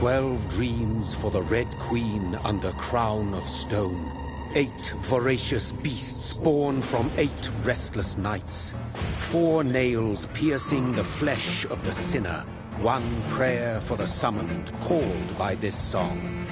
12 dreams for the Red Queen under crown of stone. 8 voracious beasts born from 8 restless nights. 4 nails piercing the flesh of the sinner. 1 prayer for the summoned, called by this song.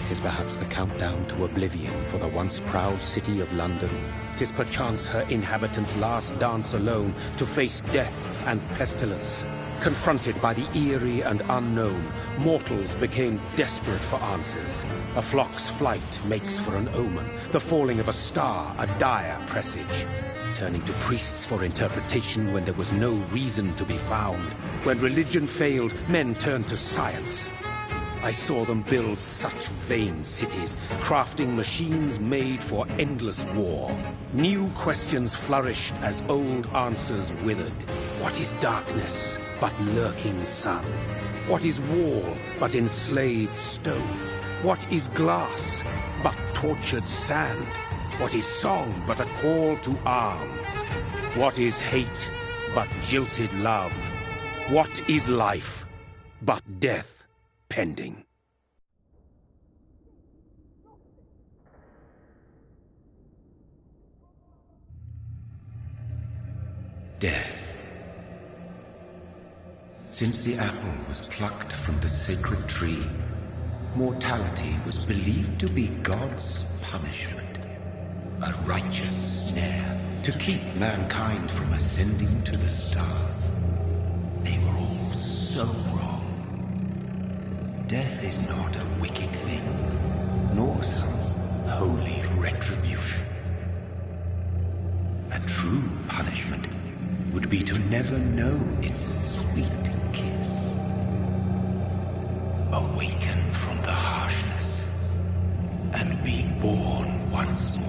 'Tis perhaps the countdown to oblivion for the once proud city of London. 'Tis perchance her inhabitants' last dance alone to face death and pestilence. Confronted by the eerie and unknown, mortals became desperate for answers. A flock's flight makes for an omen, the falling of a star a dire presage. Turning to priests for interpretation when there was no reason to be found. When religion failed, men turned to science. I saw them build such vain cities, crafting machines made for endless war. New questions flourished as old answers withered. What is darkness but lurking sun? What is wall but enslaved stone? What is glass but tortured sand? What is song but a call to arms? What is hate but jilted love? What is life but death pending? Death. Since the apple was plucked from the sacred tree, mortality was believed to be God's punishment, a righteous snare to keep mankind from ascending to the stars. They were all so wrong. Death is not a wicked thing, nor some holy retribution. A true punishment would be to never know its sweet kiss. Awaken from the harshness and be born once more.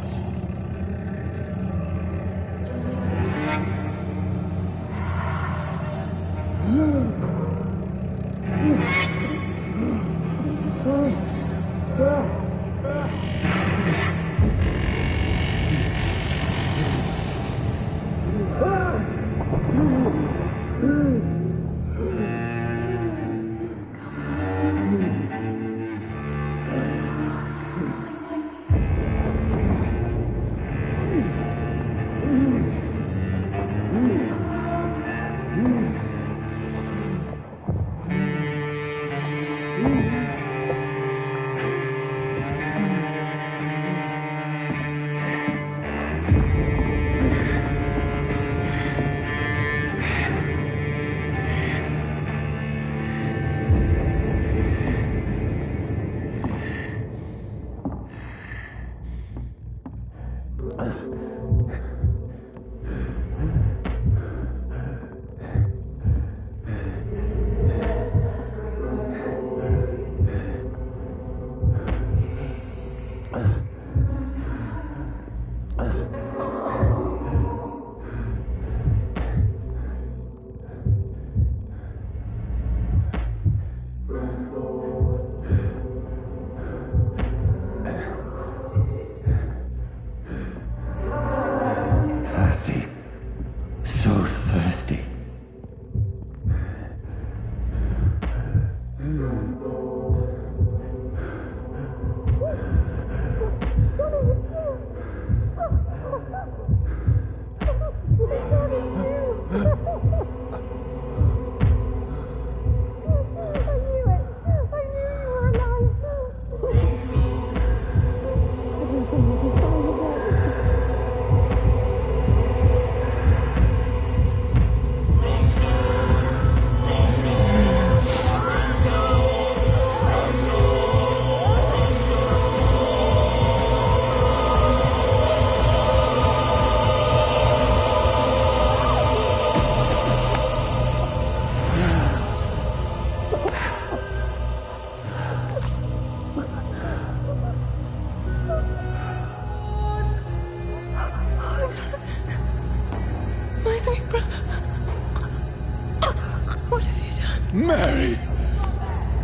Mary!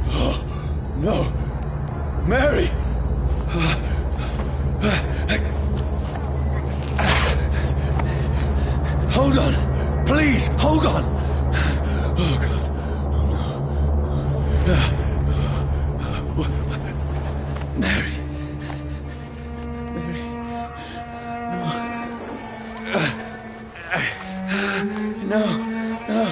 Oh, no! Mary! Hold on! Please, hold on! Oh, God. Oh, no. Mary. Mary. No. No.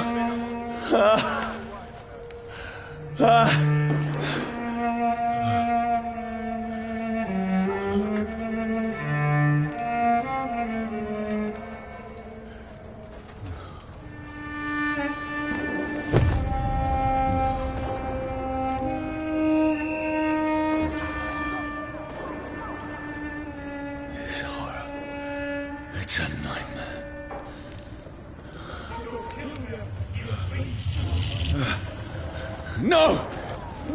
This horror. It's a nightmare. No!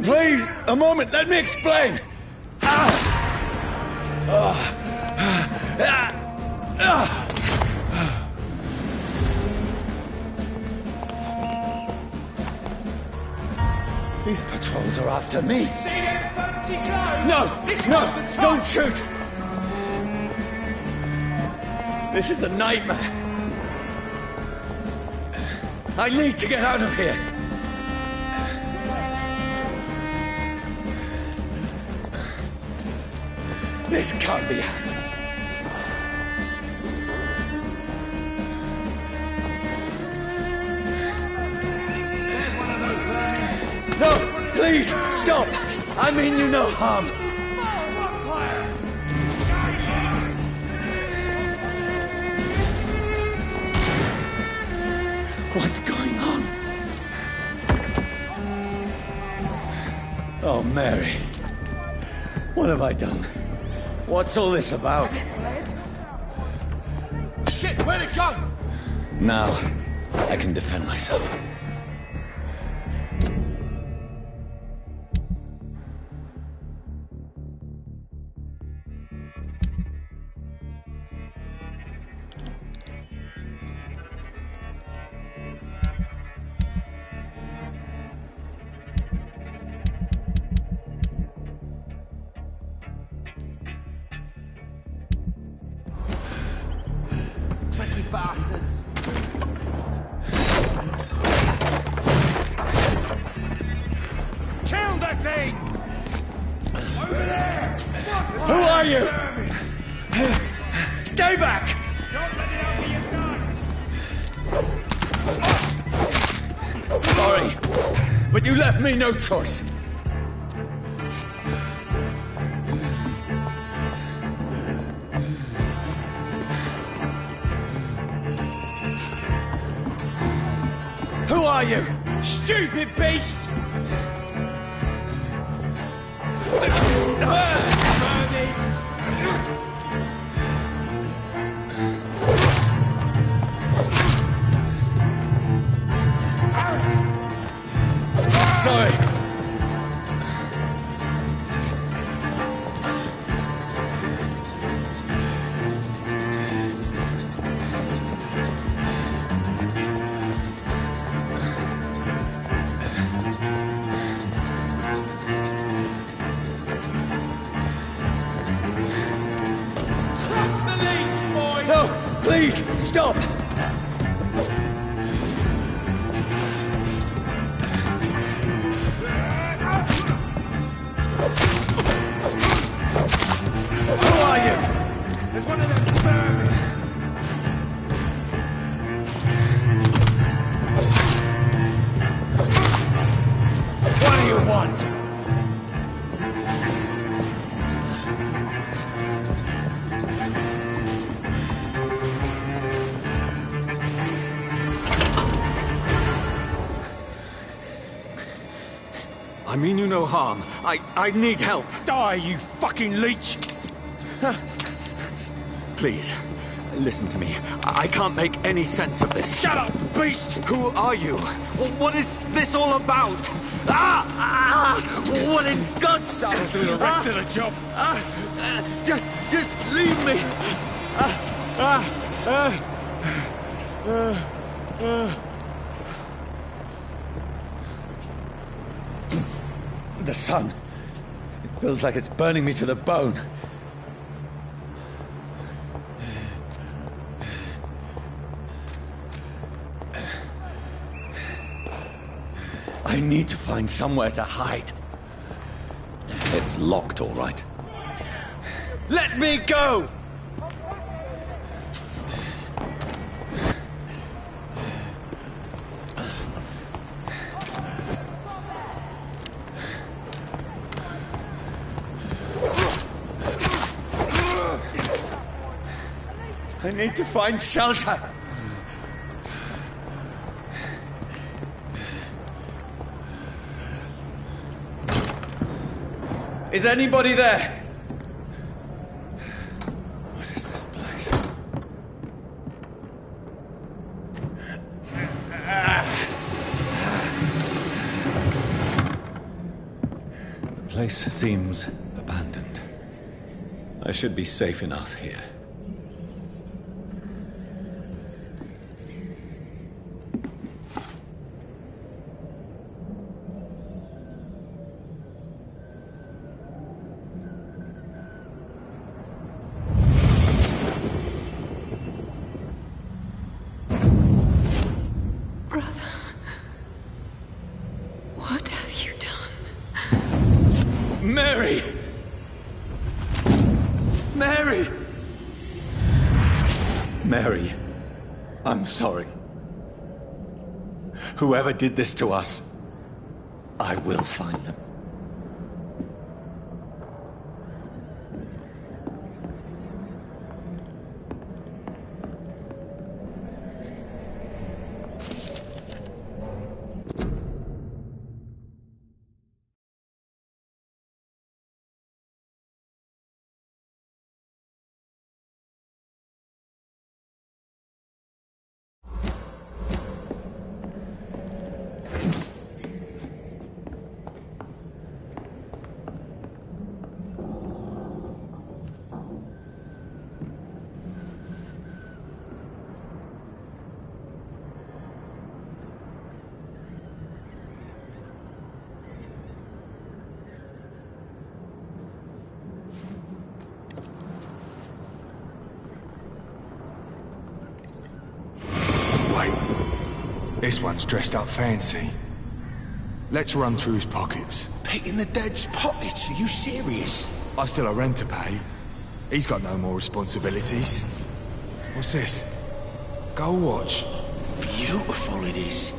Please, a moment, let me explain! These patrols are after me. See them fancy clothes? No! This No! one's a top. Don't shoot! This is a nightmare. I need to get out of here. This can't be happening. No, please, stop! I mean you no harm. What's going on? Oh, Mary. What have I done? What's all this about? Shit, where'd it go? Now, I can defend myself. Tricky bastards. Kill that thing! Over there! Who are you? Stay back! Don't let it over your sides! Sorry, but you left me no choice. Who are you? Stupid beast! Sorry. Cross the leads, boys! No, please, stop! Who are you? There's one of them vermin! What do you want? I mean you no harm. I need help. Die, you fucking leech! Please, listen to me. I can't make any sense of this. Shut up, beast! Who are you? What is this all about? What in God's name? I'll do the rest of the job. Just leave me. The sun. It feels like it's burning me to the bone. I need to find somewhere to hide. It's locked, all right. Let me go! I need to find shelter. Is anybody there? What is this place? The place seems abandoned. I should be safe enough here. Mary! Mary! Mary, I'm sorry. Whoever did this to us, I will find them. This one's dressed up fancy. Let's run through his pockets. Picking the dead's pockets? Are you serious? I've still a rent to pay. He's got no more responsibilities. What's this? Gold watch. Beautiful it is.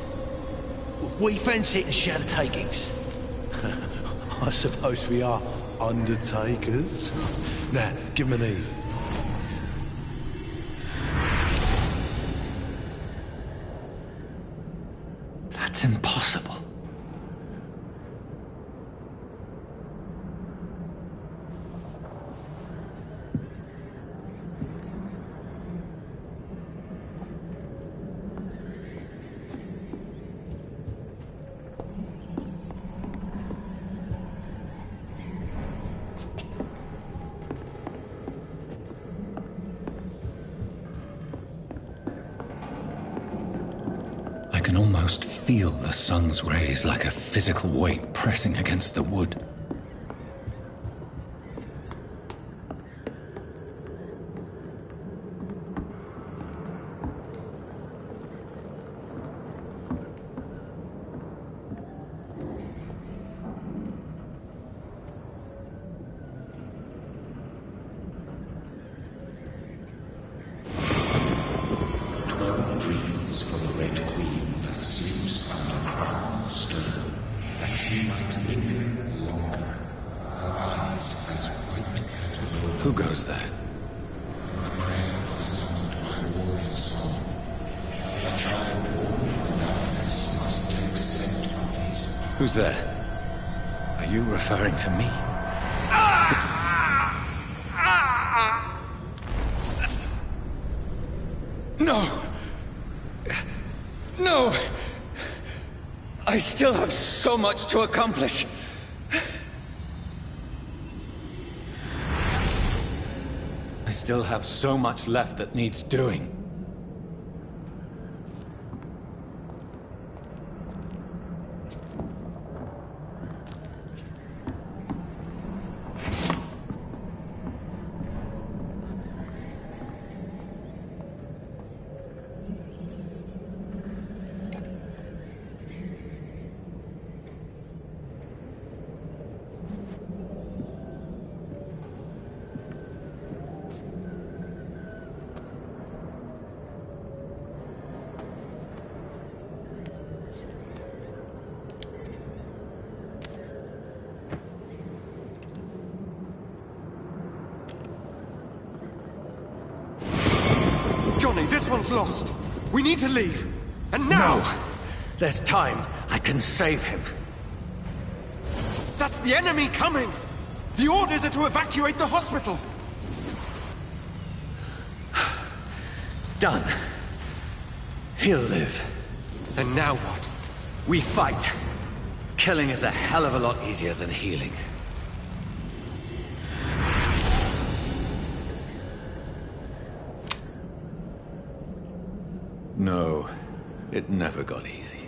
We fancy it and share the takings. I suppose we are undertakers. Now, give him an Eve. That's impossible. I can almost feel the sun's rays like a physical weight pressing against the wood. Who goes there? Who's there? Are you referring to me? No! No! I still have so much to accomplish. I still have so much left that needs doing. Johnny, this one's lost. We need to leave. And now! No! There's time. I can save him. That's the enemy coming! The orders are to evacuate the hospital! Done. He'll live. And now what? We fight. Killing is a hell of a lot easier than healing. No, it never got easy.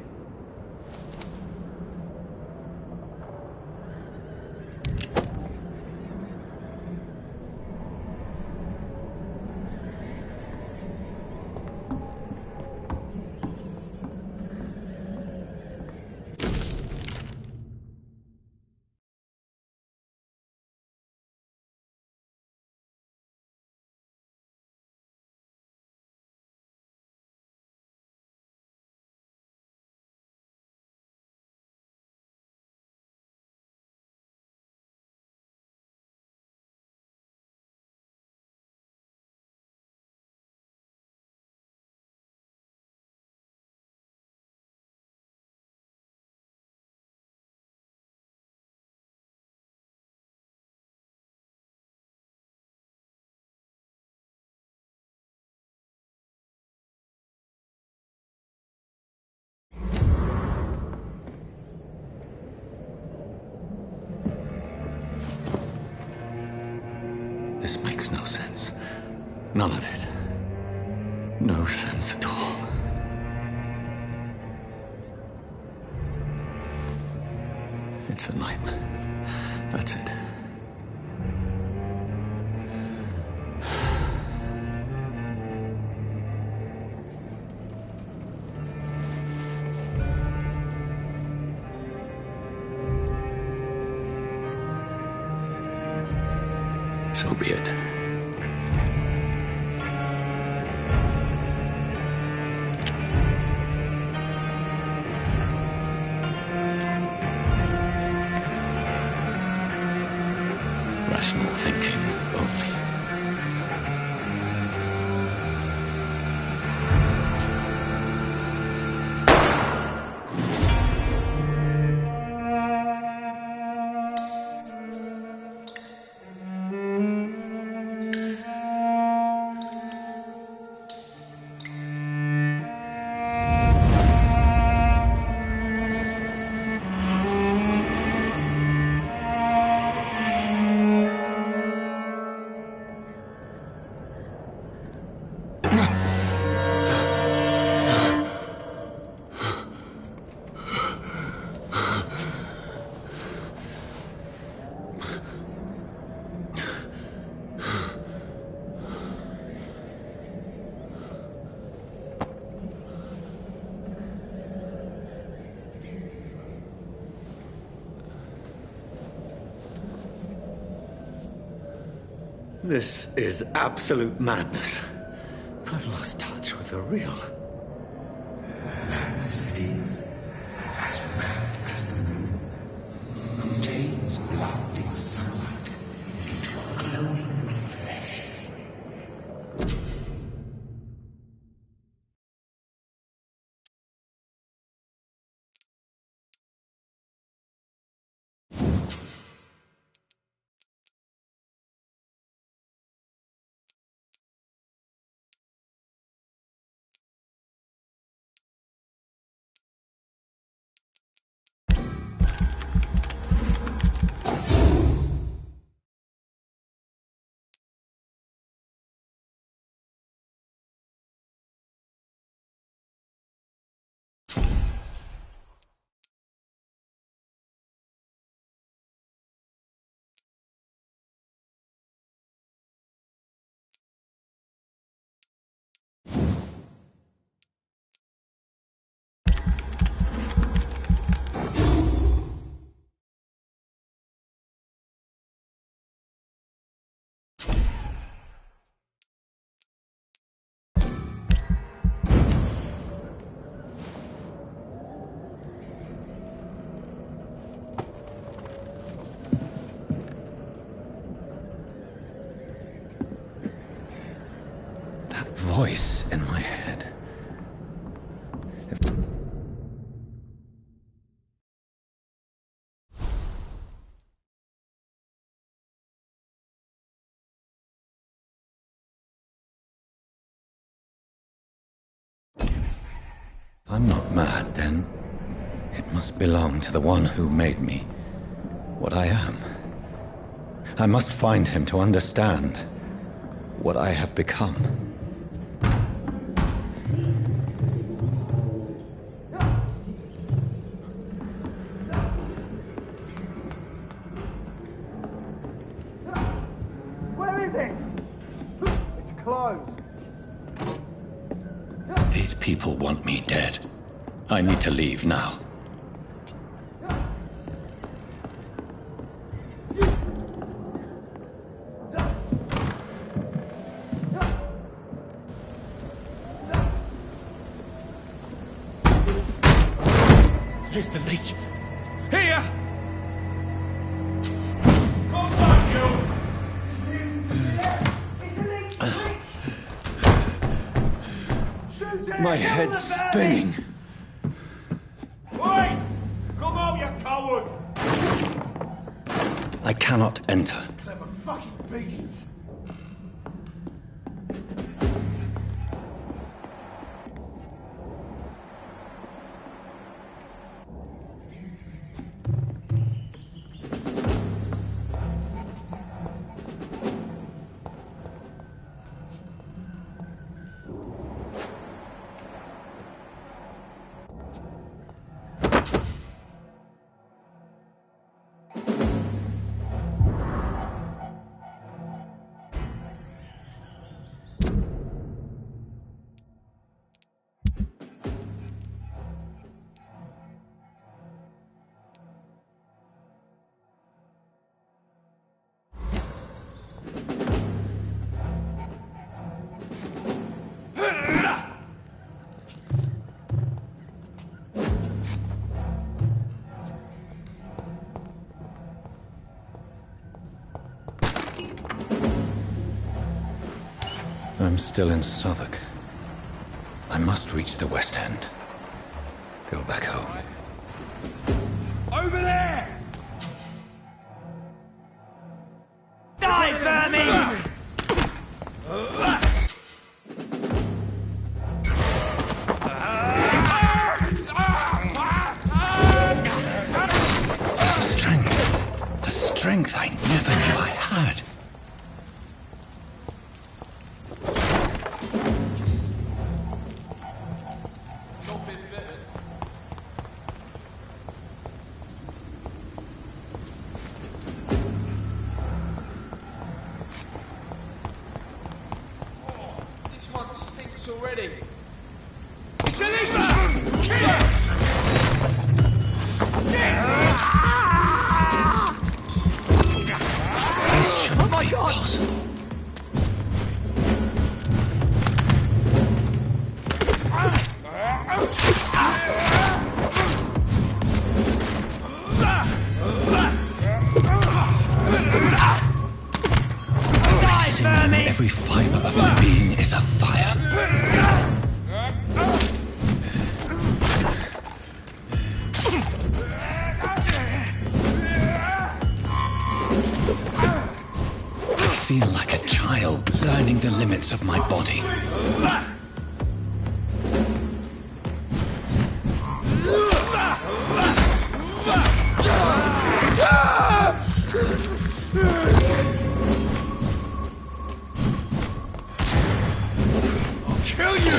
This makes no sense. None of it. No sense at all. It's a nightmare. That's it. So be it. Rational thinking only. This is absolute madness. I've lost touch with the real. Madness it is. As mad as the moon. Obtains blinding sunlight into a glowing reflection. voice in my head. If I'm not mad, then it must belong to the one who made me what I am. I must find him to understand what I have become. Where is it? It's closed. These people want me dead. I need to leave now. Here's the leech. Here! Come back, you! My head's spinning. Wait! Come out, you coward! I cannot enter. Clever fucking beasts! I'm still in Southwark. I must reach the West End. Go back home. Over there! Die, vermin! A strength I never knew I had. This one stinks already. It's an eater! Kill it! Oh my God! Possible. Every fiber of my being is afire. I feel like a child learning the limits of my body. Kill you!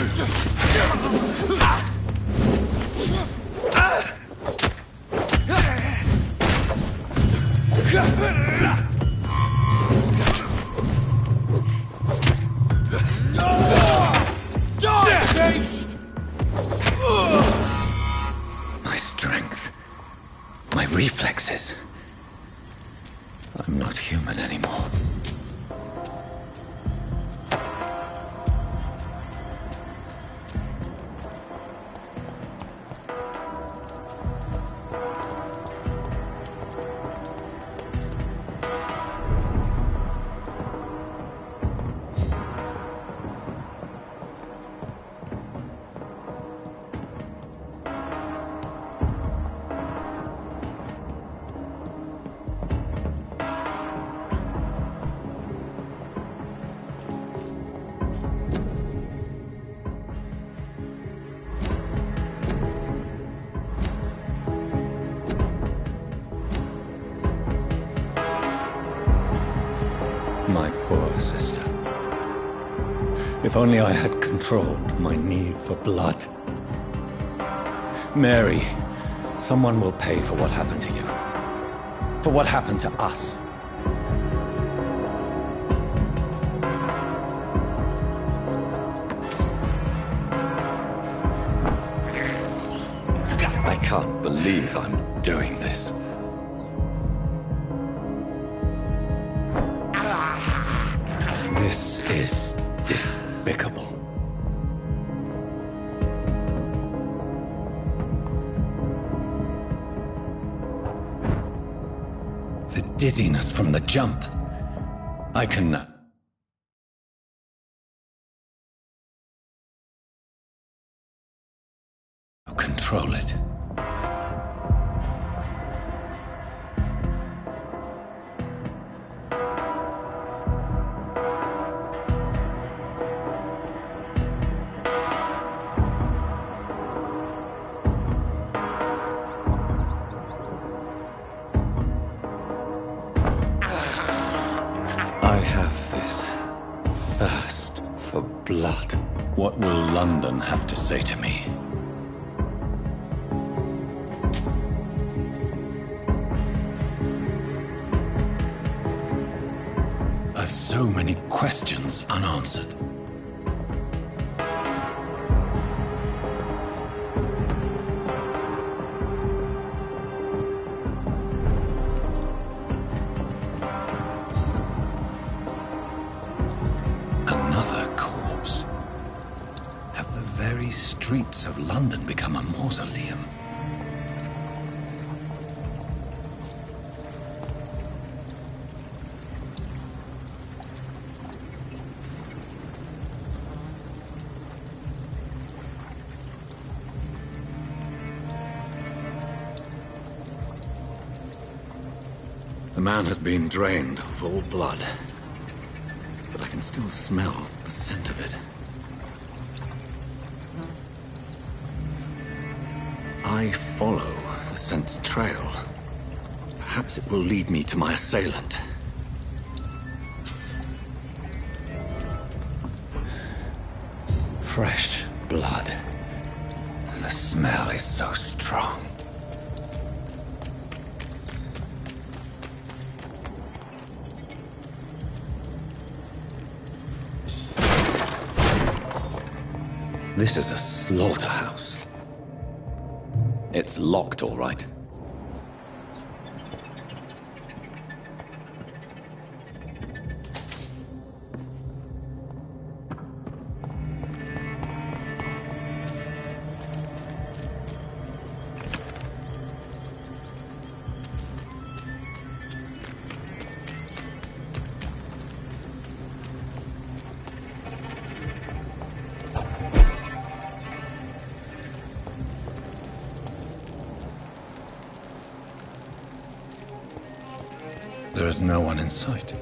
My poor sister. If only I had controlled my need for blood. Mary, someone will pay for what happened to you. For what happened to us. I can't believe I'm doing this. This is despicable. The dizziness from the jump. I can control it. I have this thirst for blood. What will London have to say to me? I've so many questions unanswered. Another corpse. Have the very streets of London become a mausoleum? The man has been drained of all blood, but I can still smell the scent of it. I follow the scent's trail. Perhaps it will lead me to my assailant. Fresh blood. The smell is so strong. This is a slaughterhouse. It's locked, all right. There is no one in sight.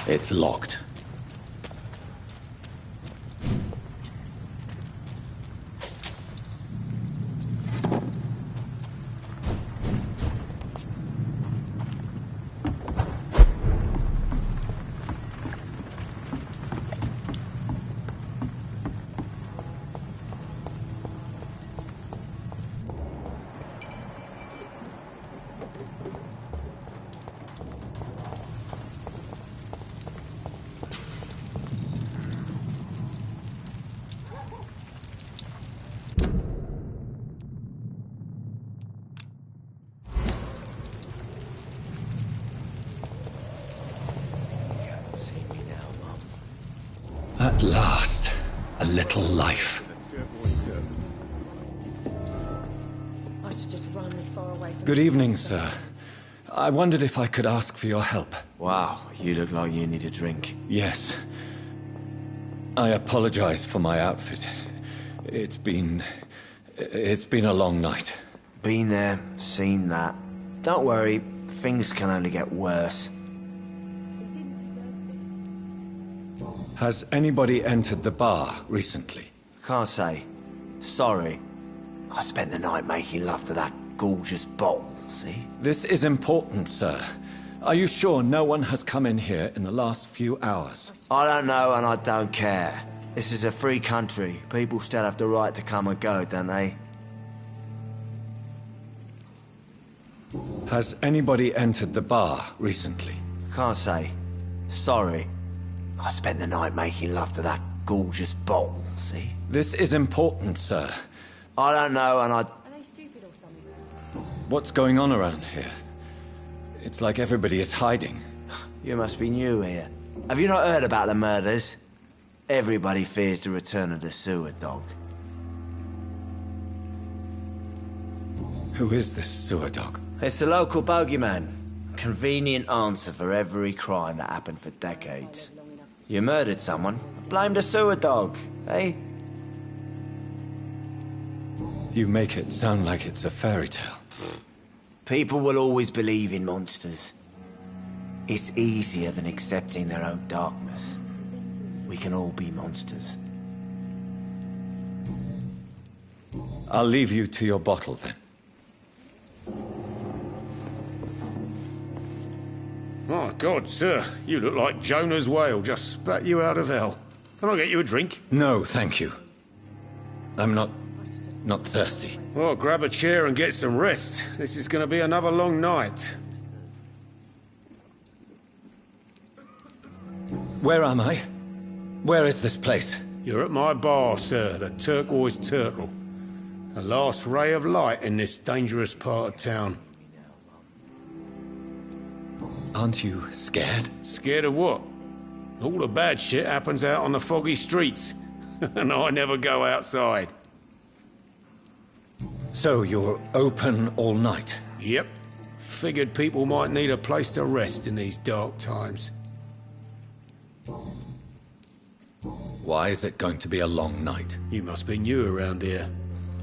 It's locked. At last, a little life. I should just run as far away from Good evening, sir. I wondered if I could ask for your help. Wow, you look like you need a drink. Yes. I apologize for my outfit. It's been a long night. Been there, seen that. Don't worry, things can only get worse. Has anybody entered the bar recently? Can't say. Sorry. I spent the night making love to that gorgeous bottle, see? This is important, sir. Are you sure no one has come in here in the last few hours? I don't know and I don't care. This is a free country. People still have the right to come and go, don't they? Has anybody entered the bar recently? Can't say. Sorry. I spent the night making love to that gorgeous bottle, see? This is important, sir. I don't know and I... Are they stupid or something? What's going on around here? It's like everybody is hiding. You must be new here. Have you not heard about the murders? Everybody fears the return of the sewer dog. Who is this sewer dog? It's the local bogeyman. Convenient answer for every crime that happened for decades. You murdered someone, blame the sewer dog, eh? You make it sound like it's a fairy tale. People will always believe in monsters. It's easier than accepting their own darkness. We can all be monsters. I'll leave you to your bottle then. My God, sir, you look like Jonah's whale just spat you out of hell. Can I get you a drink? No, thank you. I'm not thirsty. Well, grab a chair and get some rest. This is going to be another long night. Where am I? Where is this place? You're at my bar, sir, the Turquoise Turtle. The last ray of light in this dangerous part of town. Aren't you scared? Scared of what? All the bad shit happens out on the foggy streets. And I never go outside. So you're open all night? Yep. Figured people might need a place to rest in these dark times. Why is it going to be a long night? You must be new around here.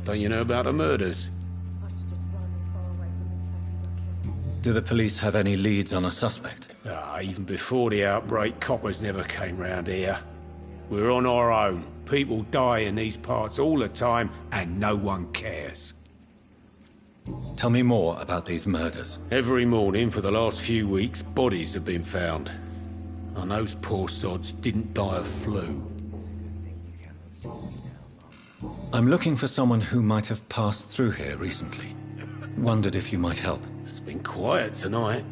Don't you know about the murders? Do the police have any leads on a suspect? Even before the outbreak, coppers never came round here. We're on our own. People die in these parts all the time, and no one cares. Tell me more about these murders. Every morning for the last few weeks, bodies have been found. And those poor sods didn't die of flu. I'm looking for someone who might have passed through here recently. Wondered if you might help. It's been quiet tonight.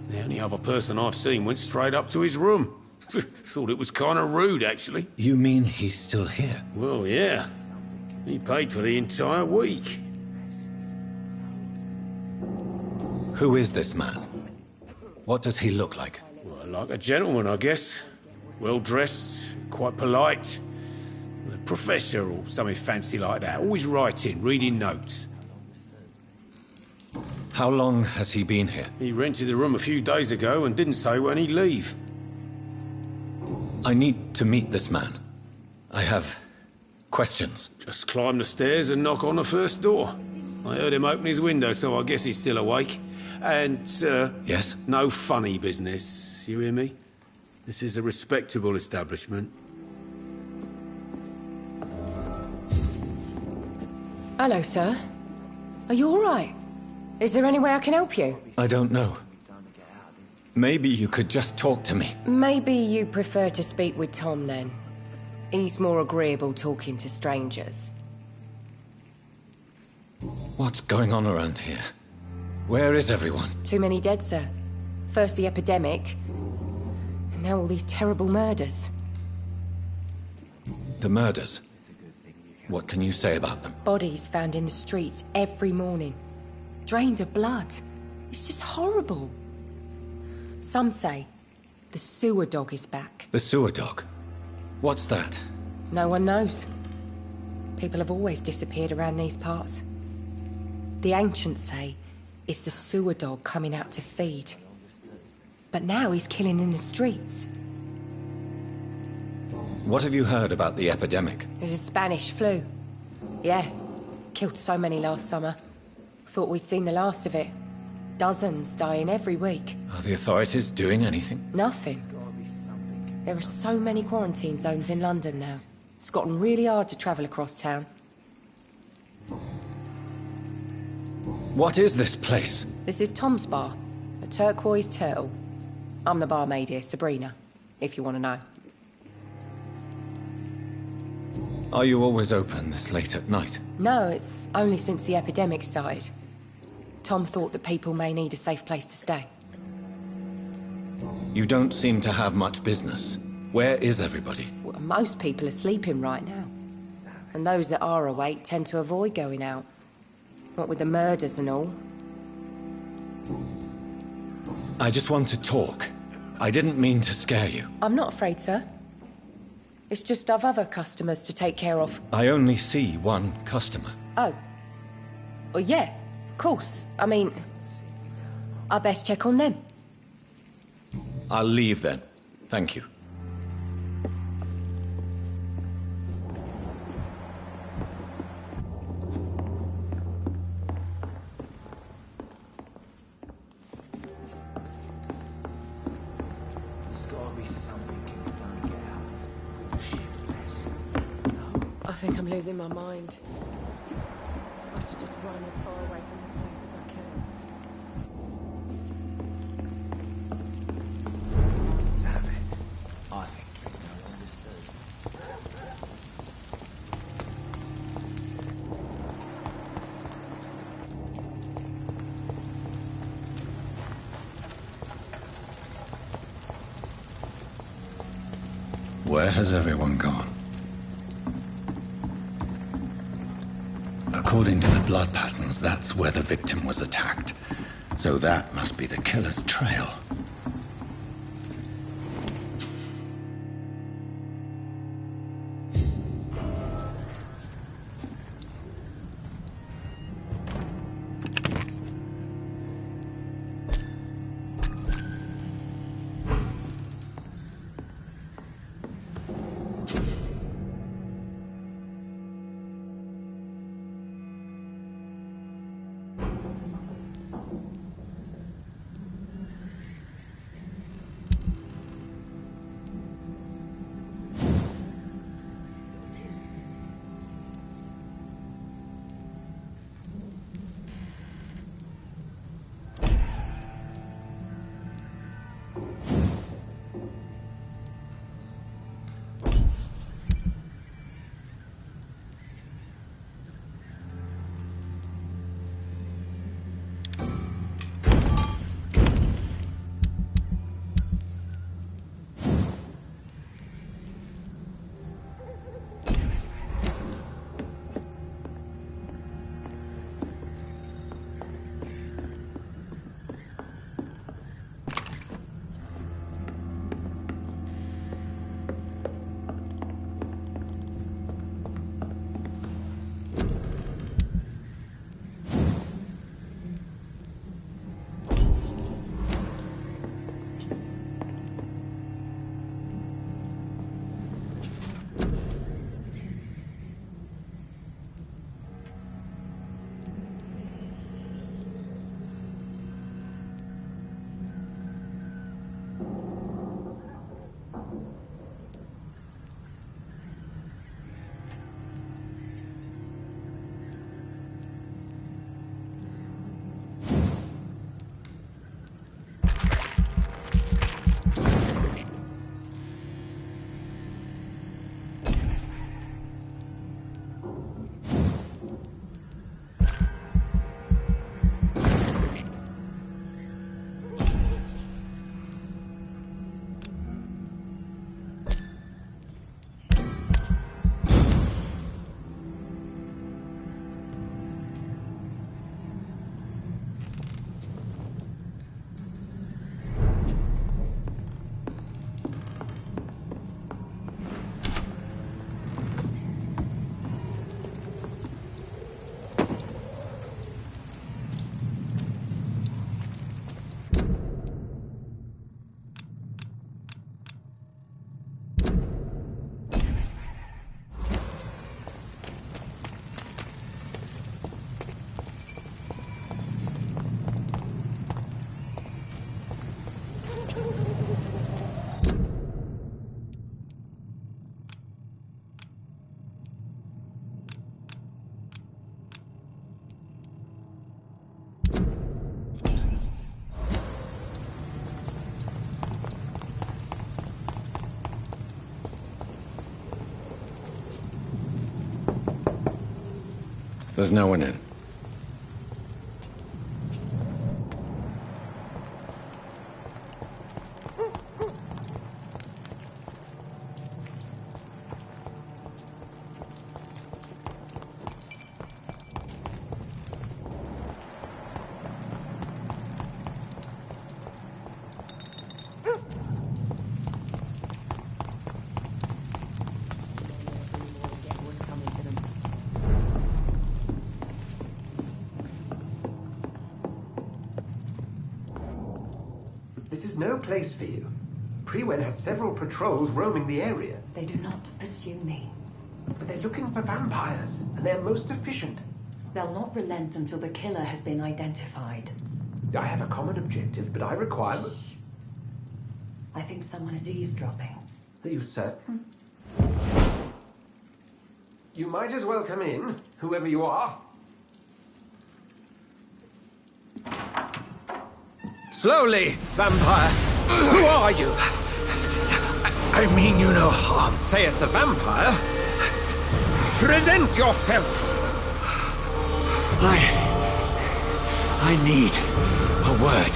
The only other person I've seen went straight up to his room. Thought it was kind of rude, actually. You mean he's still here? Well, yeah. He paid for the entire week. Who is this man? What does he look like? Well, like a gentleman, I guess. Well-dressed, quite polite. A professor or something fancy like that. Always writing, reading notes. How long has he been here? He rented the room a few days ago and didn't say when he'd leave. I need to meet this man. I have questions. Just climb the stairs and knock on the first door. I heard him open his window, so I guess he's still awake. And, sir... Yes? No funny business, you hear me? This is a respectable establishment. Hello, sir. Are you all right? Is there any way I can help you? I don't know. Maybe you could just talk to me. Maybe you prefer to speak with Tom, then. He's more agreeable talking to strangers. What's going on around here? Where is everyone? Too many dead, sir. First the epidemic, and now all these terrible murders. The murders? What can you say about them? Bodies found in the streets every morning. Drained of blood. It's just horrible. Some say the sewer dog is back. The sewer dog? What's that? No one knows. People have always disappeared around these parts. The ancients say it's the sewer dog coming out to feed. But now he's killing in the streets. What have you heard about the epidemic? There's a Spanish flu. Yeah, killed so many last summer. Thought we'd seen the last of it. Dozens dying every week. Are the authorities doing anything? Nothing. There are so many quarantine zones in London now. It's gotten really hard to travel across town. What is this place? This is Tom's bar, the Turquoise Turtle. I'm the barmaid here, Sabrina, if you want to know. Are you always open this late at night? No, it's only since the epidemic started. Tom thought that people may need a safe place to stay. You don't seem to have much business. Where is everybody? Well, most people are sleeping right now. And those that are awake tend to avoid going out. What with the murders and all. I just want to talk. I didn't mean to scare you. I'm not afraid, sir. It's just I've other customers to take care of. I only see one customer. Oh. Well, yeah, of course. I mean, I best check on them. I'll leave then. Thank you. I think I'm losing my mind. I should just run as far away from this place as I can. Damn it. I think Trigger understood. Where has everyone gone? According to the blood patterns, that's where the victim was attacked. So that must be the killer's trail. There's no one in. This is no place for you. Prewen has several patrols roaming the area. They do not pursue me. But they're looking for vampires, and they're most efficient. They'll not relent until the killer has been identified. I have a common objective, but I require... I think someone is eavesdropping. Are you certain? You might as well come in, whoever you are. Slowly, vampire. Who are you? I mean you no harm. Saith the vampire. Present yourself. I need a word.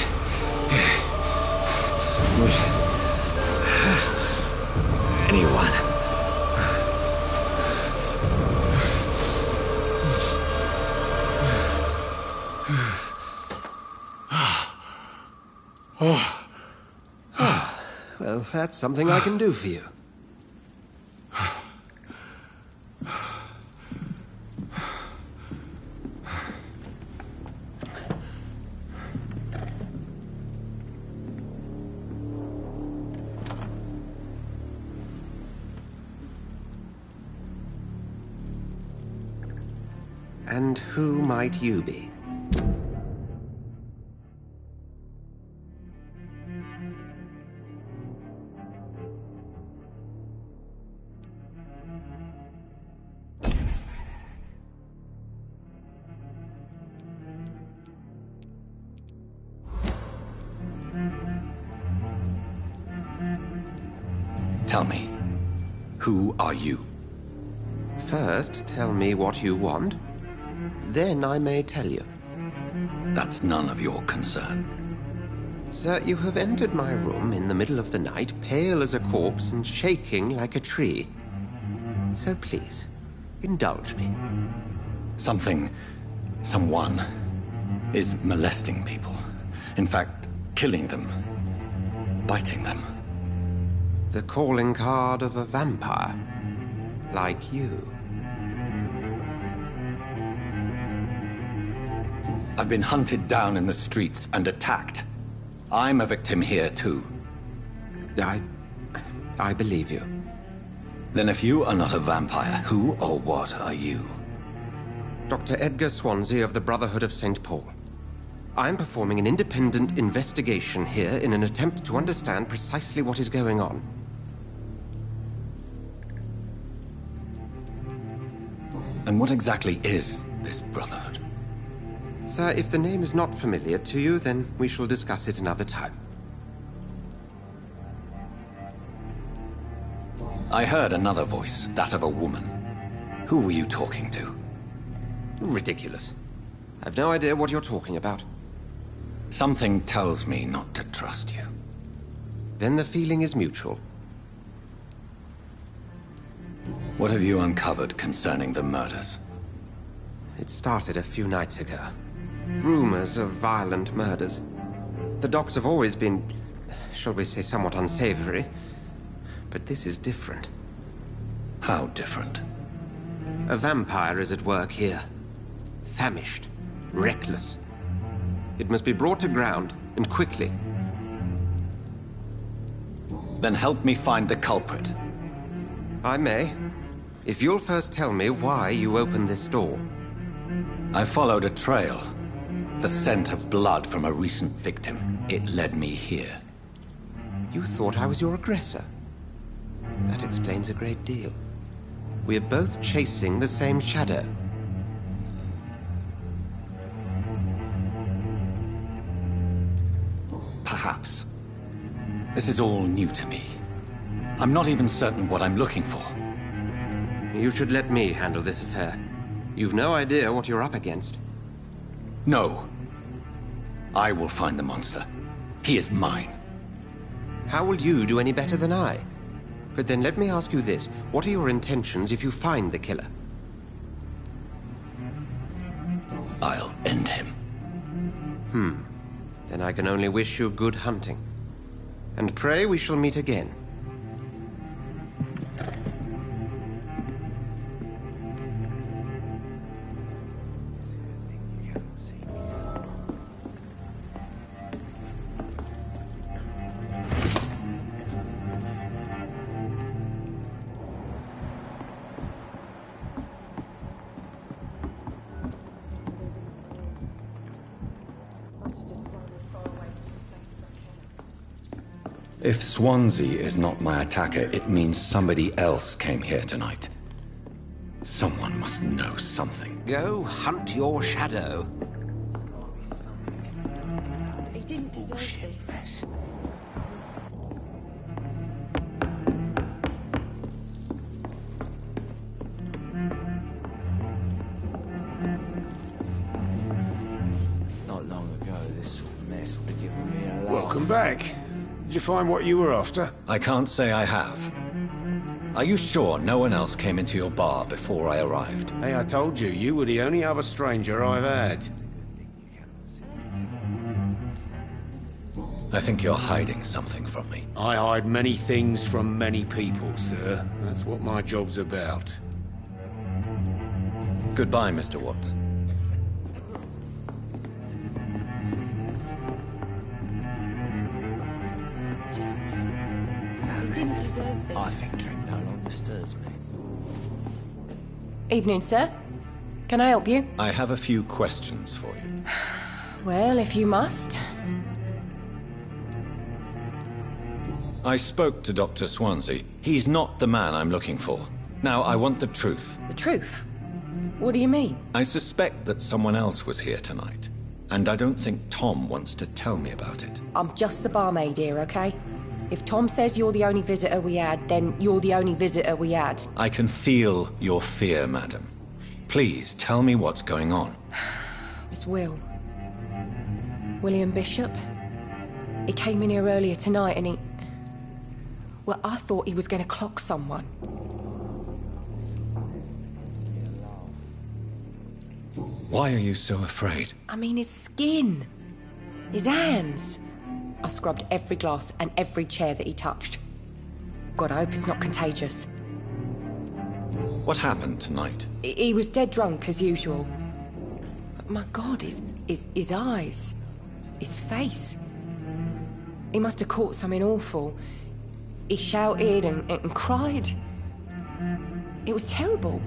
Anyone? Well, that's something I can do for you. And who might you be? Tell me, who are you? First, tell me what you want. Then I may tell you. That's none of your concern. Sir, you have entered my room in the middle of the night, pale as a corpse and shaking like a tree. So please, indulge me. Someone is molesting people. In fact, killing them. Biting them. The calling card of a vampire. Like you. I've been hunted down in the streets and attacked. I'm a victim here, too. I believe you. Then if you are not a vampire, who or what are you? Dr. Edgar Swansea of the Brotherhood of St. Paul. I'm performing an independent investigation here in an attempt to understand precisely what is going on. And what exactly is this Brotherhood? Sir, if the name is not familiar to you, then we shall discuss it another time. I heard another voice, that of a woman. Who were you talking to? Ridiculous. I've no idea what you're talking about. Something tells me not to trust you. Then the feeling is mutual. What have you uncovered concerning the murders? It started a few nights ago. Rumors of violent murders. The docks have always been, shall we say, somewhat unsavory. But this is different. How different? A vampire is at work here. Famished. Reckless. It must be brought to ground, and quickly. Then help me find the culprit. I may. If you'll first tell me why you opened this door. I followed a trail. The scent of blood from a recent victim. It led me here. You thought I was your aggressor. That explains a great deal. We're both chasing the same shadow. Perhaps. This is all new to me. I'm not even certain what I'm looking for. You should let me handle this affair. You've no idea what you're up against. No. I will find the monster. He is mine. How will you do any better than I? But then let me ask you this. What are your intentions if you find the killer? I'll end him. Then I can only wish you good hunting. And pray we shall meet again. If Swansea is not my attacker, it means somebody else came here tonight. Someone must know something. Go hunt your shadow. He didn't deserve this. Not long ago, this sort of mess would have given me a laugh. Welcome back. Did you find what you were after? I can't say I have. Are you sure no one else came into your bar before I arrived? Hey, I told you, you were the only other stranger I've had. I think you're hiding something from me. I hide many things from many people, sir. That's what my job's about. Goodbye, Mr. Watts. He didn't deserve this. I think drink no longer stirs me. Evening, sir. Can I help you? I have a few questions for you. Well, if you must. I spoke to Dr. Swansea. He's not the man I'm looking for. Now, I want the truth. The truth? What do you mean? I suspect that someone else was here tonight, and I don't think Tom wants to tell me about it. I'm just the barmaid here, okay? If Tom says you're the only visitor we had, then you're the only visitor we had. I can feel your fear, madam. Please, tell me what's going on. It's Will. William Bishop. He came in here earlier tonight and he... Well, I thought he was going to clock someone. Why are you so afraid? I mean, his skin. His hands. I scrubbed every glass and every chair that he touched. God, I hope it's not contagious. What happened tonight? He was dead drunk, as usual. But my God, his eyes. His face. He must have caught something awful. He shouted and cried. It was terrible.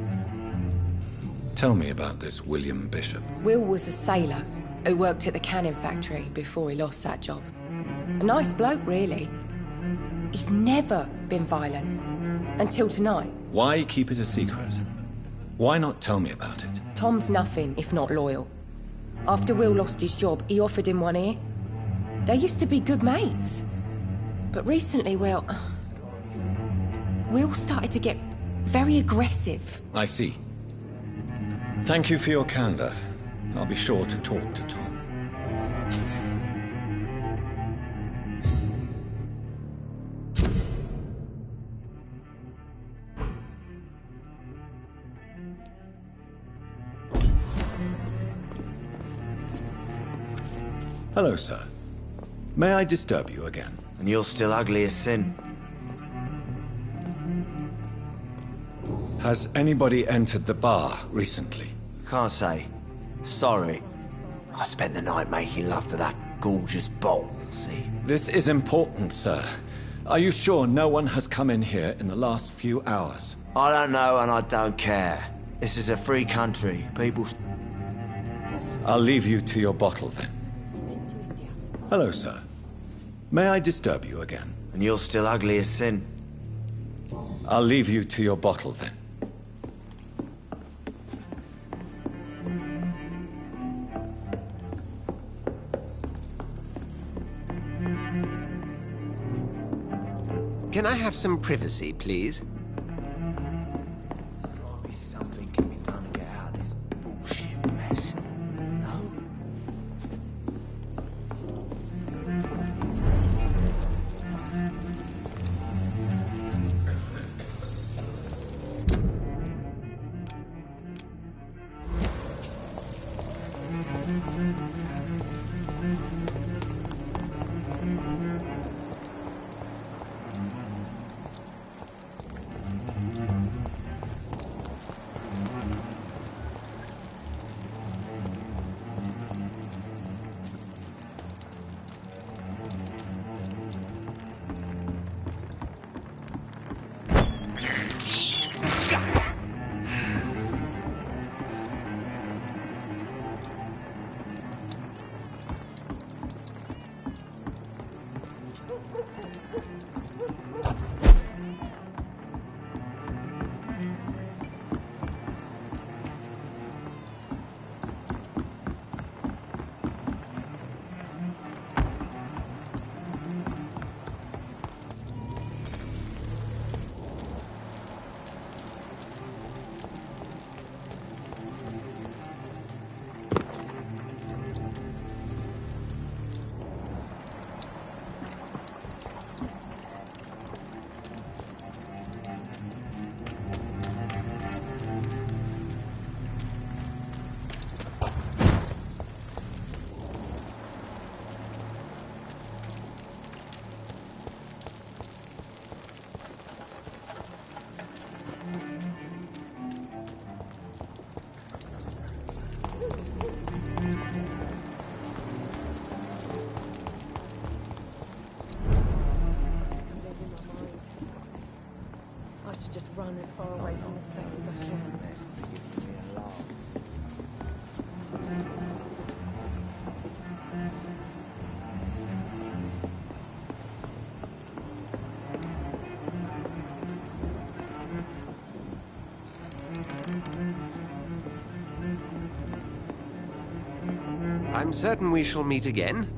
Tell me about this William Bishop. Will was a sailor who worked at the cannon factory before he lost that job. A nice bloke, really. He's never been violent. Until tonight. Why keep it a secret? Why not tell me about it? Tom's nothing if not loyal. After Will lost his job, he offered him one ear. They used to be good mates. But recently, well... Will started to get very aggressive. I see. Thank you for your candor. I'll be sure to talk to Tom. Hello, sir. May I disturb you again? And you're still ugly as sin. Has anybody entered the bar recently? Can't say. Sorry. I spent the night making love to that gorgeous bottle, see? This is important, sir. Are you sure no one has come in here in the last few hours? I don't know and I don't care. This is a free country. People... I'll leave you to your bottle then. Hello, sir. May I disturb you again? And you're still ugly as sin. I'll leave you to your bottle then. Can I have some privacy, please? Something can be done to get out of this I'm certain we shall meet again.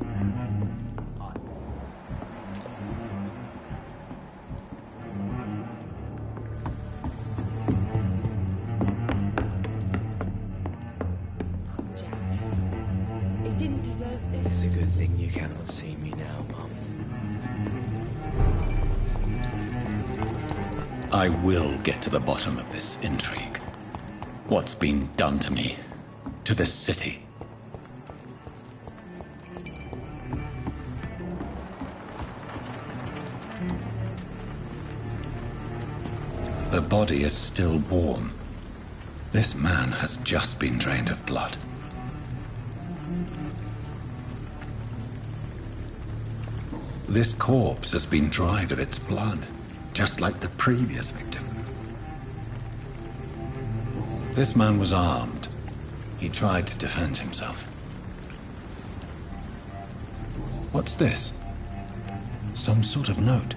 Jack. He didn't deserve this. It's a good thing you cannot see me now, Mum. I will get to the bottom of this intrigue. What's been done to me, to this city. The body is still warm. This man has just been drained of blood. This corpse has been dried of its blood, just like the previous victim. This man was armed. He tried to defend himself. What's this? Some sort of note.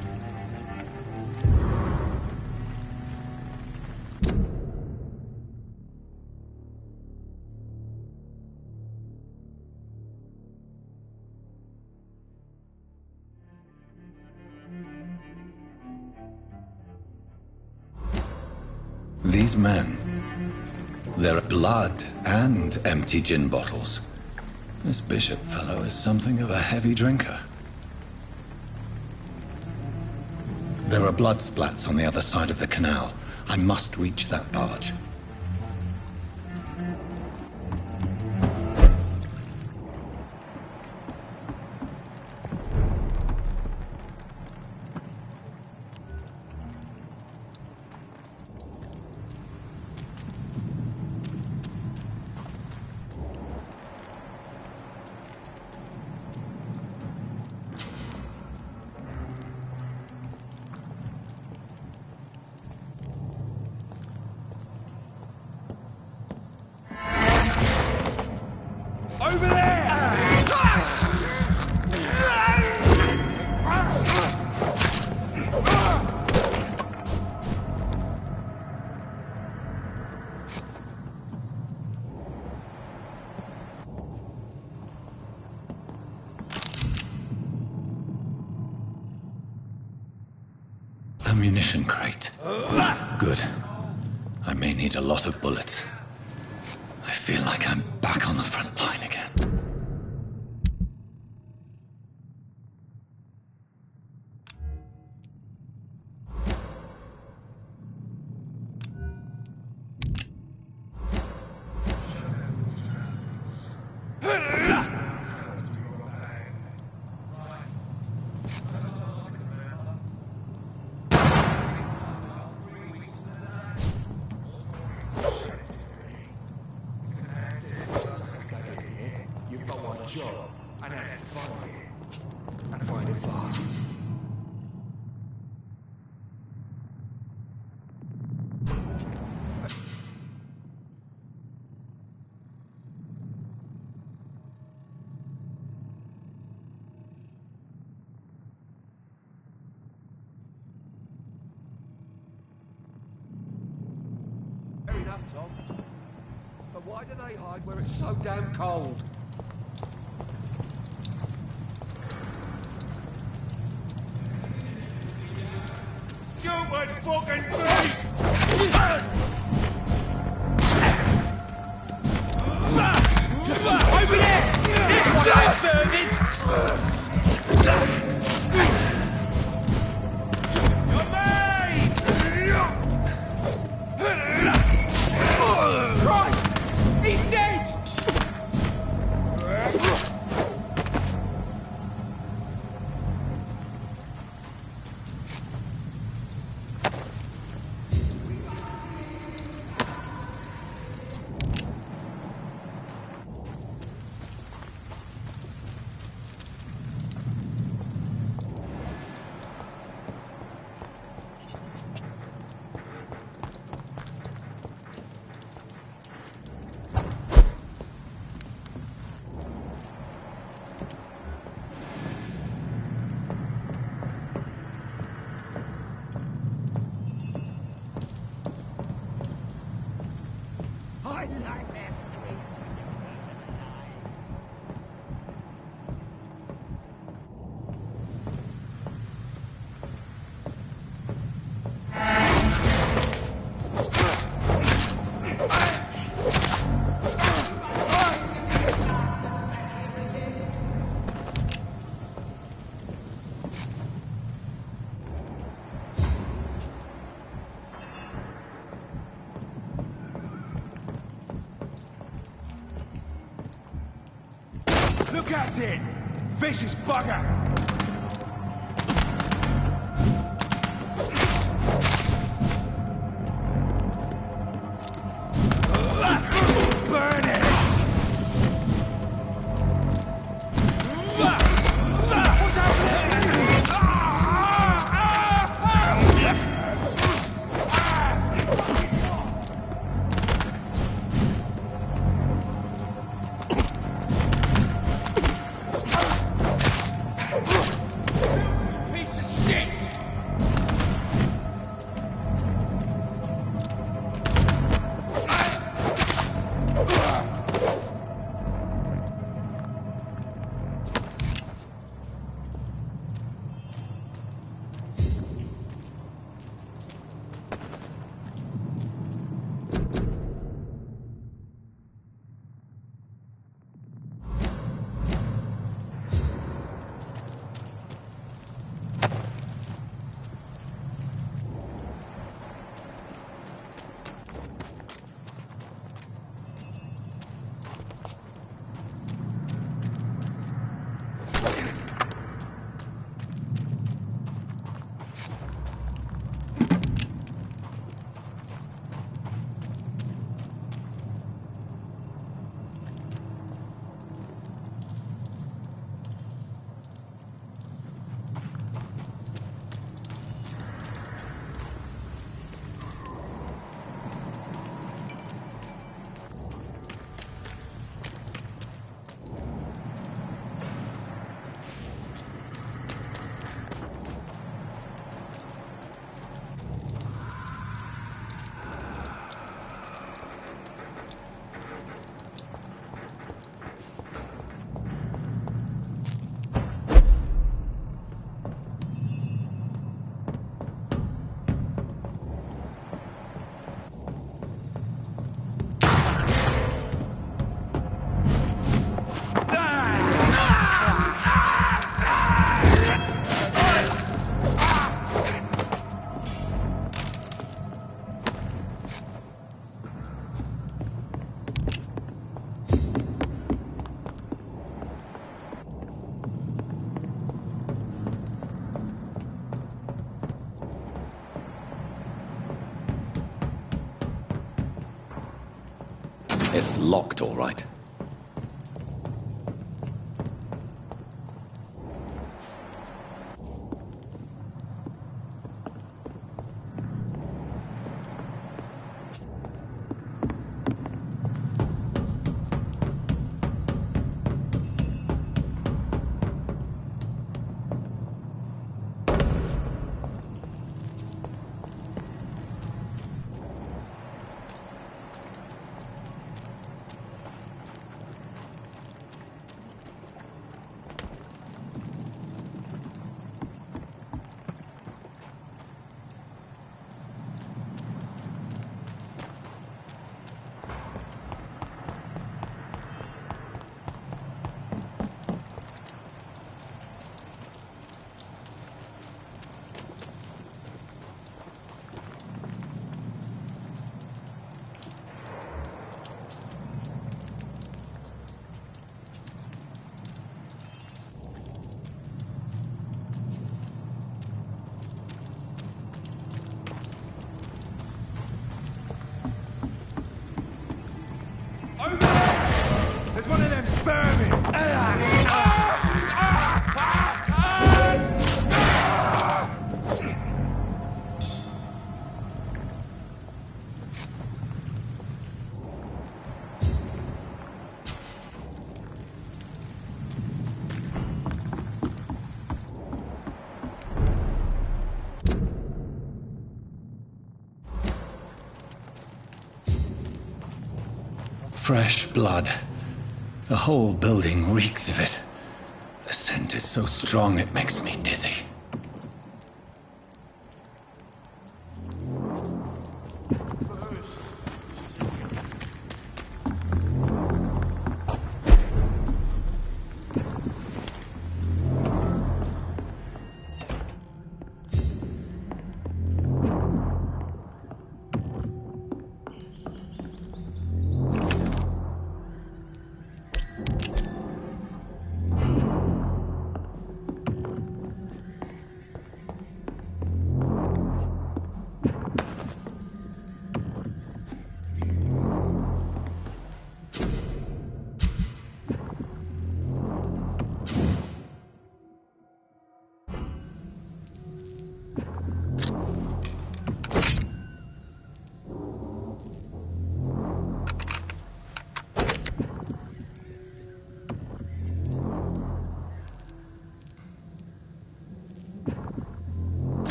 These men, their blood and empty gin bottles. This Bishop fellow is something of a heavy drinker. There are blood splats on the other side of the canal. I must reach that barge. Over there! Ammunition crate. Good. I may need a lot of bullets. I feel like I'm back on the front line again. You've got one job, and that's to find it. And find it fast. Fair enough, Tom. But why do they hide where it's so damn cold? Stupid fucking beast! Over there! This one ain't serving! Christ! He's dead! I like their screams when you're burning alive. Look at it! Vicious bugger! Burn it! What's happening? Piece of shit! It's locked, all right. There's one of them vermin! Fresh blood. The whole building reeks of it. The scent is so strong it makes me dizzy.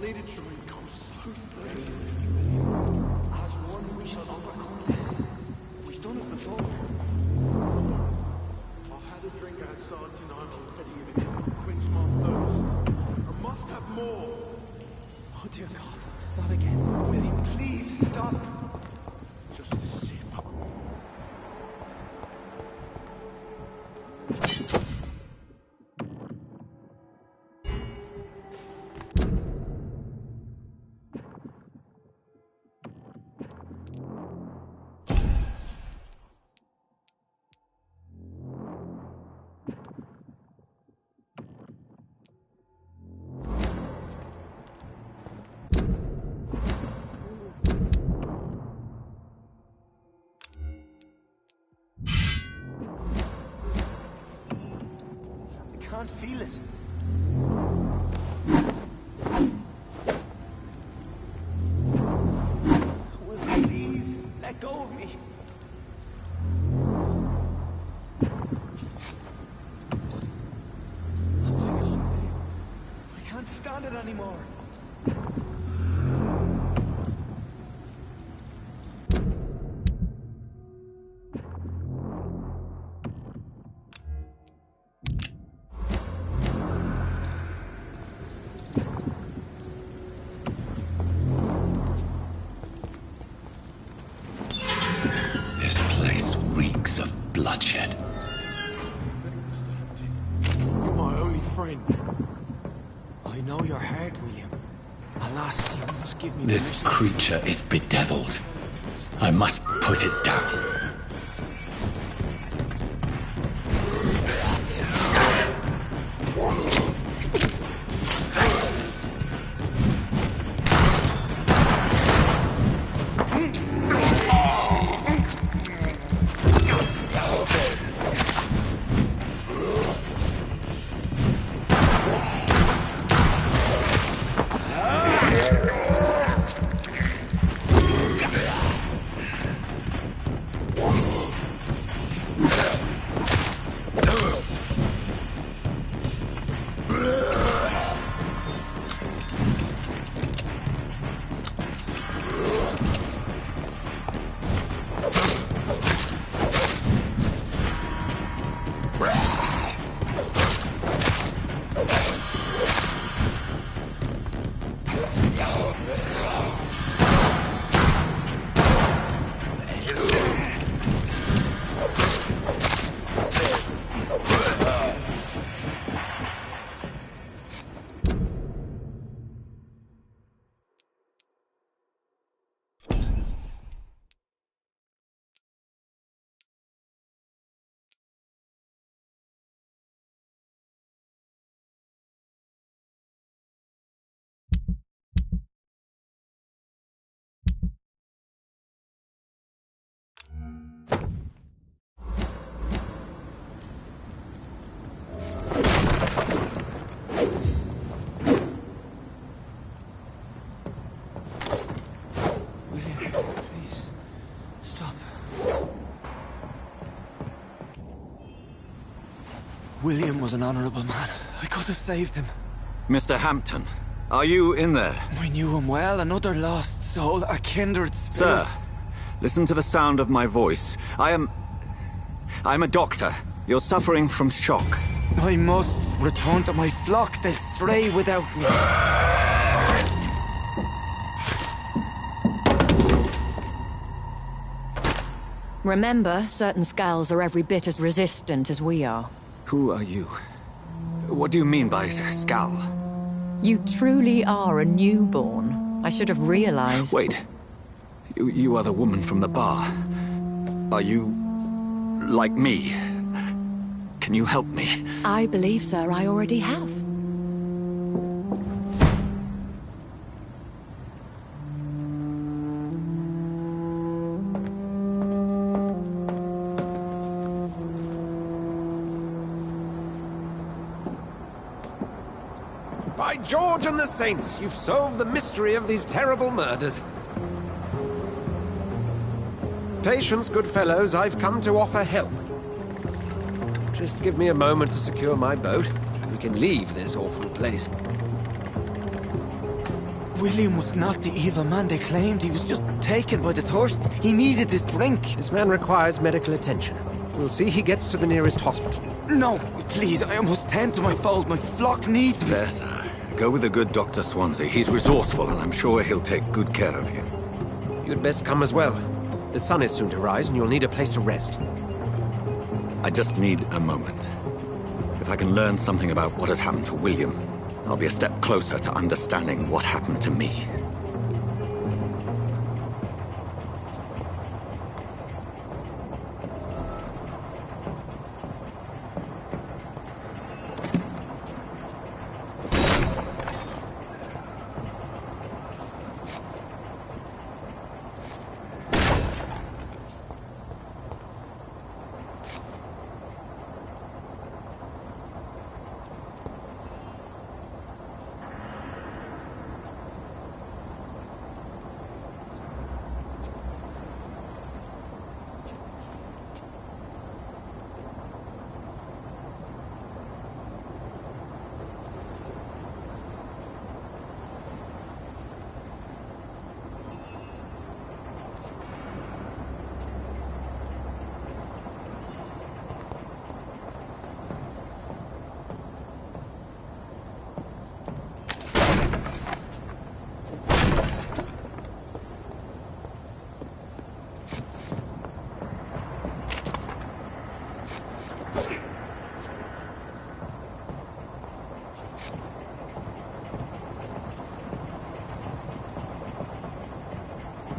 needed to become so thirsty. As one, we shall overcome this. We've done it before. I've had a drink outside tonight already, and it can't quench my thirst. I must have more. Oh dear God, not again. William, please stop. Just a sip. I can't feel it. Will please let go of me? Oh my God, William. I can't stand it anymore. This place reeks of bloodshed. You're my only friend. I know your heart, William. Alas, you must give me This permission. creature is bedeviled. I must put it down. William was an honorable man. I could have saved him. Mr. Hampton, are you in there? I knew him well, another lost soul, a kindred spirit. Sir, listen to the sound of my voice. I'm a doctor. You're suffering from shock. I must return to my flock. They'll stray without me. Remember, certain skulls are every bit as resistant as we are. Who are you? What do you mean by skull? You truly are a newborn. I should have realized. Wait. You are the woman from the bar. Are you like me? Can you help me? I believe, sir, I already have. By George and the Saints, you've solved the mystery of these terrible murders. Patience, good fellows, I've come to offer help. Just give me a moment to secure my boat. We can leave this awful place. William was not the evil man they claimed. He was just taken by the thirst. He needed this drink. This man requires medical attention. We'll see he gets to the nearest hospital. No, please, I must tend to my fold. My flock needs me. Better. Go with the good Dr. Swansea. He's resourceful, and I'm sure he'll take good care of you. You'd best come as well. The sun is soon to rise, and you'll need a place to rest. I just need a moment. If I can learn something about what has happened to William, I'll be a step closer to understanding what happened to me.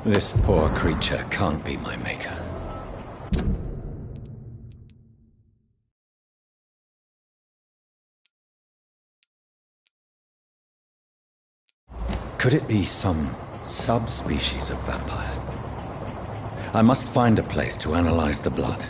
This poor creature can't be my maker. Could it be some subspecies of vampire? I must find a place to analyze the blood.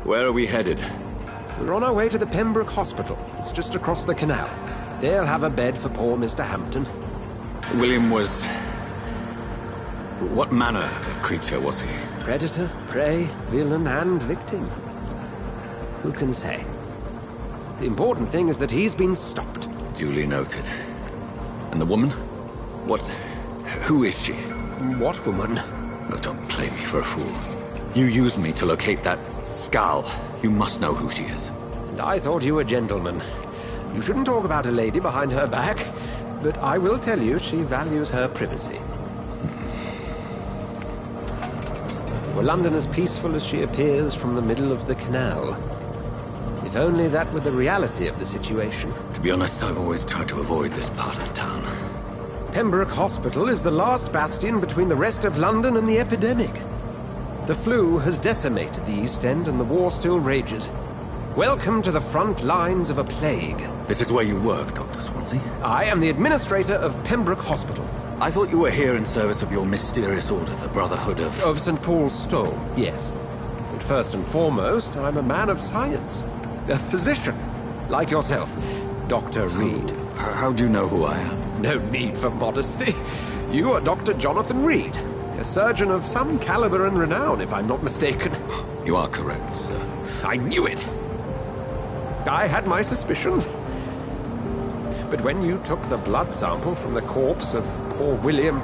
Where are we headed? We're on our way to the Pembroke Hospital. It's just across the canal. They'll have a bed for poor Mr. Hampton. William was... what manner of creature was he? Predator, prey, villain, and victim. Who can say? The important thing is that he's been stopped. Duly noted. And the woman? What... who is she? What woman? Oh, don't play me for a fool. You used me to locate that skull. You must know who she is. And I thought you a gentleman. You shouldn't talk about a lady behind her back, but I will tell you she values her privacy. Were London as peaceful as she appears from the middle of the canal? If only that were the reality of the situation. To be honest, I've always tried to avoid this part of town. Pembroke Hospital is the last bastion between the rest of London and the epidemic. The flu has decimated the East End and the war still rages. Welcome to the front lines of a plague. This is where you work, Dr. Swansea? I am the administrator of Pembroke Hospital. I thought you were here in service of your mysterious order, the Brotherhood of... Of St. Paul's Stole, yes. But first and foremost, I'm a man of science. A physician, like yourself, Dr. Reed. How do you know who I am? No need for modesty. You are Dr. Jonathan Reed. A surgeon of some caliber and renown, if I'm not mistaken. You are correct, sir. I knew it! I had my suspicions. But when you took the blood sample from the corpse of poor William,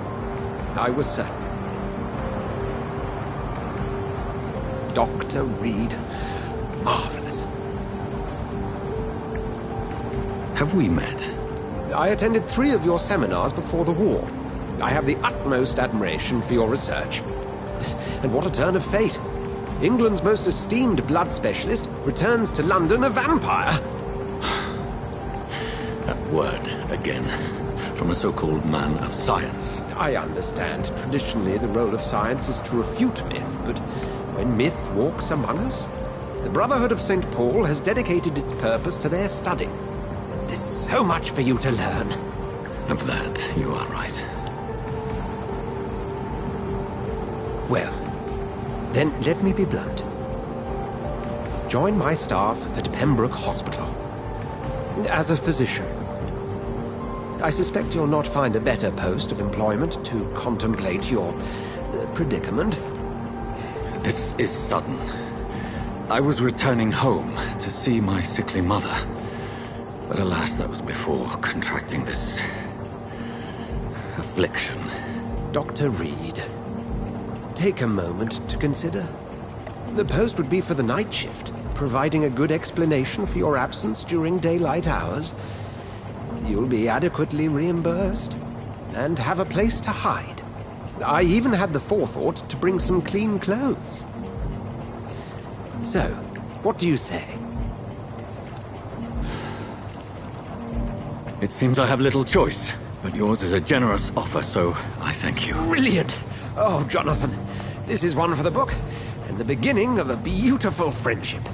I was certain. Dr. Reed. Marvelous. Have we met? I attended 3 of your seminars before the war. I have the utmost admiration for your research. And what a turn of fate. England's most esteemed blood specialist returns to London a vampire. That word, again. From a so-called man of science. I understand. Traditionally, the role of science is to refute myth, but when myth walks among us, the Brotherhood of St. Paul has dedicated its purpose to their study. There's so much for you to learn. Of that, you are right. Well, Then let me be blunt. Join my staff at Pembroke Hospital. As a physician. I suspect you'll not find a better post of employment to contemplate your predicament. This is sudden. I was returning home to see my sickly mother. But alas, that was before contracting this affliction. Dr. Reed, take a moment to consider. The post would be for the night shift, providing a good explanation for your absence during daylight hours. You'll be adequately reimbursed and have a place to hide. I even had the forethought to bring some clean clothes. So, what do you say? It seems I have little choice, but yours is a generous offer, so I thank you. Brilliant! Oh, Jonathan, this is one for the book, and the beginning of a beautiful friendship.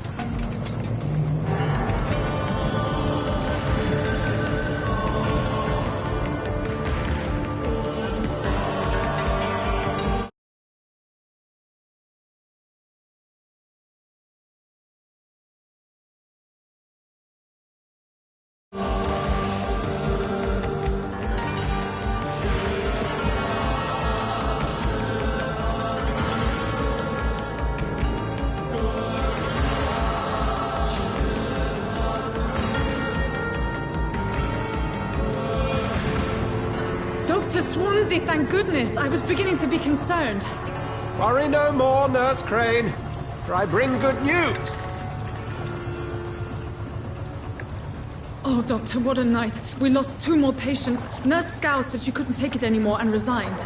Dr. Swansea, thank goodness. I was beginning to be concerned. Worry no more, Nurse Crane, for I bring good news. Oh, Doctor, what a night. We lost 2 more patients. Nurse Scow said she couldn't take it anymore and resigned.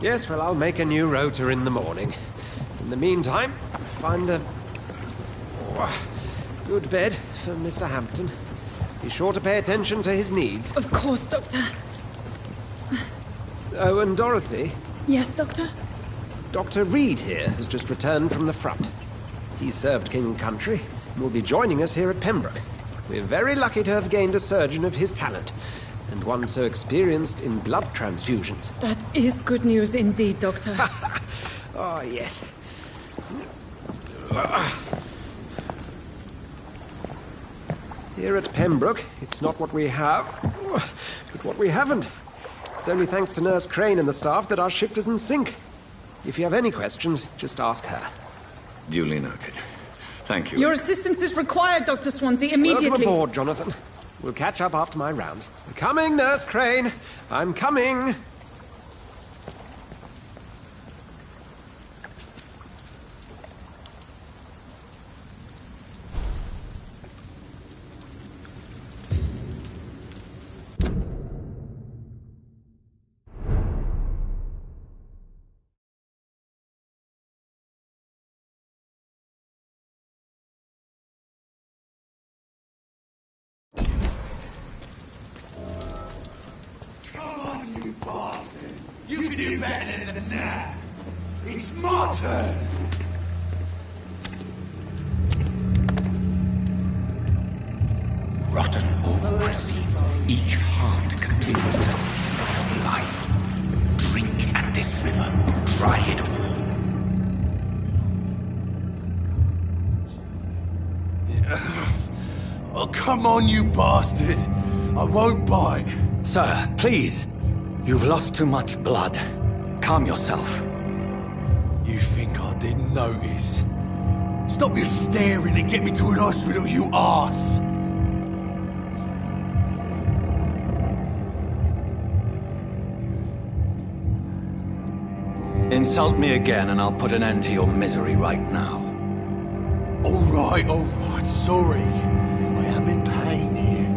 Yes, well, I'll make a new rota in the morning. In the meantime, find a good bed for Mr. Hampton. Be sure to pay attention to his needs. Of course, Doctor. Oh, and Dorothy? Yes, Doctor? Dr. Reed here has just returned from the front. He served King and Country and will be joining us here at Pembroke. We're very lucky to have gained a surgeon of his talent, and one so experienced in blood transfusions. That is good news indeed, Doctor. Oh, yes. Here at Pembroke, it's not what we have, but what we haven't. It's only thanks to Nurse Crane and the staff that our ship doesn't sink. If you have any questions, just ask her. Duly noted. Thank you. Your assistance is required, Dr. Swansea, immediately. Welcome aboard, Jonathan. We'll catch up after my rounds. I'm coming, Nurse Crane. I'm coming. You can do better than that. It's my turn. Rotten or pristine, each heart contains the seed of life. Drink at this river, try it all. Oh, come on, you bastard. I won't bite. Sir, please. You've lost too much blood. Calm yourself. You think I didn't notice? Stop your staring and get me to an hospital, you arse! Insult me again and I'll put an end to your misery right now. All right, sorry. I am in pain here.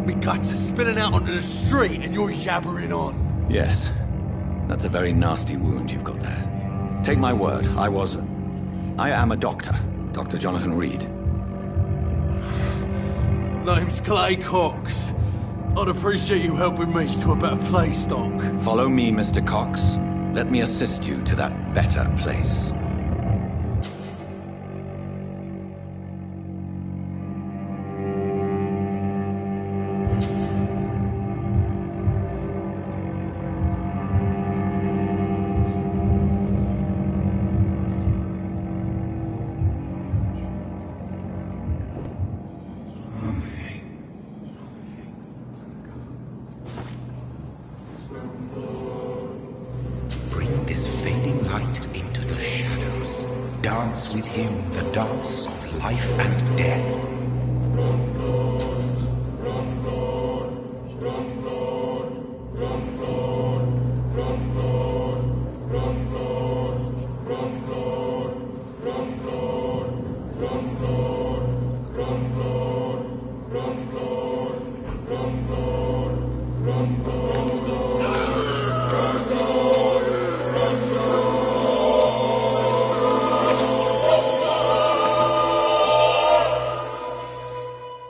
My guts are spilling out onto the street and you're yabbering on. Yes. That's a very nasty wound you've got there. Take my word, I am a doctor. Dr. Jonathan Reed. Name's Clay Cox. I'd appreciate you helping me to a better place, Doc. Follow me, Mr. Cox. Let me assist you to that better place. dance with him the dance of life and death.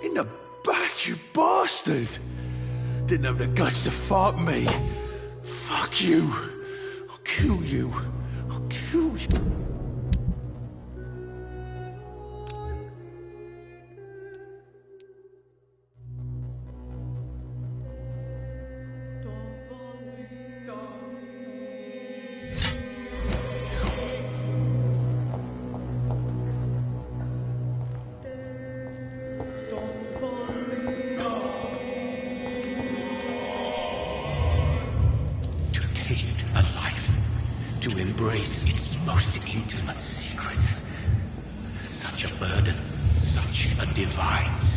In the back, you bastard! Didn't have the guts to fight me. Fuck you. I'll kill you. I'll kill you. Taste a life, to embrace its most intimate secrets. Such a burden, such a divine sin.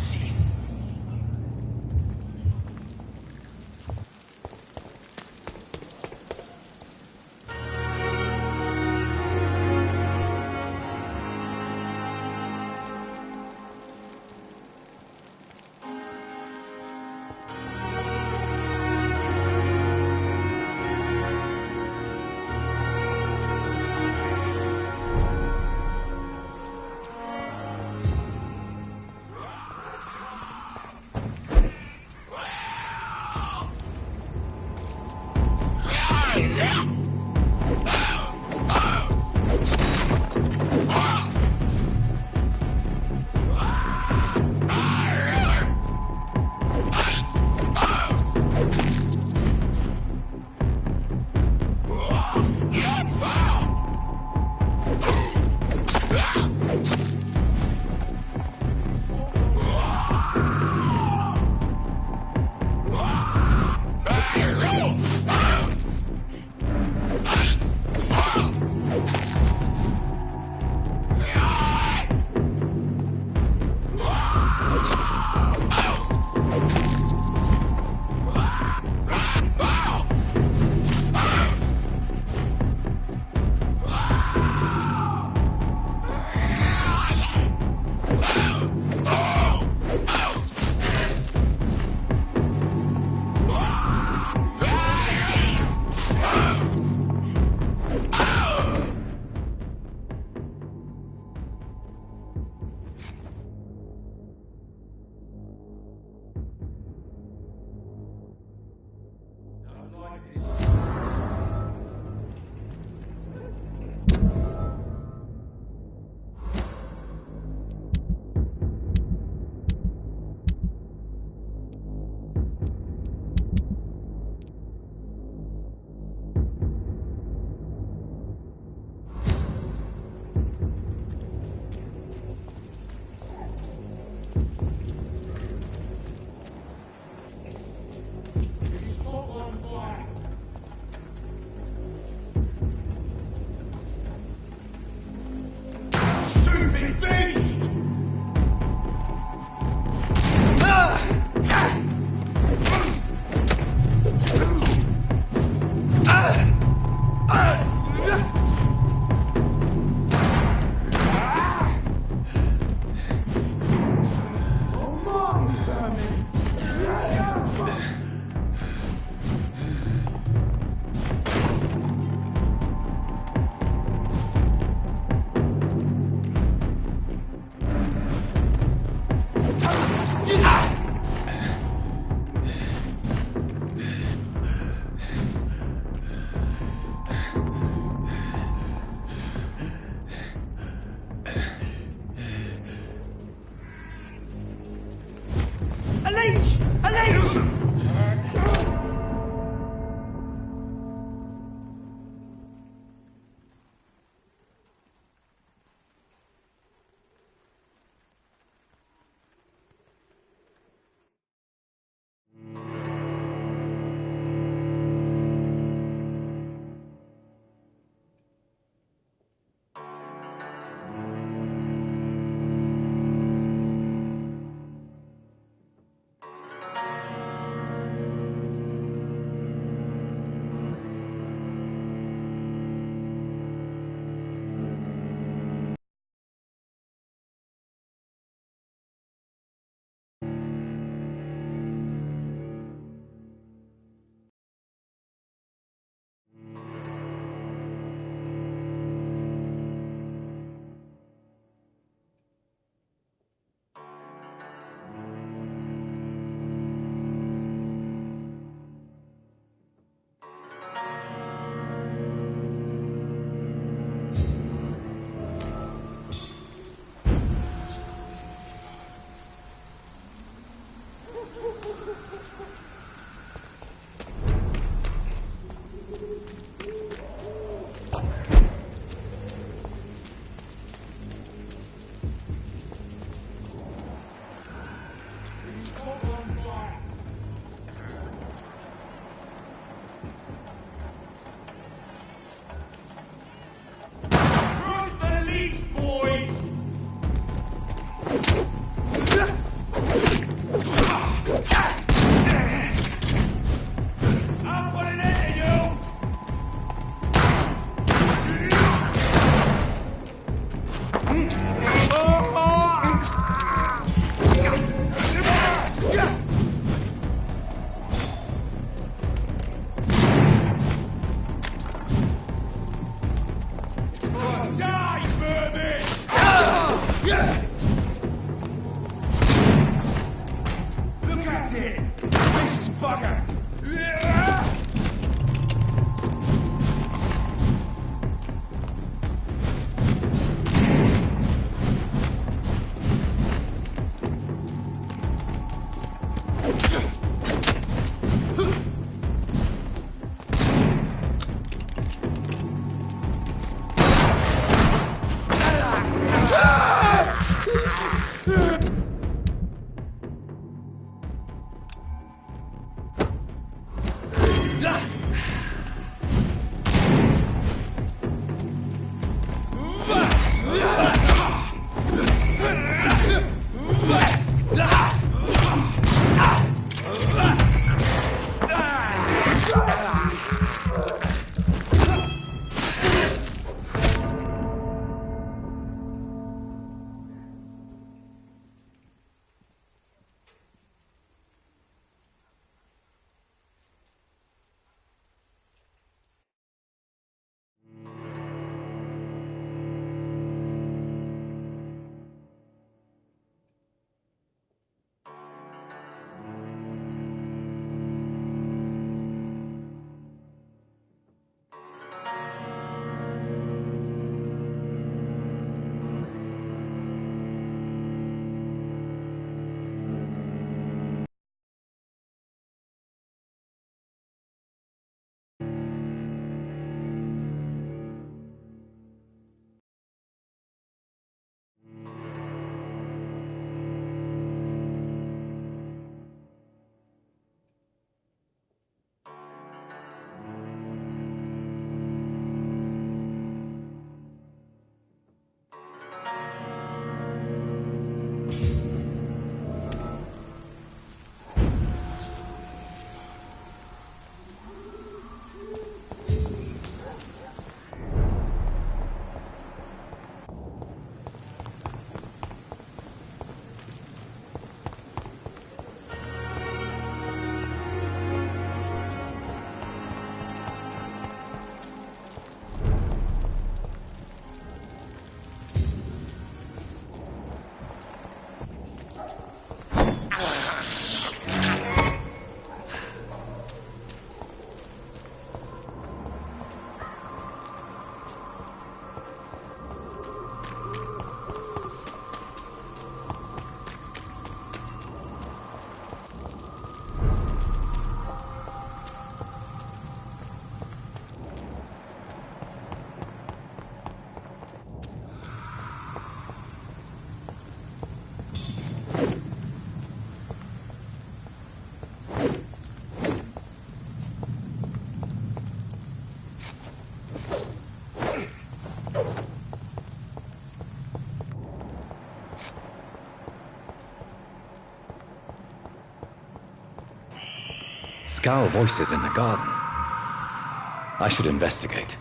Scowl voices in the garden. I should investigate.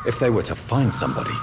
If they were to find somebody...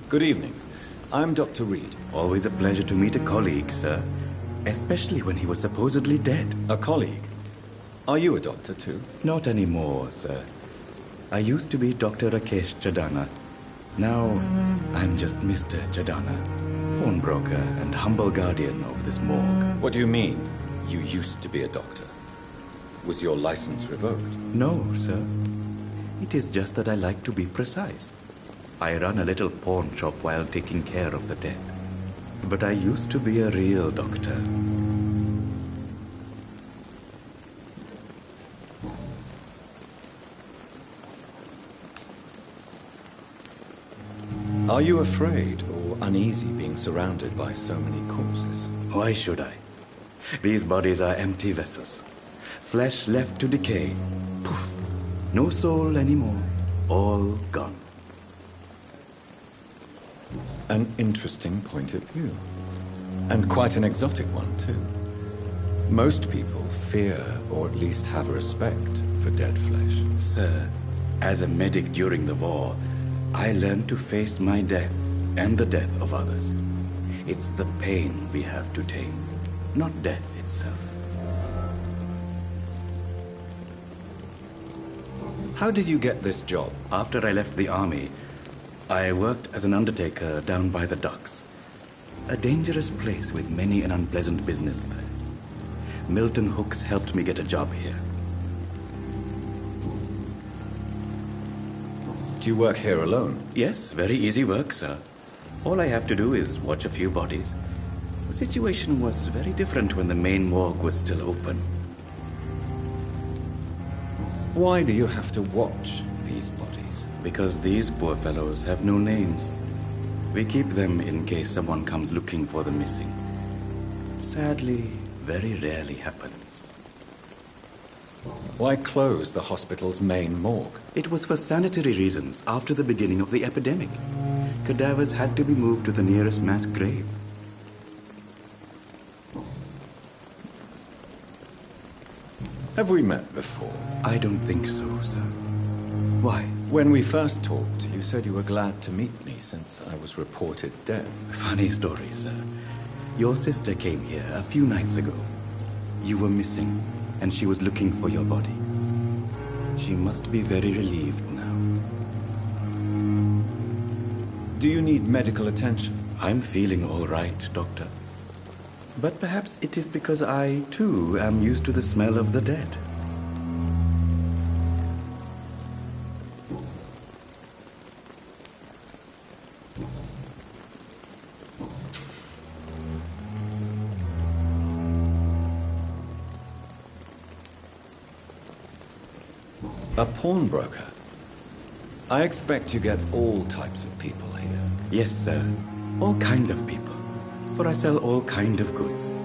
Good evening. I'm Dr. Reed. Always a pleasure to meet a colleague, sir. Especially when he was supposedly dead. A colleague? Are you a doctor too? Not anymore, sir. I used to be Dr. Rakesh Chadana. Now, I'm just Mr. Chadana, pawnbroker and humble guardian of this morgue. What do you mean, you used to be a doctor? Was your license revoked? No, sir. It is just that I like to be precise. I run a little pawn shop while taking care of the dead. But I used to be a real doctor. Are you afraid or uneasy being surrounded by so many corpses? Why should I? These bodies are empty vessels. Flesh left to decay. Poof. No soul anymore. All gone. An interesting point of view. And quite an exotic one, too. Most people fear, or at least have a respect, for dead flesh. Sir, as a medic during the war, I learned to face my death and the death of others. It's the pain we have to tame, not death itself. How did you get this job? After I left the army, I worked as an undertaker down by the docks. A dangerous place with many an unpleasant business there. Milton Hooks helped me get a job here. Do you work here alone? Yes, very easy work, sir. All I have to do is watch a few bodies. The situation was very different when the main morgue was still open. Why do you have to watch these bodies? Because these poor fellows have no names. We keep them in case someone comes looking for the missing. Sadly, very rarely happens. Why close the hospital's main morgue? It was for sanitary reasons after the beginning of the epidemic. Cadavers had to be moved to the nearest mass grave. Have we met before? I don't think so, sir. Why? When we first talked, you said you were glad to meet me since I was reported dead. Funny story, sir. Your sister came here a few nights ago. You were missing, and she was looking for your body. She must be very relieved now. Do you need medical attention? I'm feeling all right, Doctor. But perhaps it is because I, too, am used to the smell of the dead. A pawnbroker? I expect you get all types of people here. Yes, sir. All kind of people. For I sell all kind of goods.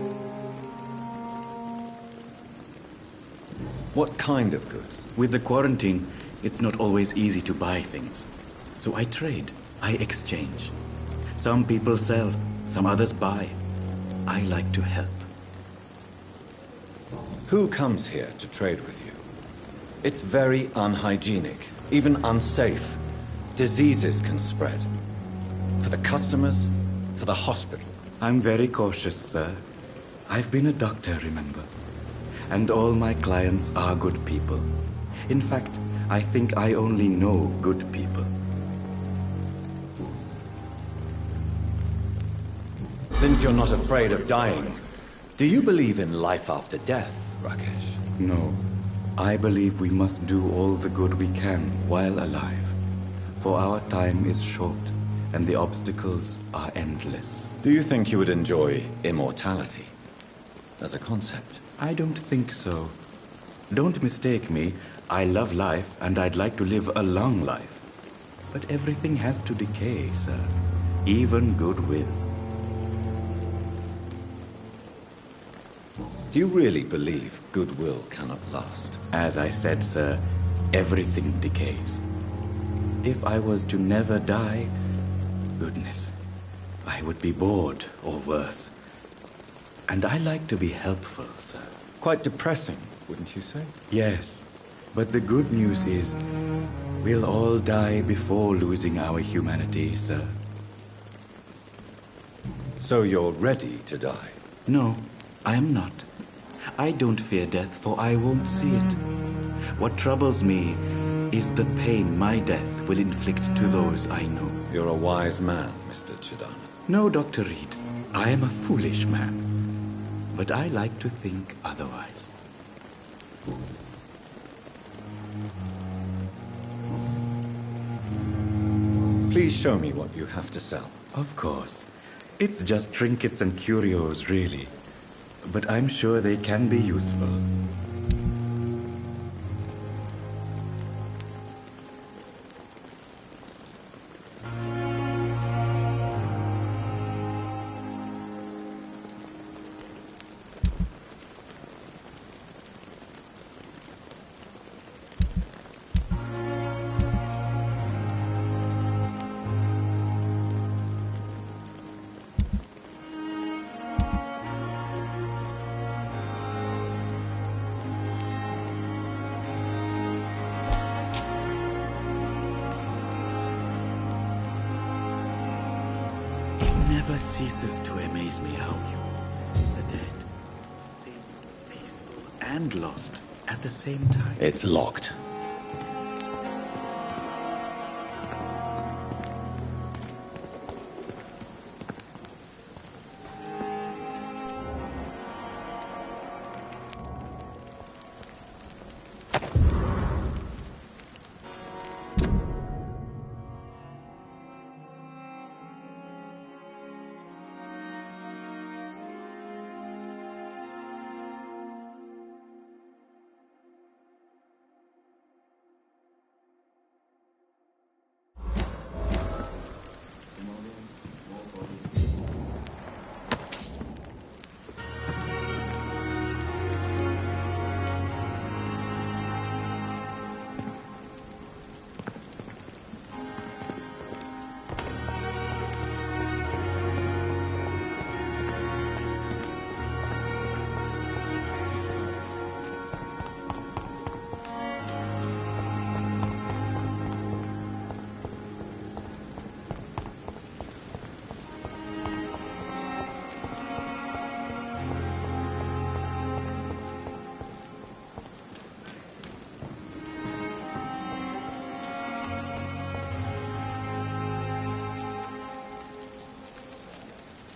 What kind of goods? With the quarantine, it's not always easy to buy things. So I trade. I exchange. Some people sell, Some others buy. I like to help. Who comes here to trade with you? It's very unhygienic, even unsafe. Diseases can spread. For the customers, for the hospital. I'm very cautious, sir. I've been a doctor, remember? And all my clients are good people. In fact, I think I only know good people. Since you're not afraid of dying, do you believe in life after death, Rakesh? No. I believe we must do all the good we can while alive. For our time is short, and the obstacles are endless. Do you think you would enjoy immortality as a concept? I don't think so. Don't mistake me. I love life, and I'd like to live a long life. But everything has to decay, sir. Even goodwill. Do you really believe goodwill cannot last? As I said, sir, everything decays. If I was to never die, goodness, I would be bored or worse. And I like to be helpful, sir. Quite depressing, wouldn't you say? Yes, but the good news is, we'll all die before losing our humanity, sir. So you're ready to die? No, I am not. I don't fear death, for I won't see it. What troubles me is the pain my death will inflict to those I know. You're a wise man, Mr. Chidana. No, Dr. Reed. I am a foolish man. But I like to think otherwise. Please show me what you have to sell. Of course. It's just trinkets and curios, really. But I'm sure they can be useful. Never ceases to amaze me how you, the dead, seem peaceful and lost at the same time. It's locked.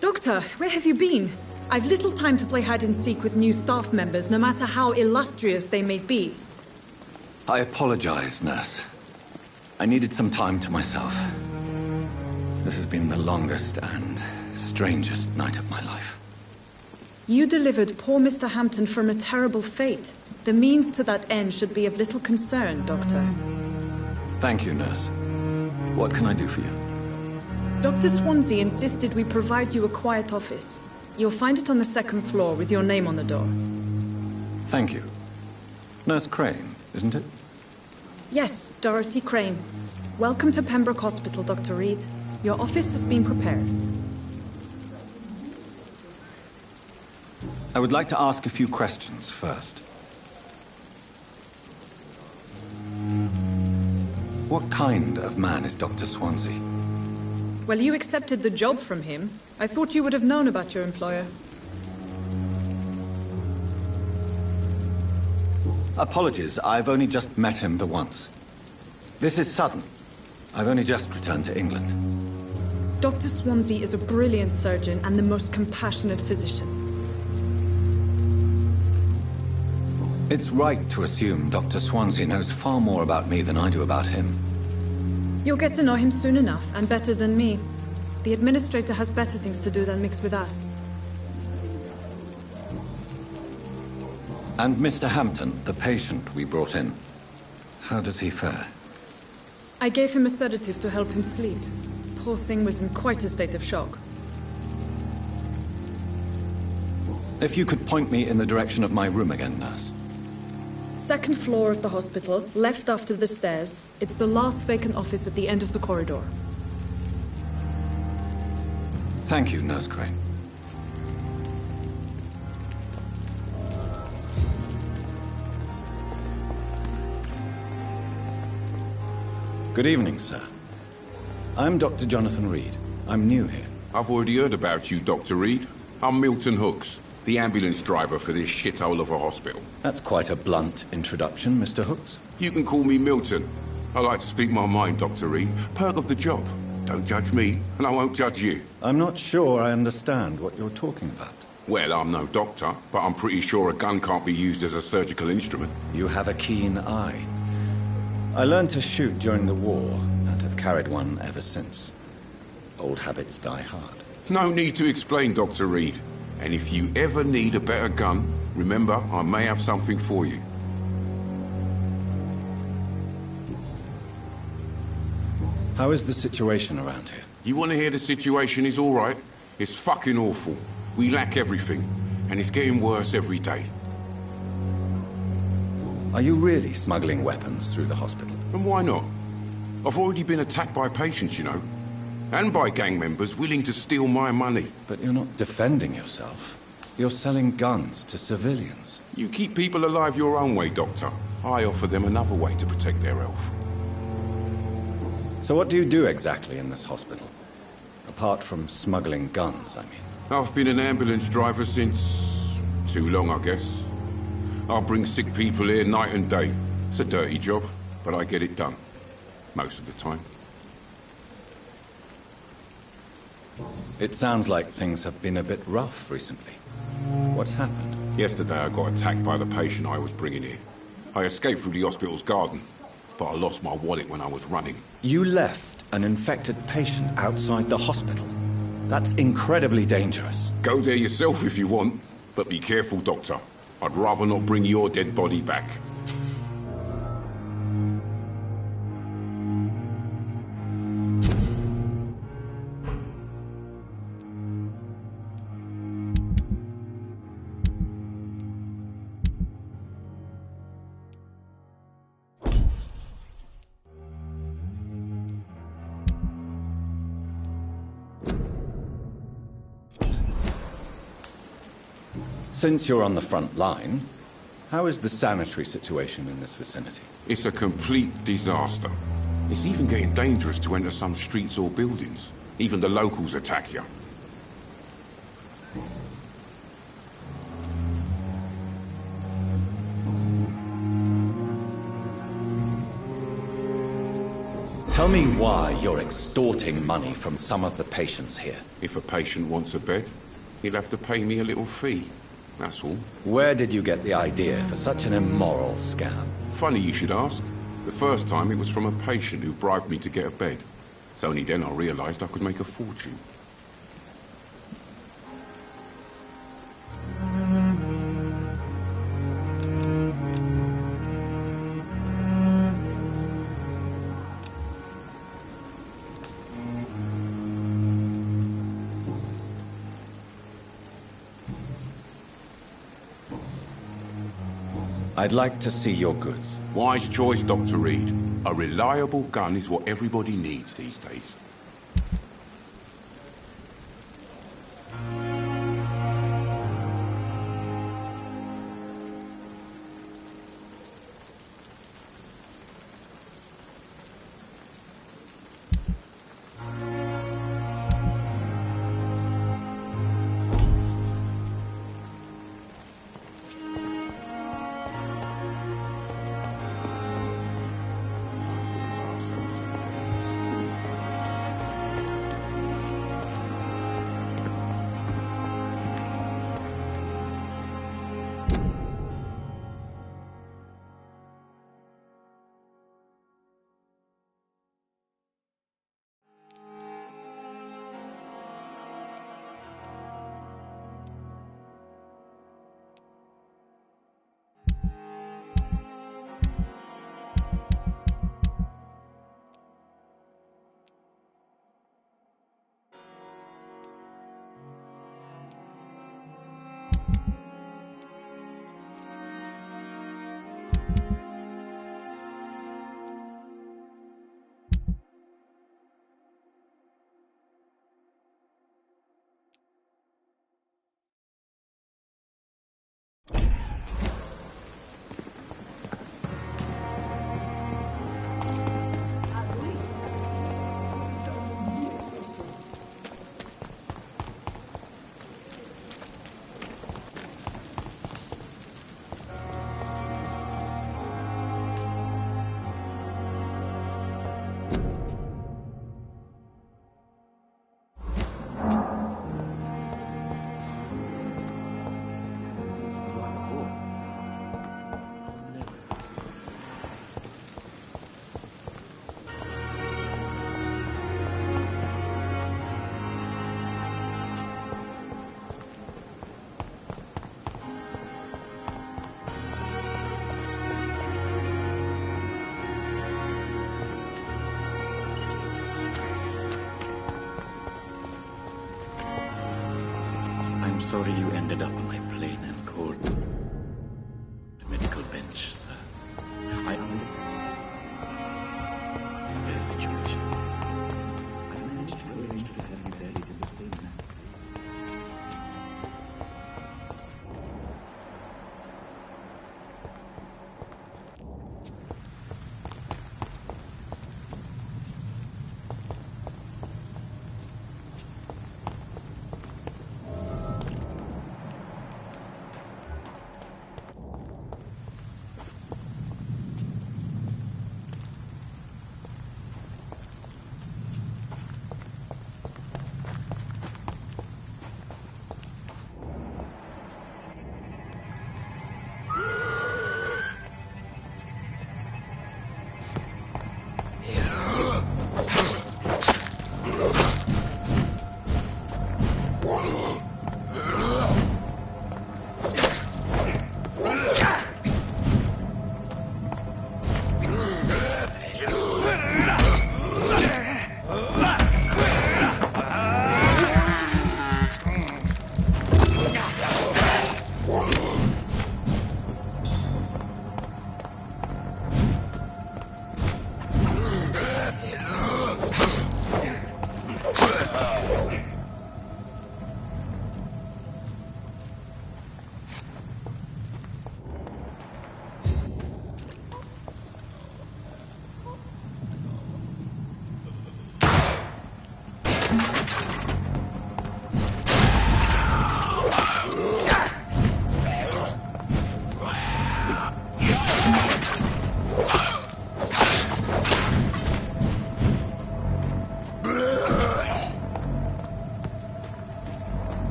Doctor, where have you been? I've little time to play hide-and-seek with new staff members, no matter how illustrious they may be. I apologize, nurse. I needed some time to myself. This has been the longest and strangest night of my life. You delivered poor Mr. Hampton from a terrible fate. The means to that end should be of little concern, Doctor. Thank you, nurse. What can I do for you? Dr. Swansea insisted we provide you a quiet office. You'll find it on the second floor with your name on the door. Thank you. Nurse Crane, isn't it? Yes, Dorothy Crane. Welcome to Pembroke Hospital, Dr. Reed. Your office has been prepared. I would like to ask a few questions first. What kind of man is Dr. Swansea? Well, you accepted the job from him. I thought you would have known about your employer. Apologies, I've only just met him the once. This is sudden. I've only just returned to England. Dr. Swansea is a brilliant surgeon and the most compassionate physician. It's right to assume Dr. Swansea knows far more about me than I do about him. You'll get to know him soon enough, and better than me. The administrator has better things to do than mix with us. And Mr. Hampton, the patient we brought in, how does he fare? I gave him a sedative to help him sleep. Poor thing was in quite a state of shock. If you could point me in the direction of my room again, nurse. Second floor of the hospital, left after the stairs. It's the last vacant office at the end of the corridor. Thank you, Nurse Crane. Good evening, sir. I'm Dr. Jonathan Reed. I'm new here. I've already heard about you, Dr. Reed. I'm Milton Hooks, the ambulance driver for this shithole of a hospital. That's quite a blunt introduction, Mr. Hooks. You can call me Milton. I like to speak my mind, Dr. Reed. Perk of the job. Don't judge me, and I won't judge you. I'm not sure I understand what you're talking about. Well, I'm no doctor, but I'm pretty sure a gun can't be used as a surgical instrument. You have a keen eye. I learned to shoot during the war, and have carried one ever since. Old habits die hard. No need to explain, Dr. Reed. And if you ever need a better gun, remember, I may have something for you. How is the situation around here? You want to hear the situation is all right? It's fucking awful. We lack everything, and it's getting worse every day. Are you really smuggling weapons through the hospital? And why not? I've already been attacked by patients, you know. And by gang members willing to steal my money. But you're not defending yourself. You're selling guns to civilians. You keep people alive your own way, Doctor. I offer them another way to protect their health. So what do you do exactly in this hospital? Apart from smuggling guns, I mean. I've been an ambulance driver since... too long, I guess. I'll bring sick people here night and day. It's a dirty job, but I get it done. Most of the time. It sounds like things have been a bit rough recently. What's happened? Yesterday I got attacked by the patient I was bringing here. I escaped through the hospital's garden, but I lost my wallet when I was running. You left an infected patient outside the hospital? That's incredibly dangerous. Go there yourself if you want, but be careful, Doctor. I'd rather not bring your dead body back. Since you're on the front line, how is the sanitary situation in this vicinity? It's a complete disaster. It's even getting dangerous to enter some streets or buildings. Even the locals attack you. Tell me why you're extorting money from some of the patients here. If a patient wants a bed, he'll have to pay me a little fee. That's all. Where did you get the idea for such an immoral scam? Funny you should ask. The first time it was from a patient who bribed me to get a bed. It's only then I realized I could make a fortune. I'd like to see your goods. Wise choice, Dr. Reed. A reliable gun is what everybody needs these days. sorry you ended up on my plain and cold medical bench, sir. I understand the fair situation. I managed to arrange to have you buried in the same mass.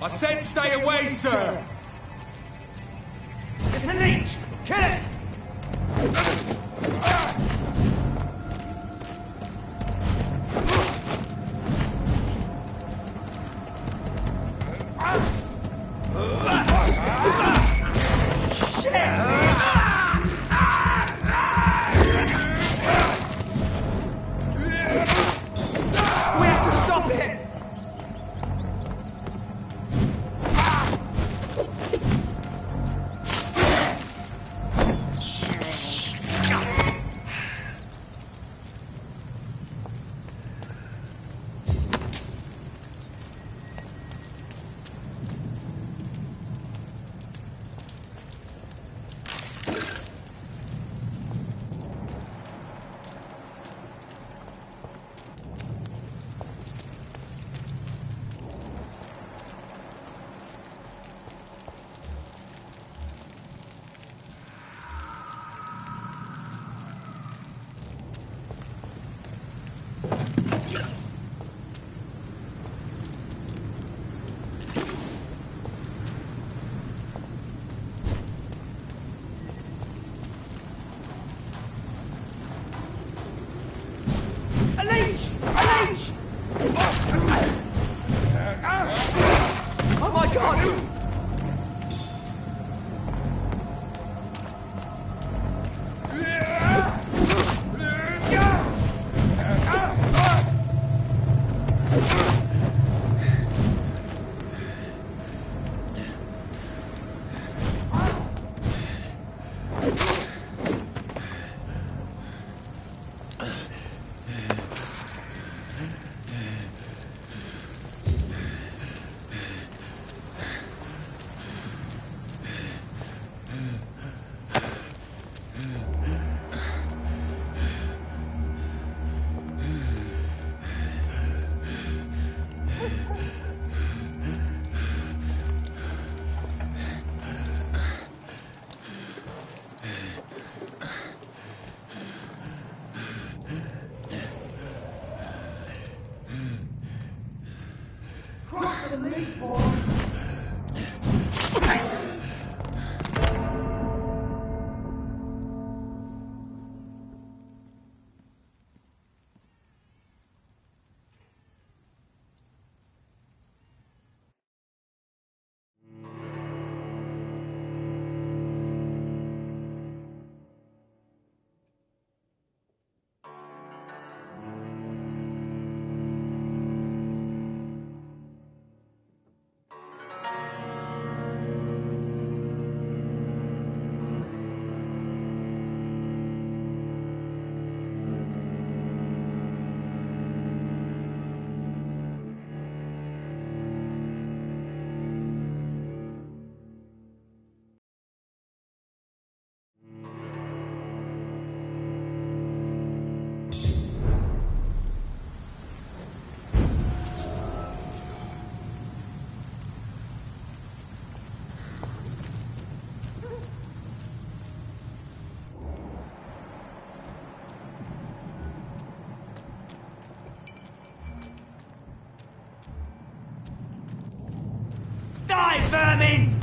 I said stay away, sir! It's a leech! Kill it! Die, vermin!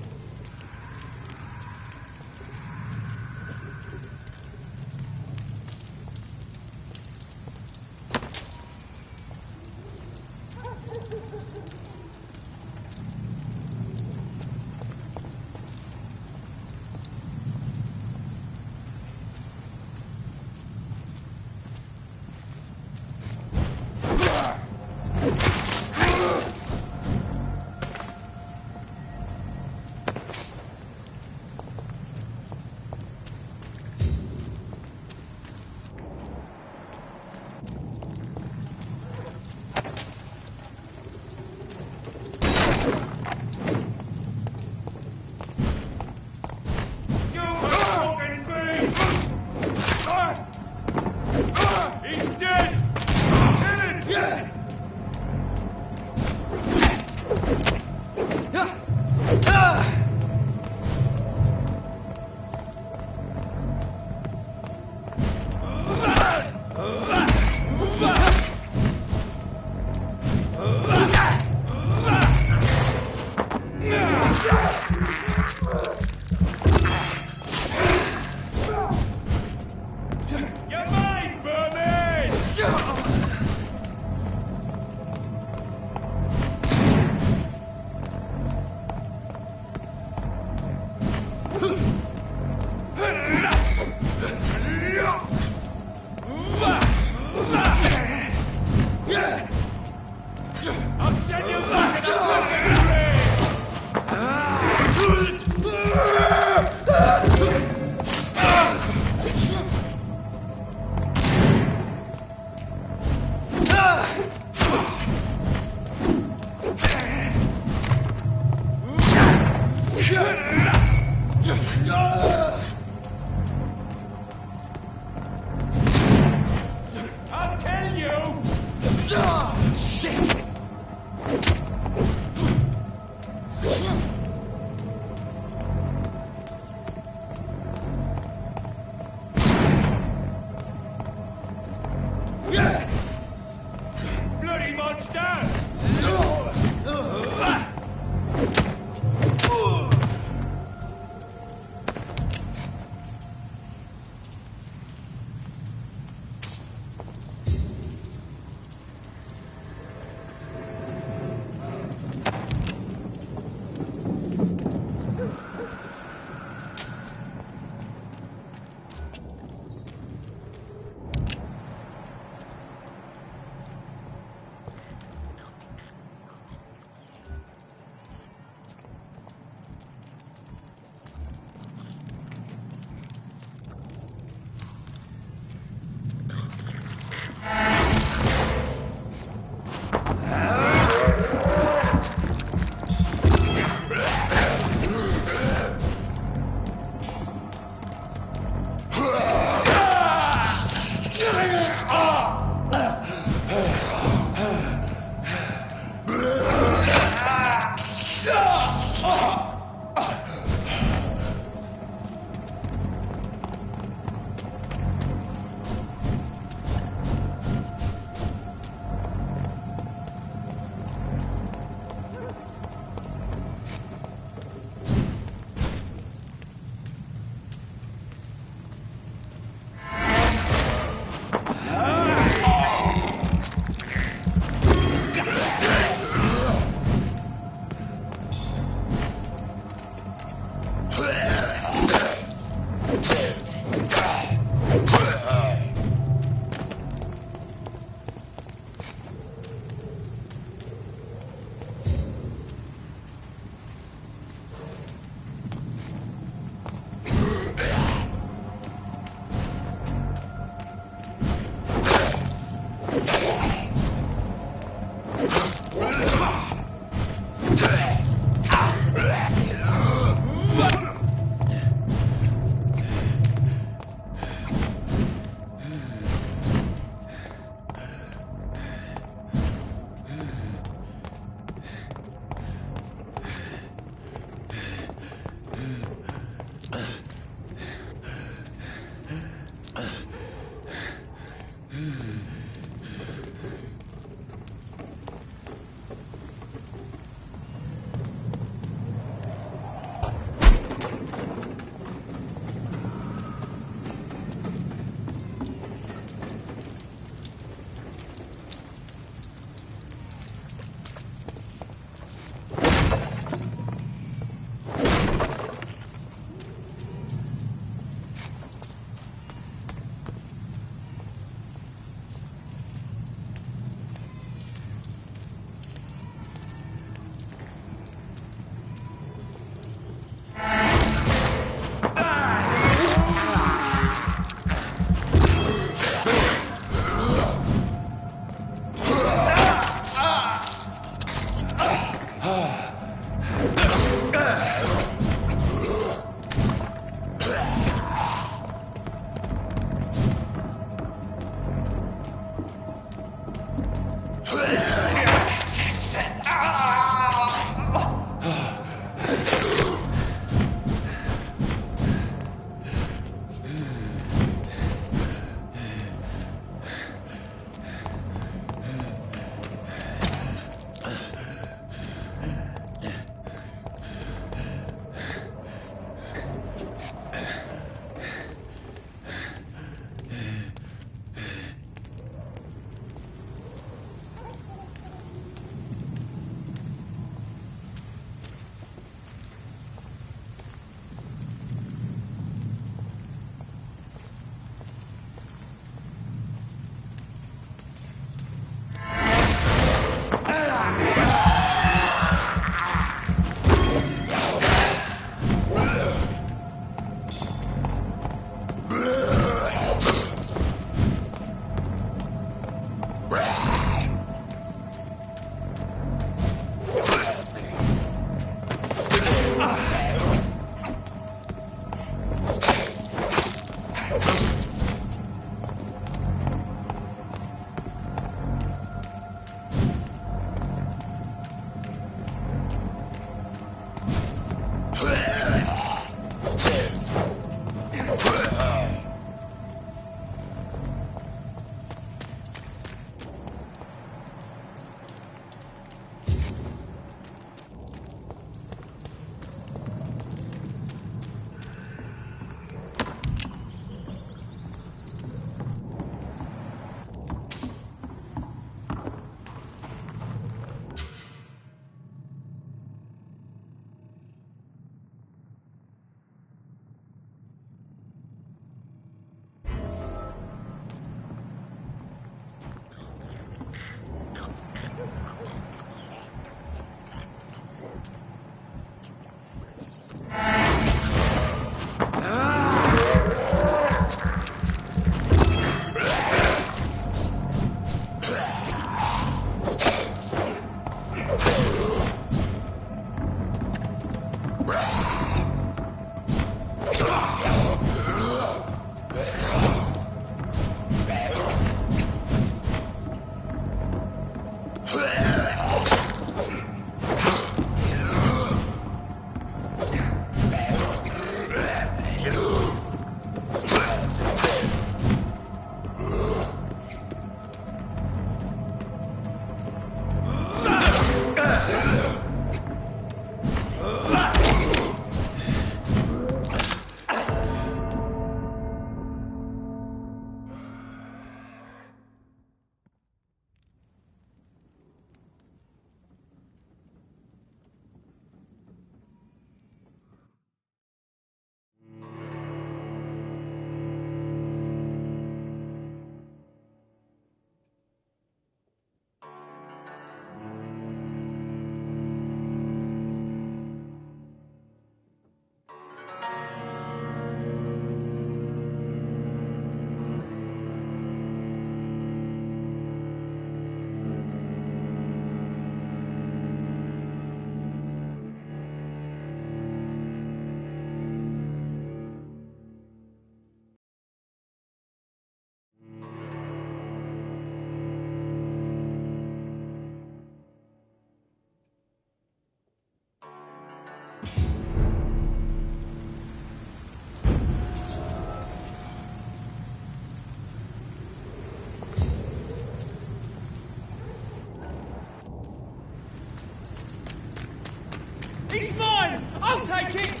He's mine! I'll take it!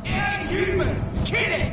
Inhuman! Kill it!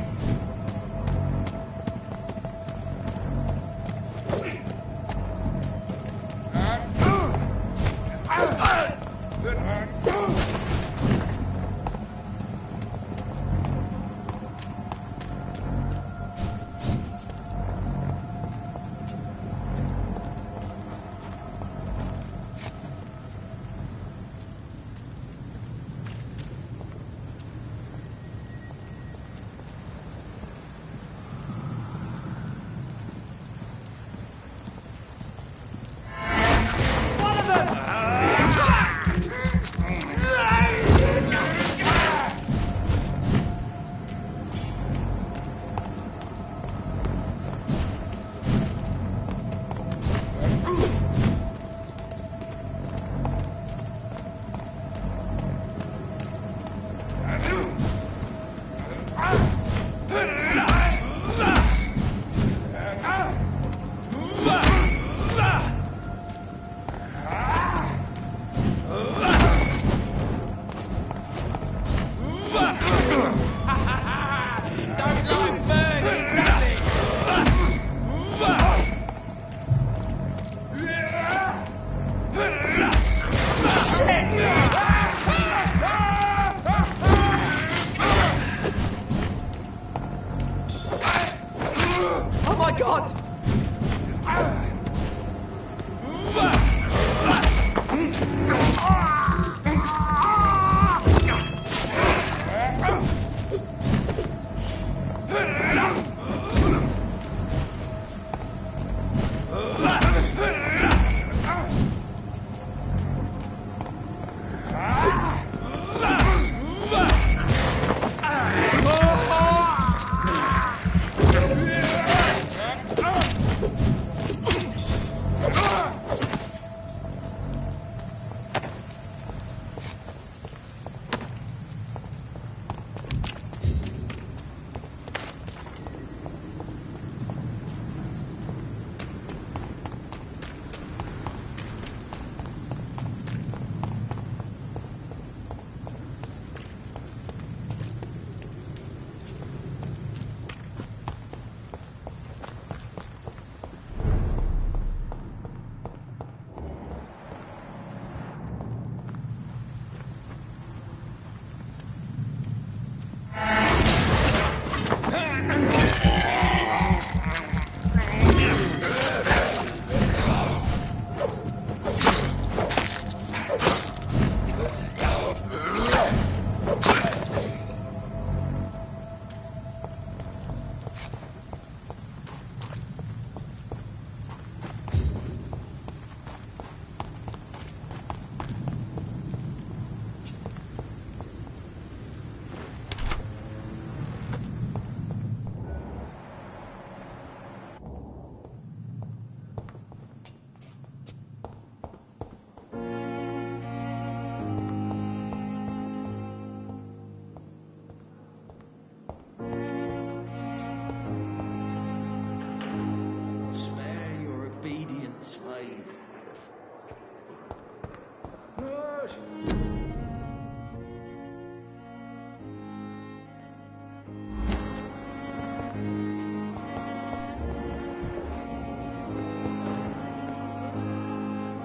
Oh my god!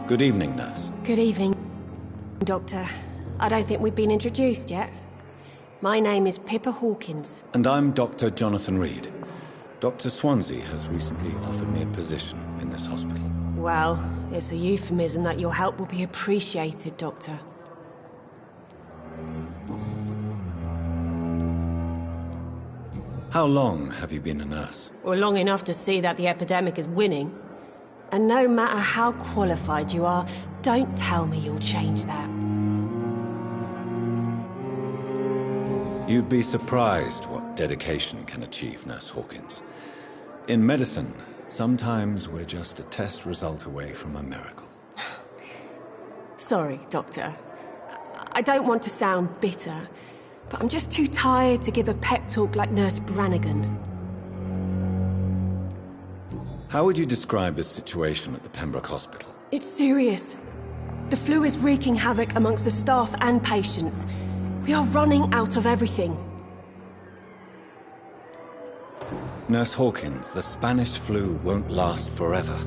Good evening, nurse. Good evening, Doctor. I don't think we've been introduced yet. My name is Pippa Hawkins. And I'm Dr. Jonathan Reed. Dr. Swansea has recently offered me a position in this hospital. Well, it's a euphemism that your help will be appreciated, Doctor. How long have you been a nurse? Well, long enough to see that the epidemic is winning. And no matter how qualified you are, don't tell me you'll change that. You'd be surprised what dedication can achieve, Nurse Hawkins. In medicine, sometimes we're just a test result away from a miracle. Sorry, Doctor. I don't want to sound bitter, but I'm just too tired to give a pep talk like Nurse Brannigan. How would you describe the situation at the Pembroke Hospital? It's serious. The flu is wreaking havoc amongst the staff and patients. We are running out of everything. Nurse Hawkins, the Spanish flu won't last forever.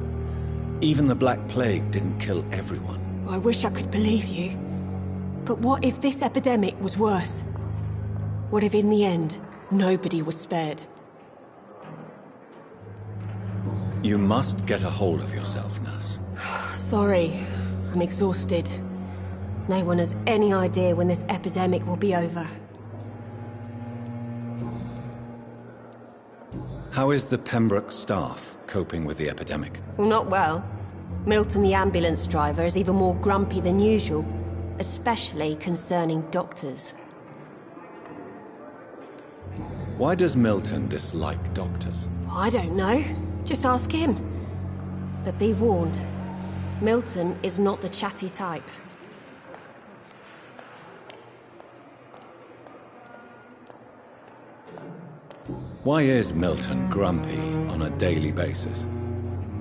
Even the Black Plague didn't kill everyone. I wish I could believe you. But what if this epidemic was worse? What if in the end, nobody was spared? You must get a hold of yourself, nurse. Sorry, I'm exhausted. No one has any idea when this epidemic will be over. How is the Pembroke staff coping with the epidemic? Well, not well. Milton, the ambulance driver, is even more grumpy than usual, especially concerning doctors. Why does Milton dislike doctors? I don't know. Just ask him. But be warned, Milton is not the chatty type. Why is Milton grumpy on a daily basis?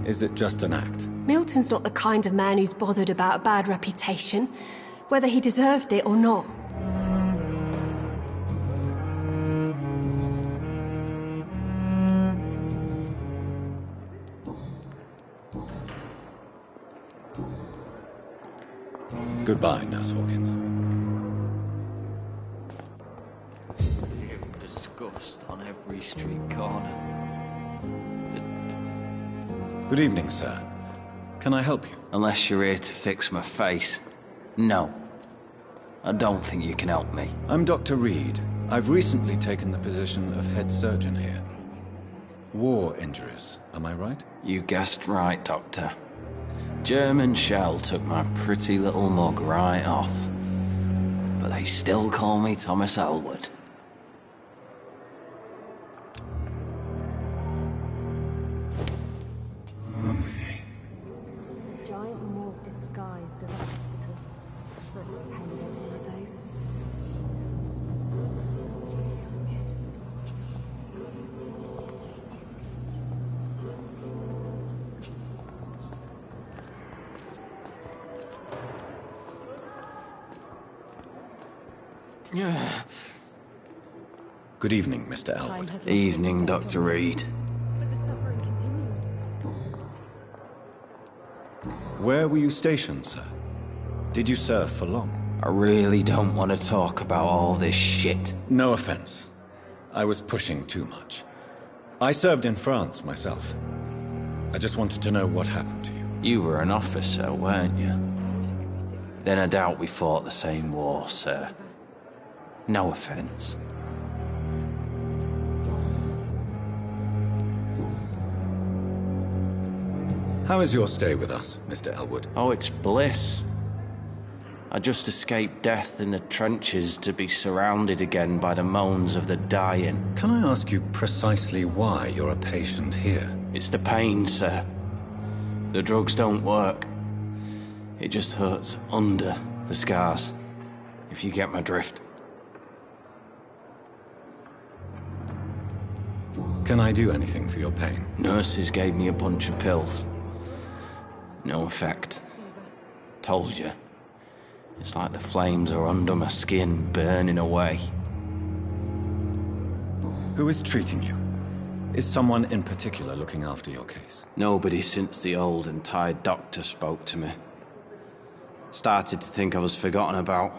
Is it just an act? Milton's not the kind of man who's bothered about a bad reputation, whether he deserved it or not. Goodbye, Nurse Hawkins. Disgust on every street corner. Good evening, sir. Can I help you? Unless you're here to fix my face. No. I don't think you can help me. I'm Dr. Reed. I've recently taken the position of head surgeon here. War injuries, am I right? You guessed right, Doctor. German shell took my pretty little mug right off. But they still call me Thomas Elwood. Giant morph disguised as a hospital. Yeah. Good evening, Mr. Elwood. Evening, Dr. Reed. Where were you stationed, sir? Did you serve for long? I really don't want to talk about all this shit. No offense. I was pushing too much. I served in France myself. I just wanted to know what happened to you. You were an officer, weren't you? Then I doubt we fought the same war, sir. No offense. How is your stay with us, Mr. Elwood? Oh, it's bliss. I just escaped death in the trenches to be surrounded again by the moans of the dying. Can I ask you precisely why you're a patient here? It's the pain, sir. The drugs don't work. It just hurts under the scars, if you get my drift. Can I do anything for your pain? Nurses gave me a bunch of pills. No effect. Told you. It's like the flames are under my skin, burning away. Who is treating you? Is someone in particular looking after your case? Nobody since the old and tired doctor spoke to me. Started to think I was forgotten about.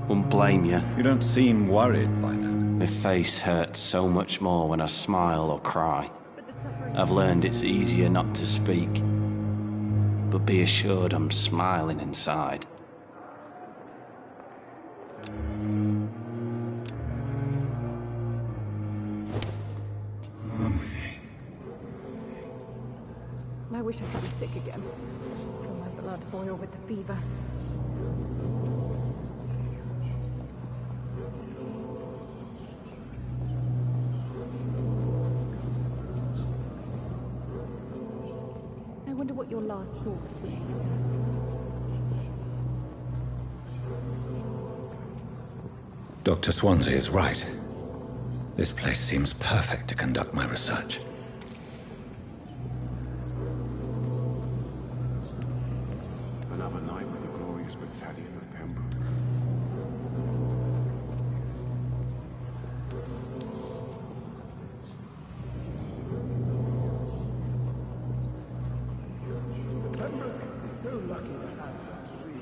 Wouldn't blame you. You don't seem worried by that. My face hurts so much more when I smile or cry. I've learned it's easier not to speak. But be assured I'm smiling inside. I wish I could be sick again. Feel my blood boil with the fever. I wonder what your last thoughts were. Dr. Swansea is right. This place seems perfect to conduct my research. Another night with the glorious battalion of Pembroke. Pembroke is so lucky to have that tree.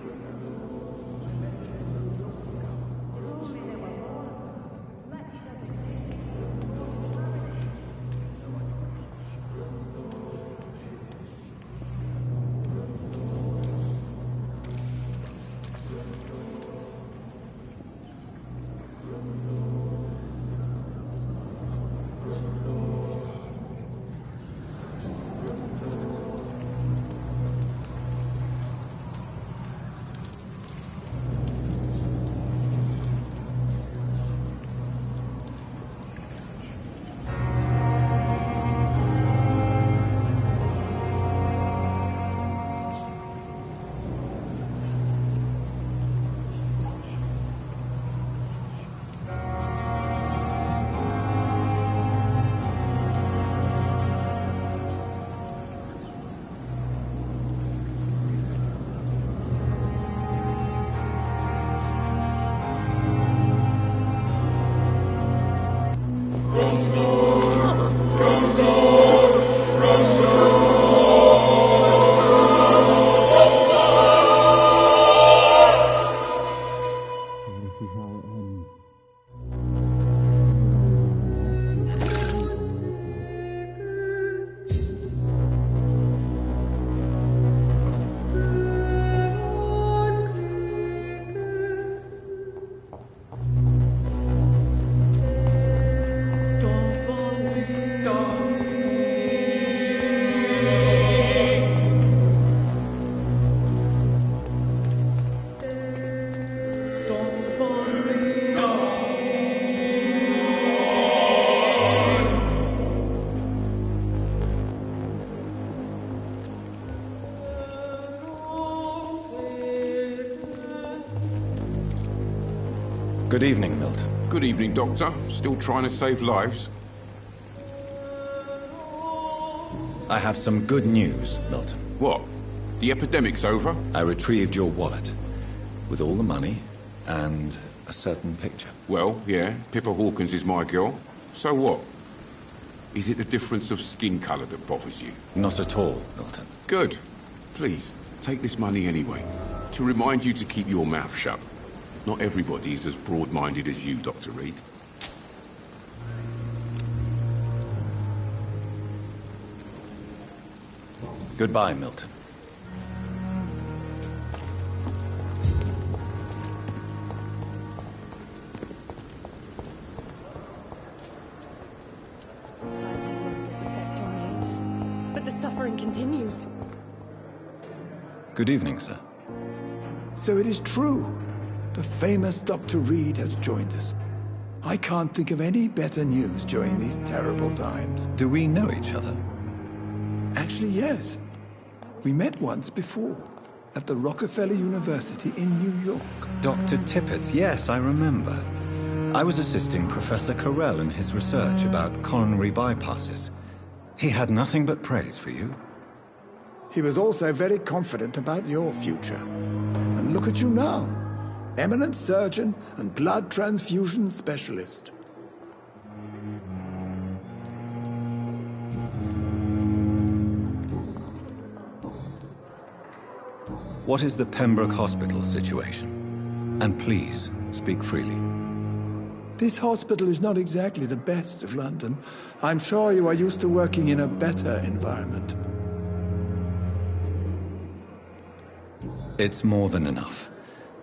Good evening, Milton. Good evening, Doctor. Still trying to save lives? I have some good news, Milton. What? The epidemic's over? I retrieved your wallet, with all the money, and a certain picture. Well, yeah, Pippa Hawkins is my girl. So what? Is it the difference of skin colour that bothers you? Not at all, Milton. Good. Please, take this money anyway. To remind you to keep your mouth shut. Not everybody is as broad-minded as you, Dr. Reed. Goodbye, Milton. Time has lost its effect on me, but the suffering continues. Good evening, sir. So it is true. The famous Dr. Reed has joined us. I can't think of any better news during these terrible times. Do we know each other? Actually, yes. We met once before, at the Rockefeller University in New York. Dr. Tippett, yes, I remember. I was assisting Professor Carell in his research about coronary bypasses. He had nothing but praise for you. He was also very confident about your future. And look at you now. Eminent surgeon and blood transfusion specialist. What is the Pembroke Hospital situation? And please, speak freely. This hospital is not exactly the best of London. I'm sure you are used to working in a better environment. It's more than enough.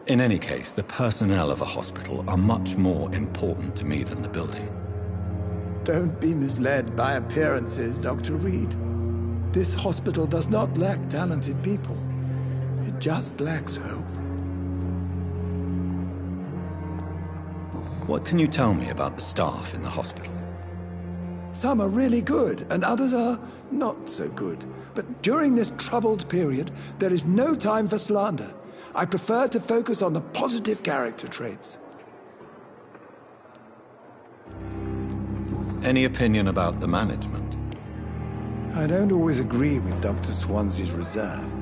In any case, the personnel of a hospital are much more important to me than the building. Don't be misled by appearances, Dr. Reed. This hospital does not lack talented people. It just lacks hope. What can you tell me about the staff in the hospital? Some are really good, and others are not so good. But during this troubled period, there is no time for slander. I prefer to focus on the positive character traits. Any opinion about the management? I don't always agree with Dr. Swansea's reserve,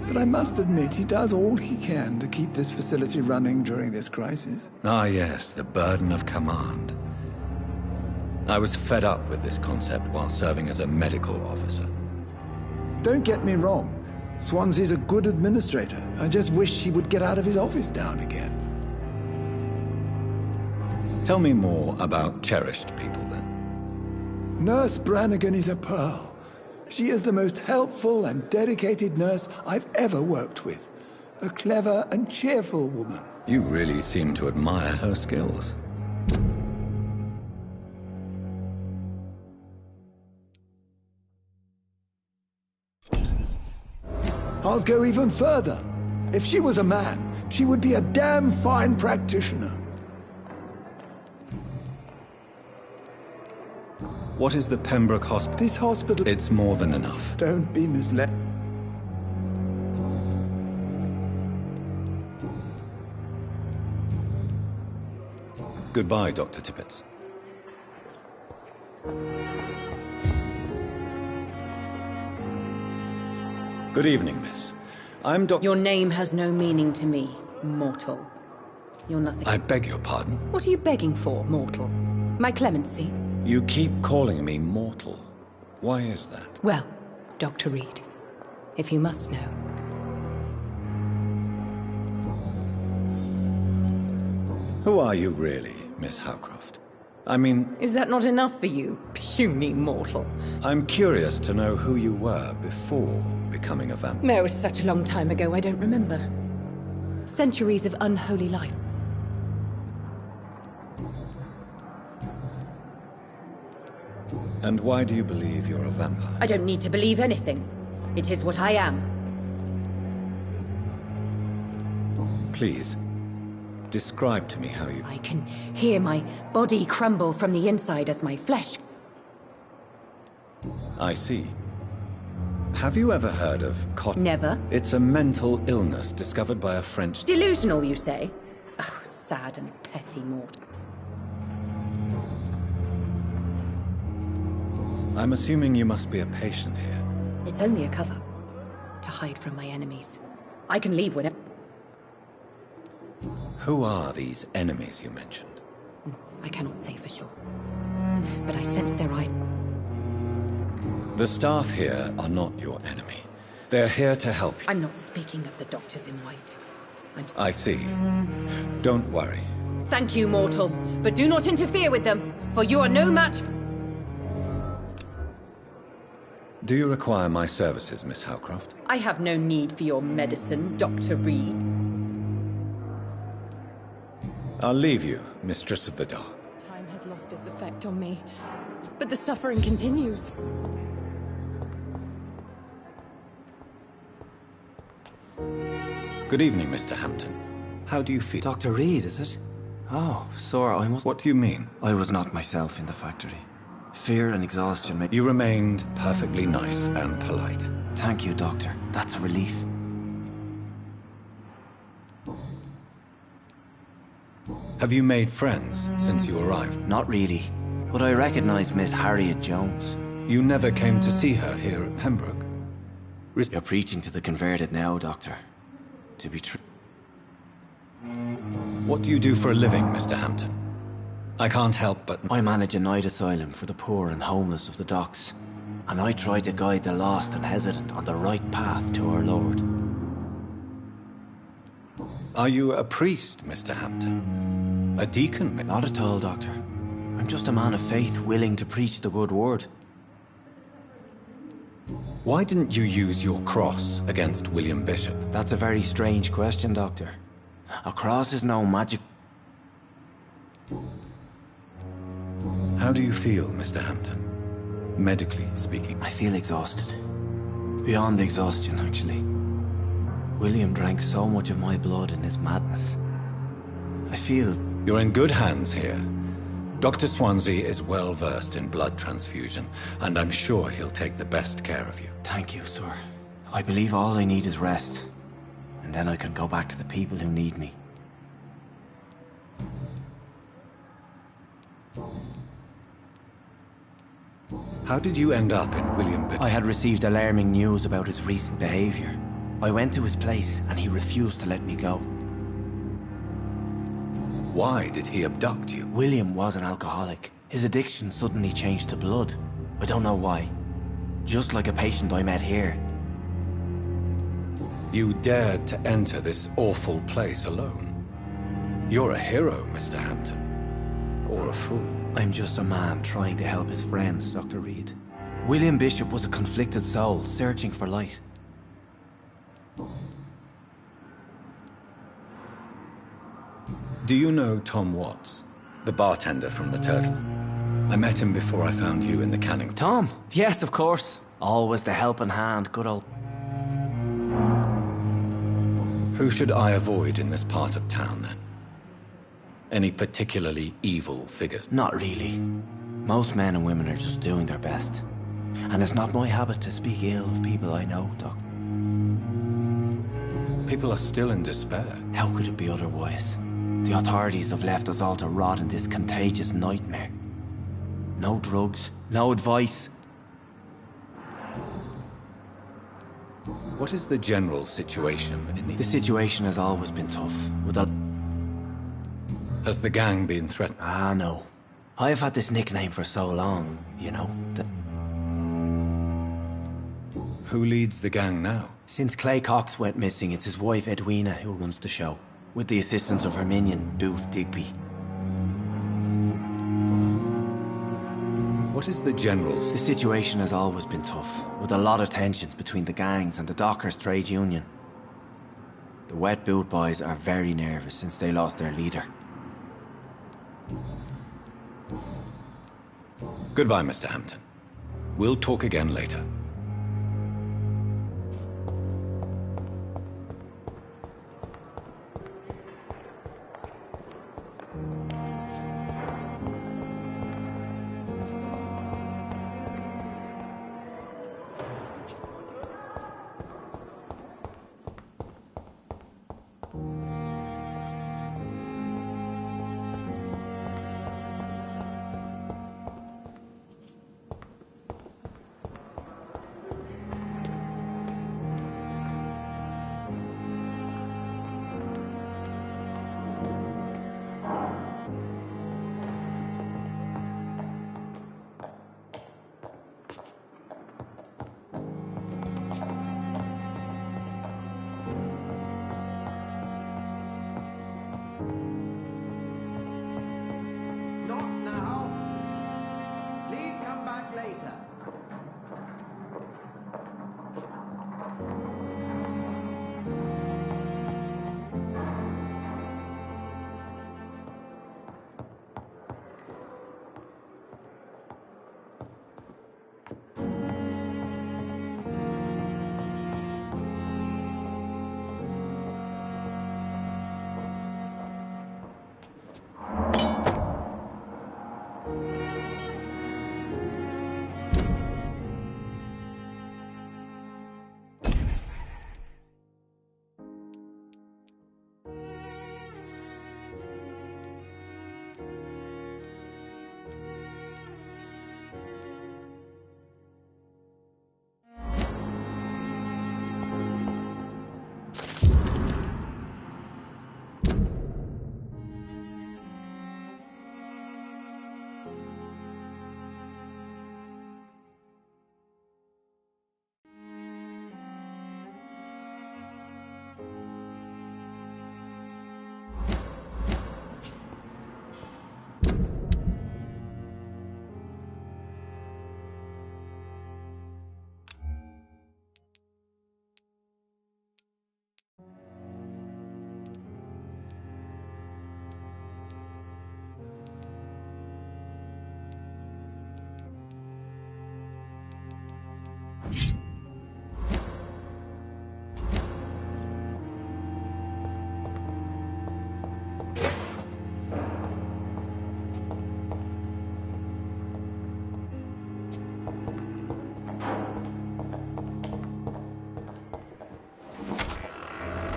but I must admit he does all he can to keep this facility running during this crisis. Ah yes, the burden of command. I was fed up with this concept while serving as a medical officer. Don't get me wrong. Swansea's a good administrator. I just wish he would get out of his office now and again. Tell me more about cherished people, then. Nurse Brannigan is a pearl. She is the most helpful and dedicated nurse I've ever worked with. A clever and cheerful woman. You really seem to admire her skills. I'll go even further. If she was a man, she would be a damn fine practitioner. What is the Pembroke Hospital? This hospital... It's more than enough. Don't be misled. Goodbye, Dr. Tippett. Good evening, miss. I'm Dr. Your name has no meaning to me, mortal. You're nothing. I beg your pardon? What are you begging for, mortal? My clemency? You keep calling me mortal. Why is that? Well, Dr. Reed, if you must know. Who are you really, Miss Howcroft? I mean... Is that not enough for you, puny mortal? I'm curious to know who you were before becoming a vampire. No, it was such a long time ago, I don't remember. Centuries of unholy life. And why do you believe you're a vampire? I don't need to believe anything. It is what I am. Please, describe to me how you... I can hear my body crumble from the inside as my flesh... I see. Have you ever heard of Never. It's a mental illness discovered by a French... Delusional, you say? Oh, sad and petty mortal. I'm assuming you must be a patient here. It's only a cover. To hide from my enemies. I can leave whenever... Who are these enemies you mentioned? I cannot say for sure. But I sense their eyes. The staff here are not your enemy. They're here to help you. I'm not speaking of the doctors in white. I see. Don't worry. Thank you, mortal. But do not interfere with them, for you are no match... Do you require my services, Miss Howcroft? I have no need for your medicine, Dr. Reed. I'll leave you, Mistress of the Dark. Time has lost its effect on me, but the suffering continues. Good evening, Mr. Hampton. How do you feel? Dr. Reed, is it? Oh, sir, I must... What do you mean? I was not myself in the factory. Fear and exhaustion made... You remained perfectly nice and polite. Thank you, Doctor. That's a relief. Have you made friends since you arrived? Not really, but I recognize Miss Harriet Jones. You never came to see her here at Pembroke? You're preaching to the converted now, Doctor. To be true. What do you do for a living, Mr. Hampton? I can't help but... I manage a night asylum for the poor and homeless of the docks. And I try to guide the lost and hesitant on the right path to our Lord. Are you a priest, Mr. Hampton? A deacon? Not at all, Doctor. I'm just a man of faith willing to preach the good word. Why didn't you use your cross against William Bishop? That's a very strange question, Doctor. A cross is no magic. How do you feel, Mr. Hampton? Medically speaking. I feel exhausted. Beyond exhaustion, actually. William drank so much of my blood in his madness. I feel... You're in good hands here. Dr. Swansea is well versed in blood transfusion, and I'm sure he'll take the best care of you. Thank you, sir. I believe all I need is rest. And then I can go back to the people who need me. How did you end up in William Bishop? I had received alarming news about his recent behavior. I went to his place, and he refused to let me go. Why did he abduct you? William was an alcoholic. His addiction suddenly changed to blood. I don't know why. Just like a patient I met here. You dared to enter this awful place alone. You're a hero, Mr. Hampton. Or a fool. I'm just a man trying to help his friends, Dr. Reed. William Bishop was a conflicted soul, searching for light. Do you know Tom Watts, the bartender from the Turtle? I met him before I found you in the canning. Tom? Yes, of course. Always the helping hand, good old... Who should I avoid in this part of town, then? Any particularly evil figures? Not really. Most men and women are just doing their best. And it's not my habit to speak ill of people I know, Doc. People are still in despair. How could it be otherwise? The authorities have left us all to rot in this contagious nightmare. No drugs, no advice. What is the general situation in the... The situation has always been tough, with a... Has the gang been threatened? Ah, no. I've had this nickname for so long, you know. Who leads the gang now? Since Clay Cox went missing, it's his wife Edwina who runs the show, with the assistance of her minion, Booth Digby. What is the general... The situation has always been tough, with a lot of tensions between the gangs and the Dockers' trade union. The Wet Boot Boys are very nervous since they lost their leader. Goodbye, Mr. Hampton. We'll talk again later.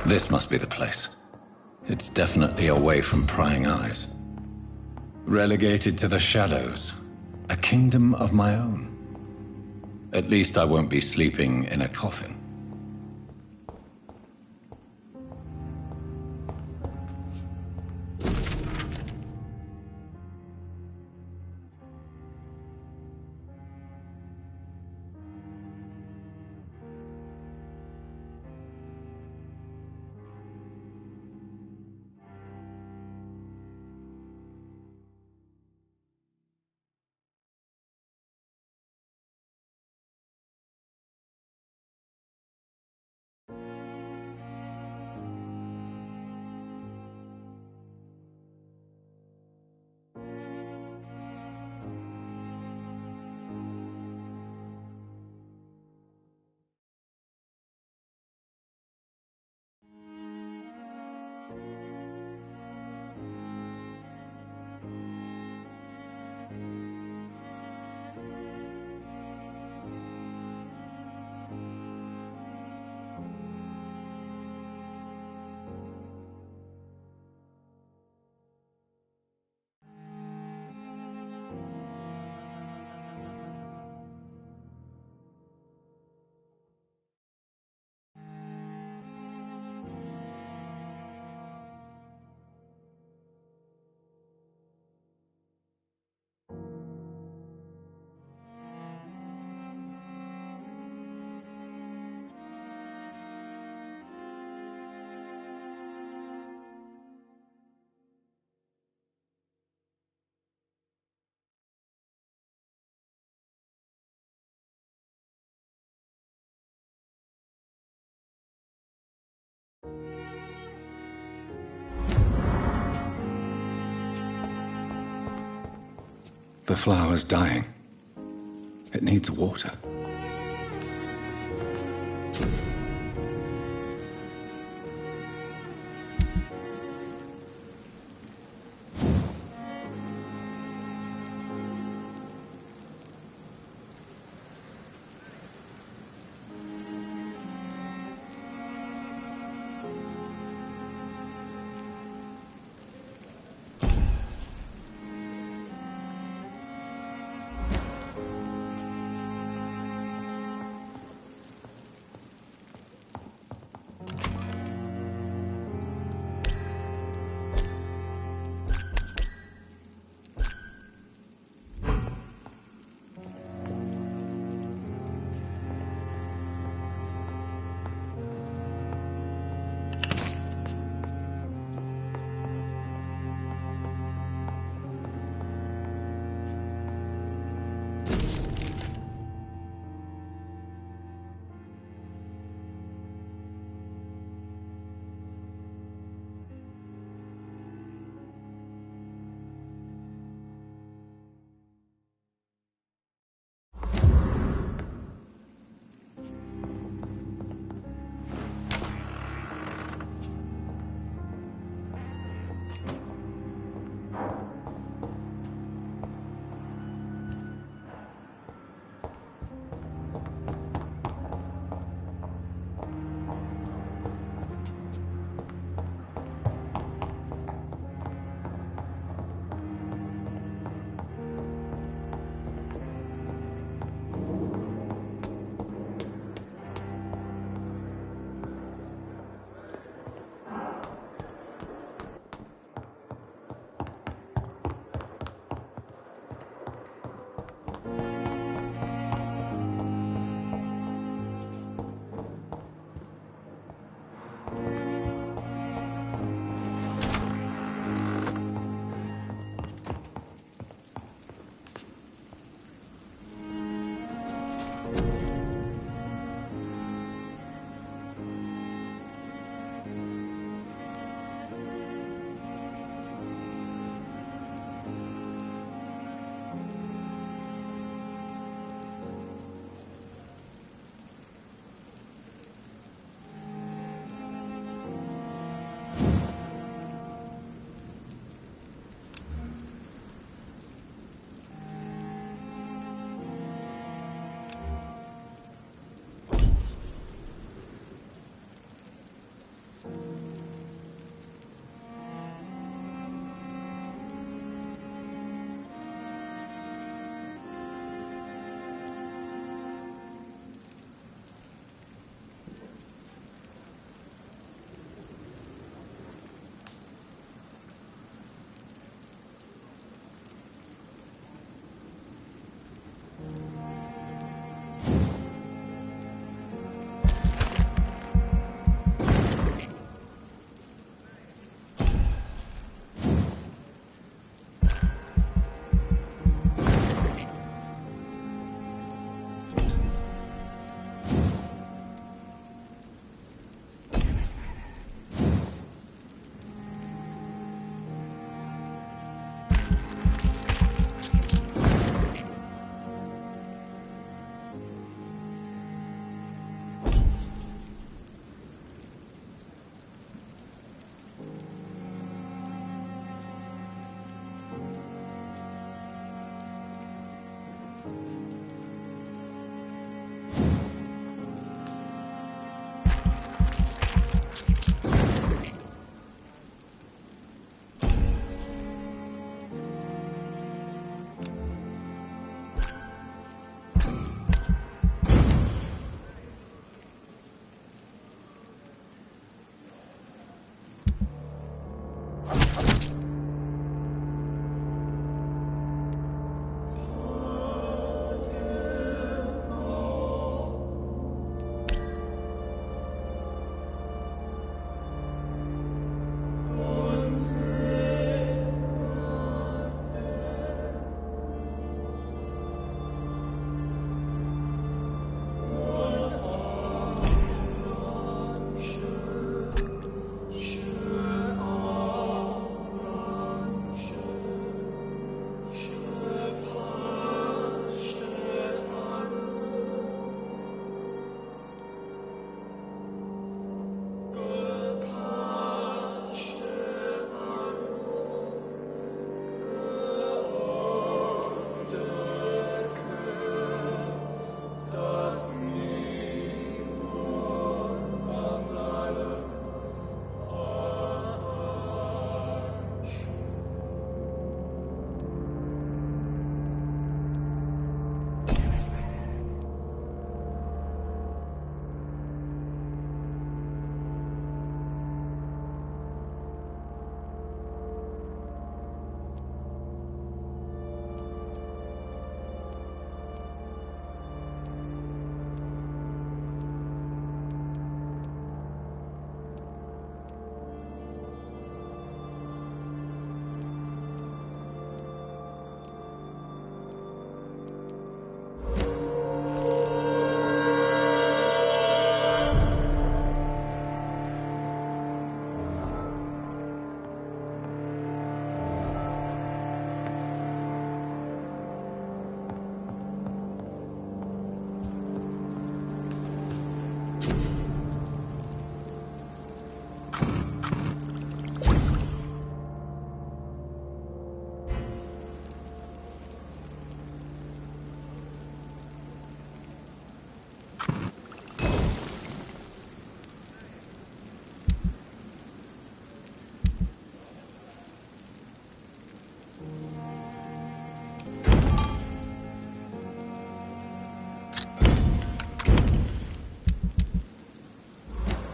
This must be the place. It's definitely away from prying eyes. Relegated to the shadows. A kingdom of my own. At least I won't be sleeping in a coffin. The flower's dying. It needs water.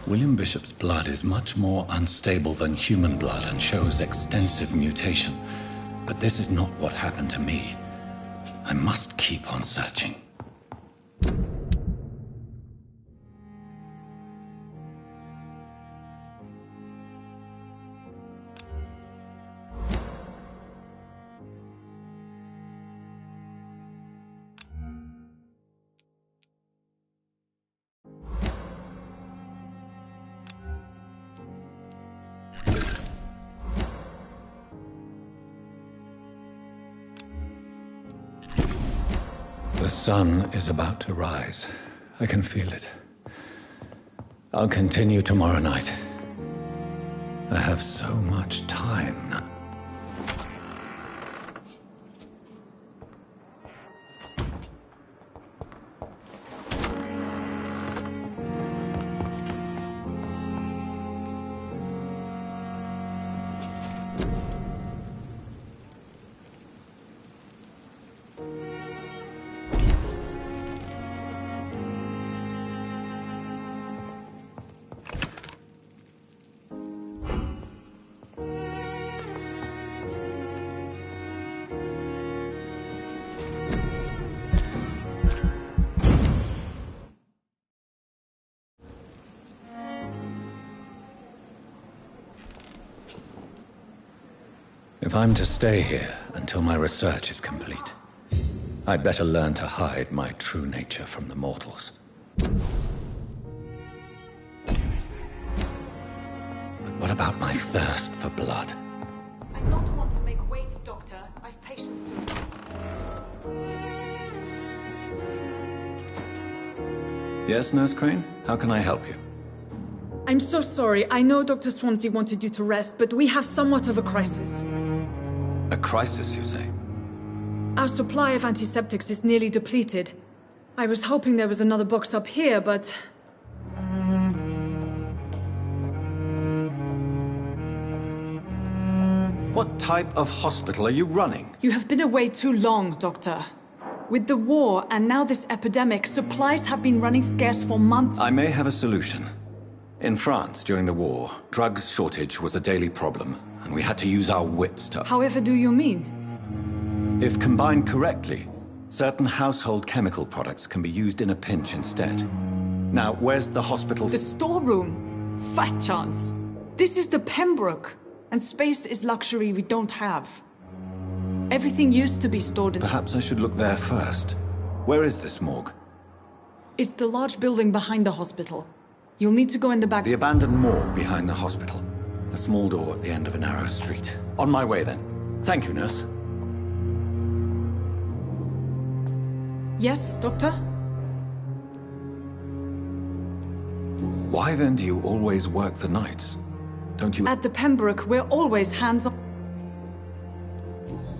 William Bishop's blood is much more unstable than human blood and shows extensive mutation. But this is not what happened to me. I must keep on searching. The sun is about to rise. I can feel it. I'll continue tomorrow night. I have so much time now. If I'm to stay here until my research is complete, I'd better learn to hide my true nature from the mortals. But what about my thirst for blood? I'm not one to make wait, Doctor. I've patience to... Yes, Nurse Crane? How can I help you? I'm so sorry. I know Dr. Swansea wanted you to rest, but we have somewhat of a crisis. A crisis, you say? Our supply of antiseptics is nearly depleted. I was hoping there was another box up here, but... What type of hospital are you running? You have been away too long, Doctor. With the war and now this epidemic, supplies have been running scarce for months. I may have a solution. In France, during the war, drugs shortage was a daily problem, and we had to use our wits to... However do you mean? If combined correctly, certain household chemical products can be used in a pinch instead. Now, where's the hospital? The storeroom? Fat chance. This is the Pembroke, and space is luxury we don't have. Everything used to be stored in... Perhaps I should look there first. Where is this morgue? It's the large building behind the hospital. You'll need to go in the back... The abandoned morgue behind the hospital. A small door at the end of a narrow street. On my way, then. Thank you, nurse. Yes, Doctor? Why then do you always work the nights? Don't you... At the Pembroke, we're always hands-on.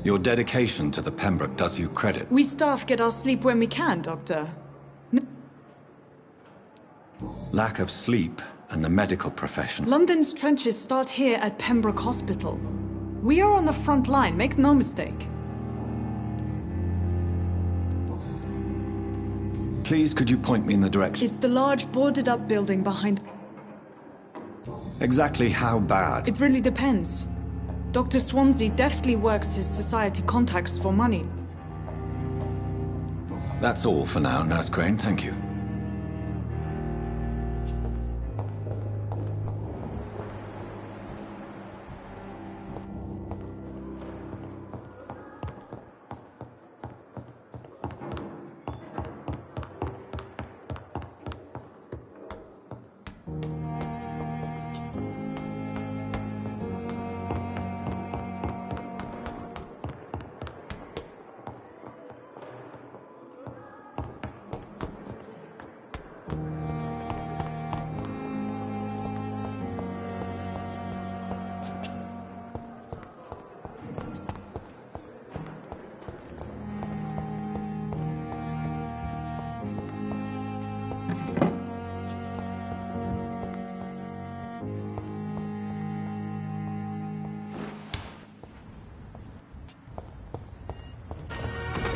Your dedication to the Pembroke does you credit. We staff get our sleep when we can, Doctor. Lack of sleep and the medical profession. London's trenches start here at Pembroke Hospital. We are on the front line, make no mistake. Please, could you point me in the direction? It's the large boarded-up building behind... Exactly how bad? It really depends. Dr. Swansea deftly works his society contacts for money. That's all for now, Nurse Crane, thank you.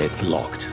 It's locked.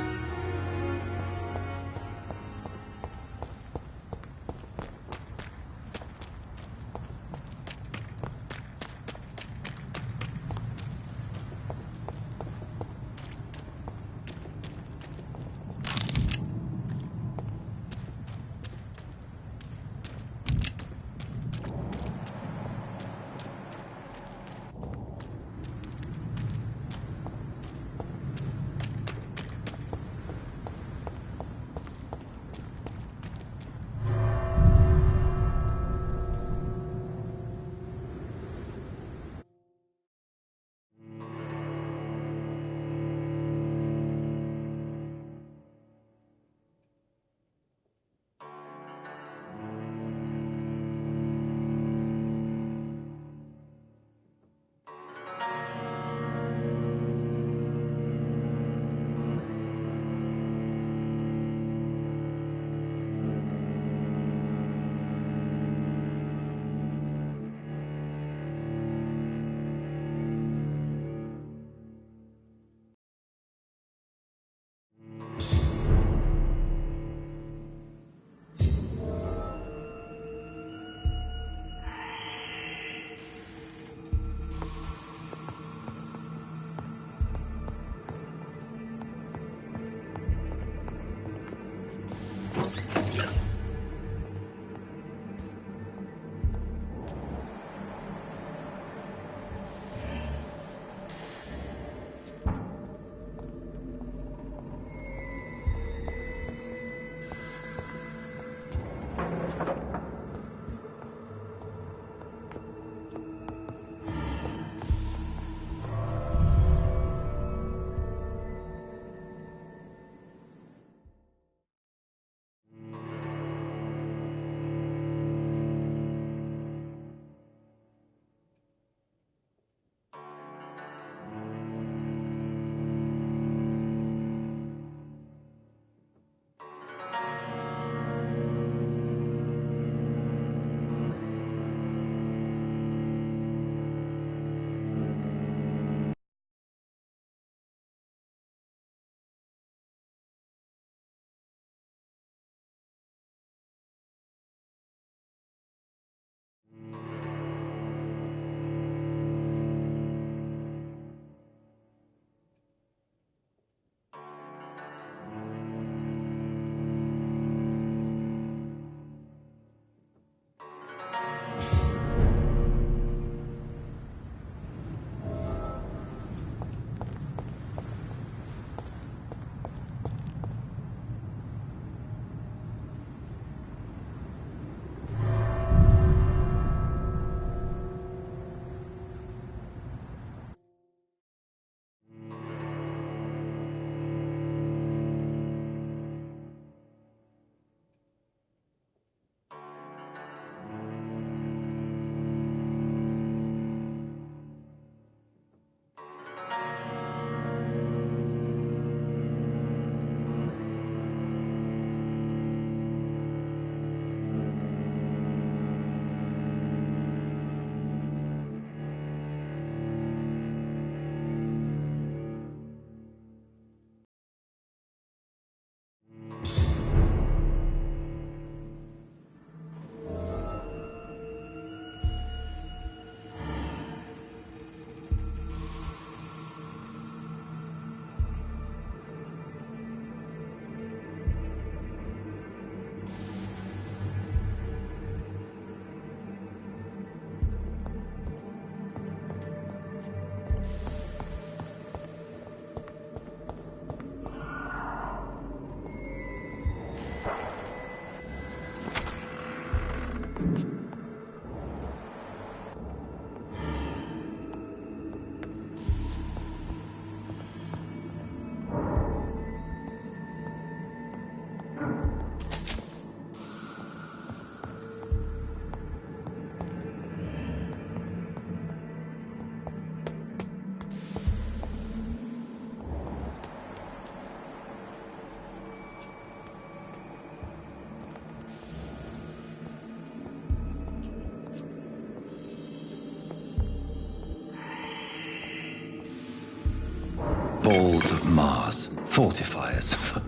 balls of Mars, fortifiers.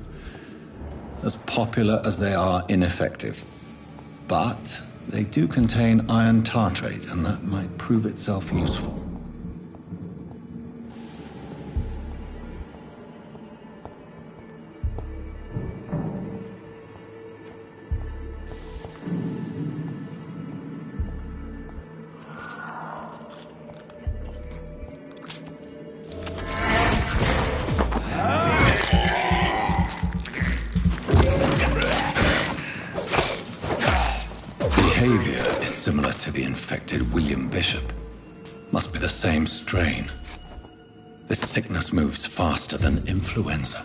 As popular as they are ineffective. But they do contain iron tartrate, and that might prove itself useful. Behavior is similar to the infected William Bishop. Must be the same strain. This sickness moves faster than influenza.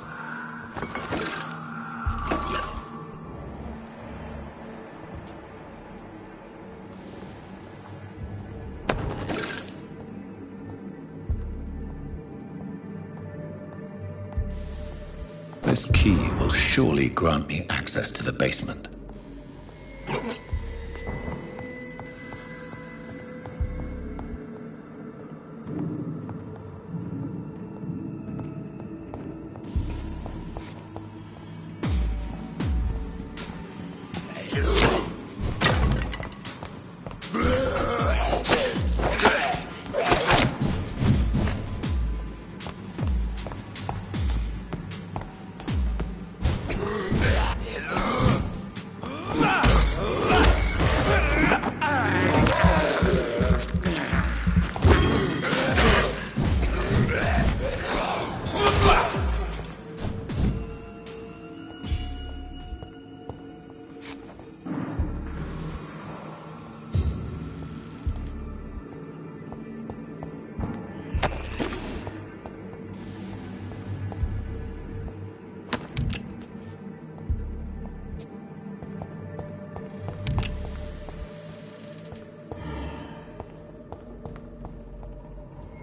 This key will surely grant me access to the basement.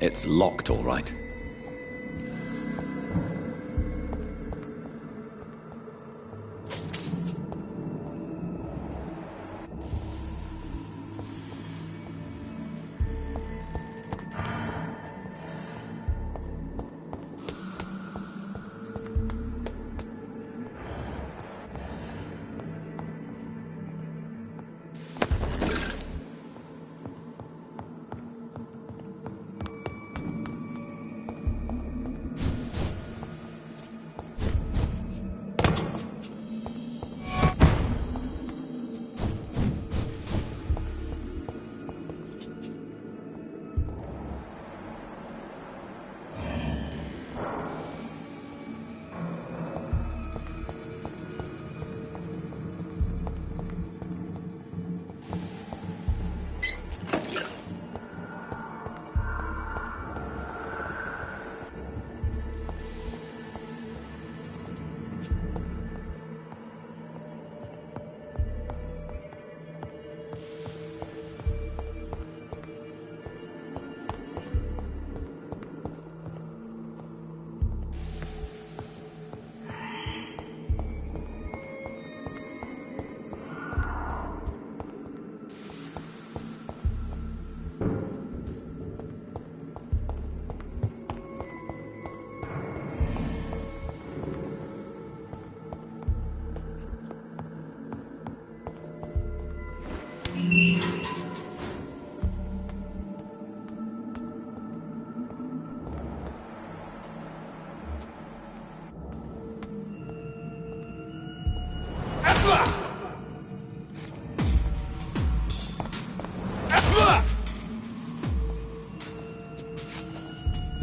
It's locked, all right.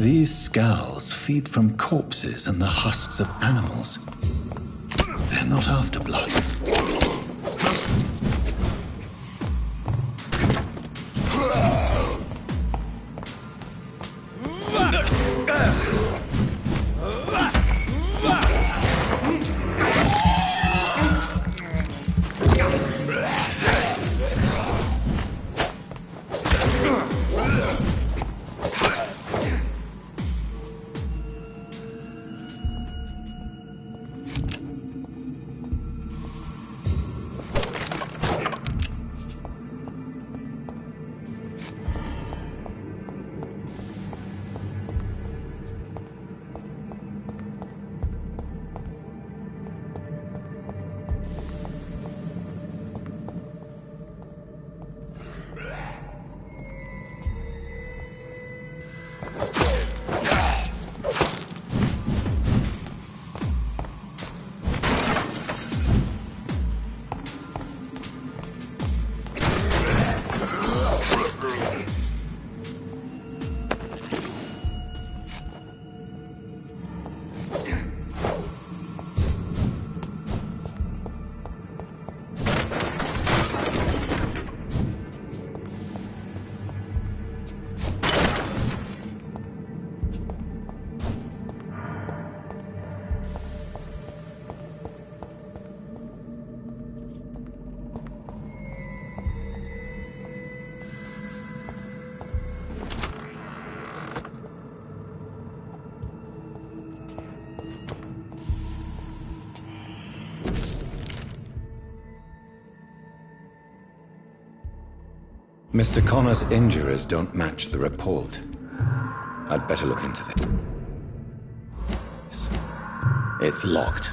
These scowls feed from corpses and the husks of animals. They're not after blood. Mr. Connor's injuries don't match the report. I'd better look into this. It's locked.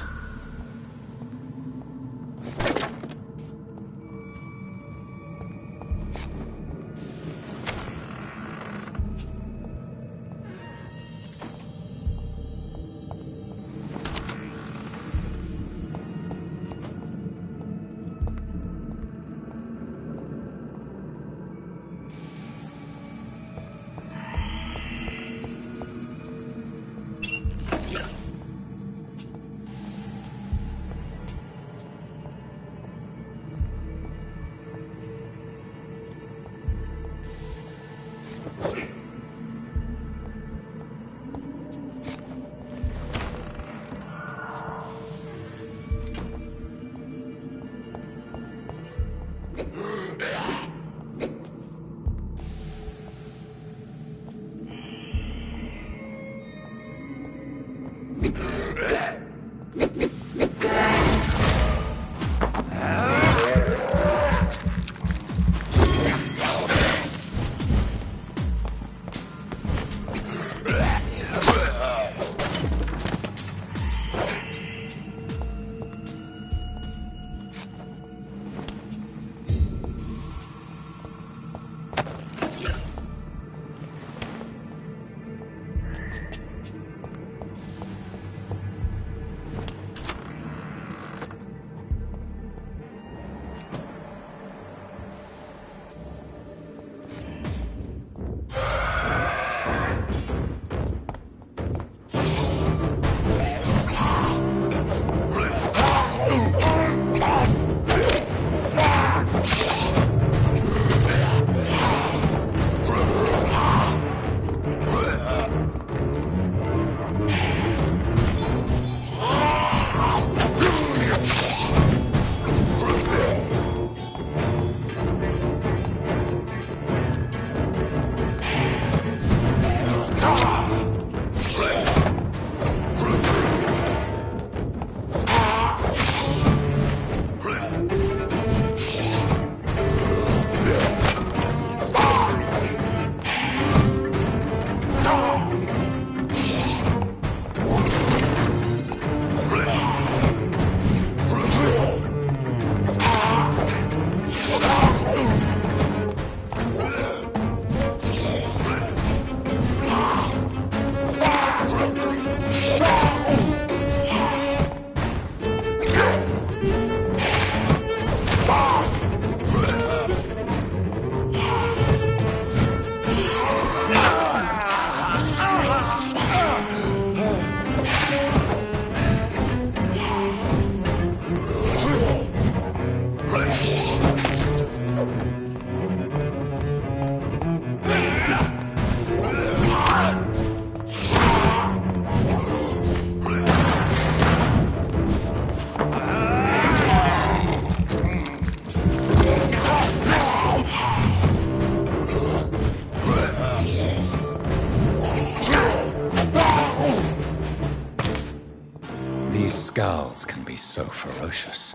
Scowls can be so ferocious.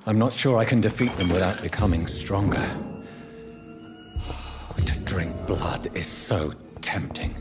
I'm not sure I can defeat them without becoming stronger. To drink blood is so tempting.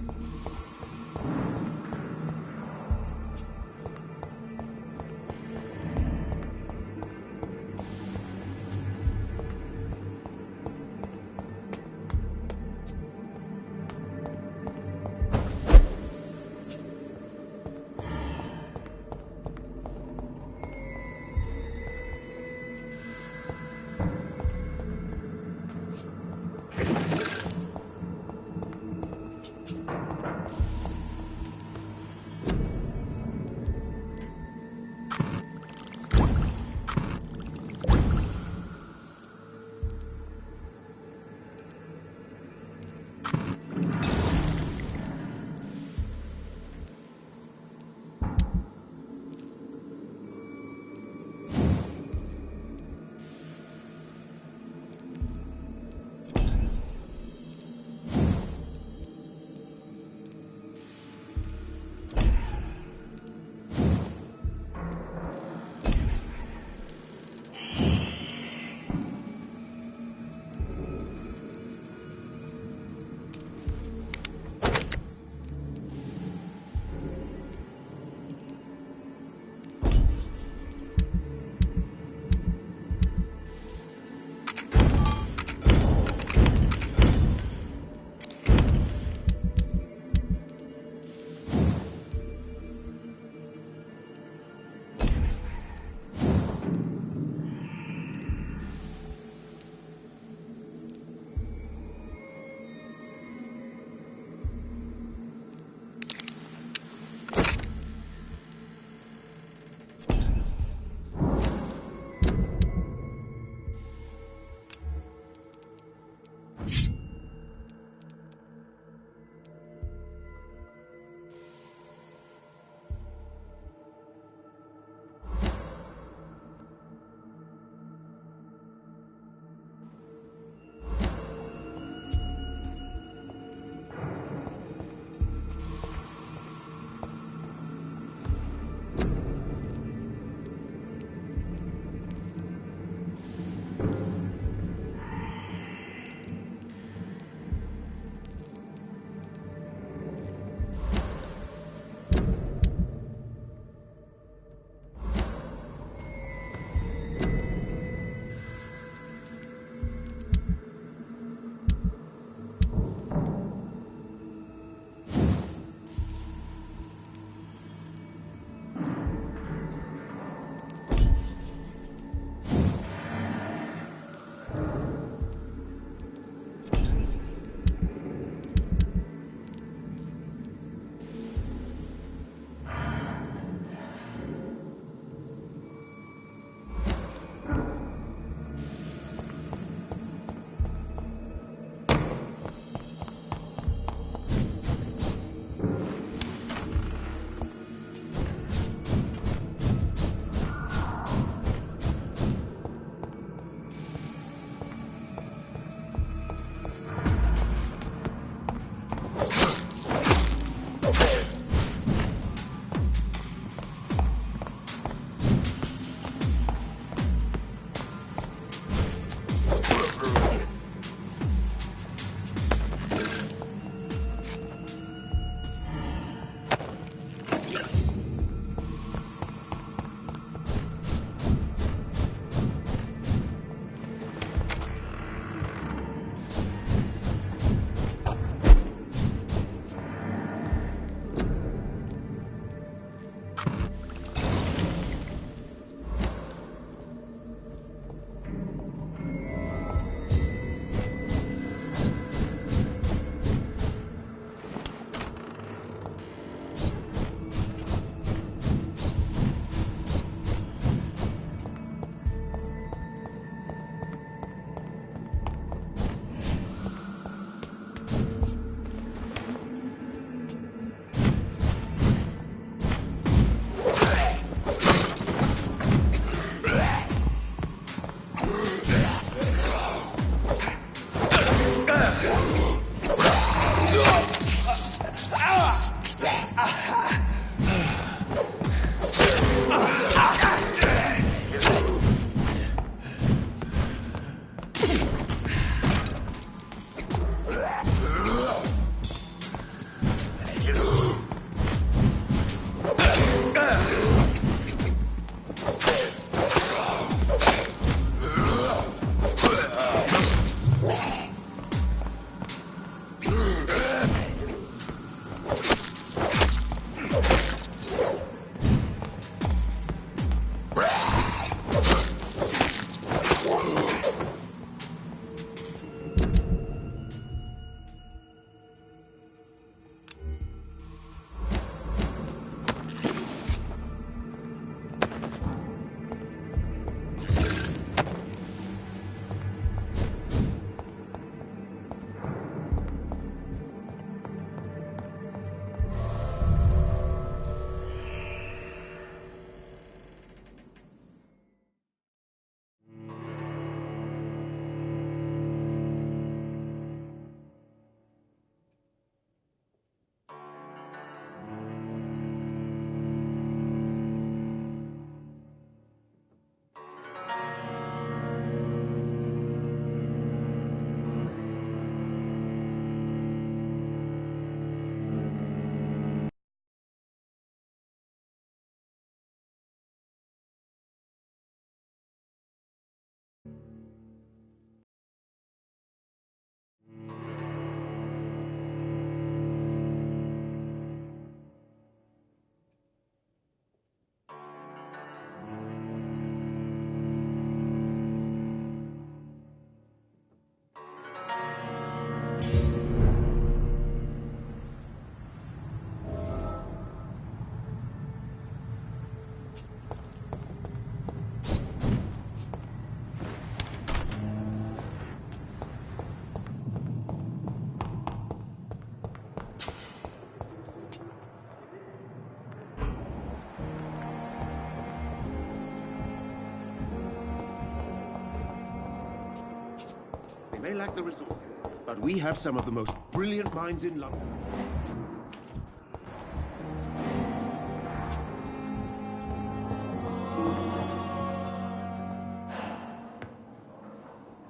They may lack the resources, but we have some of the most brilliant minds in London.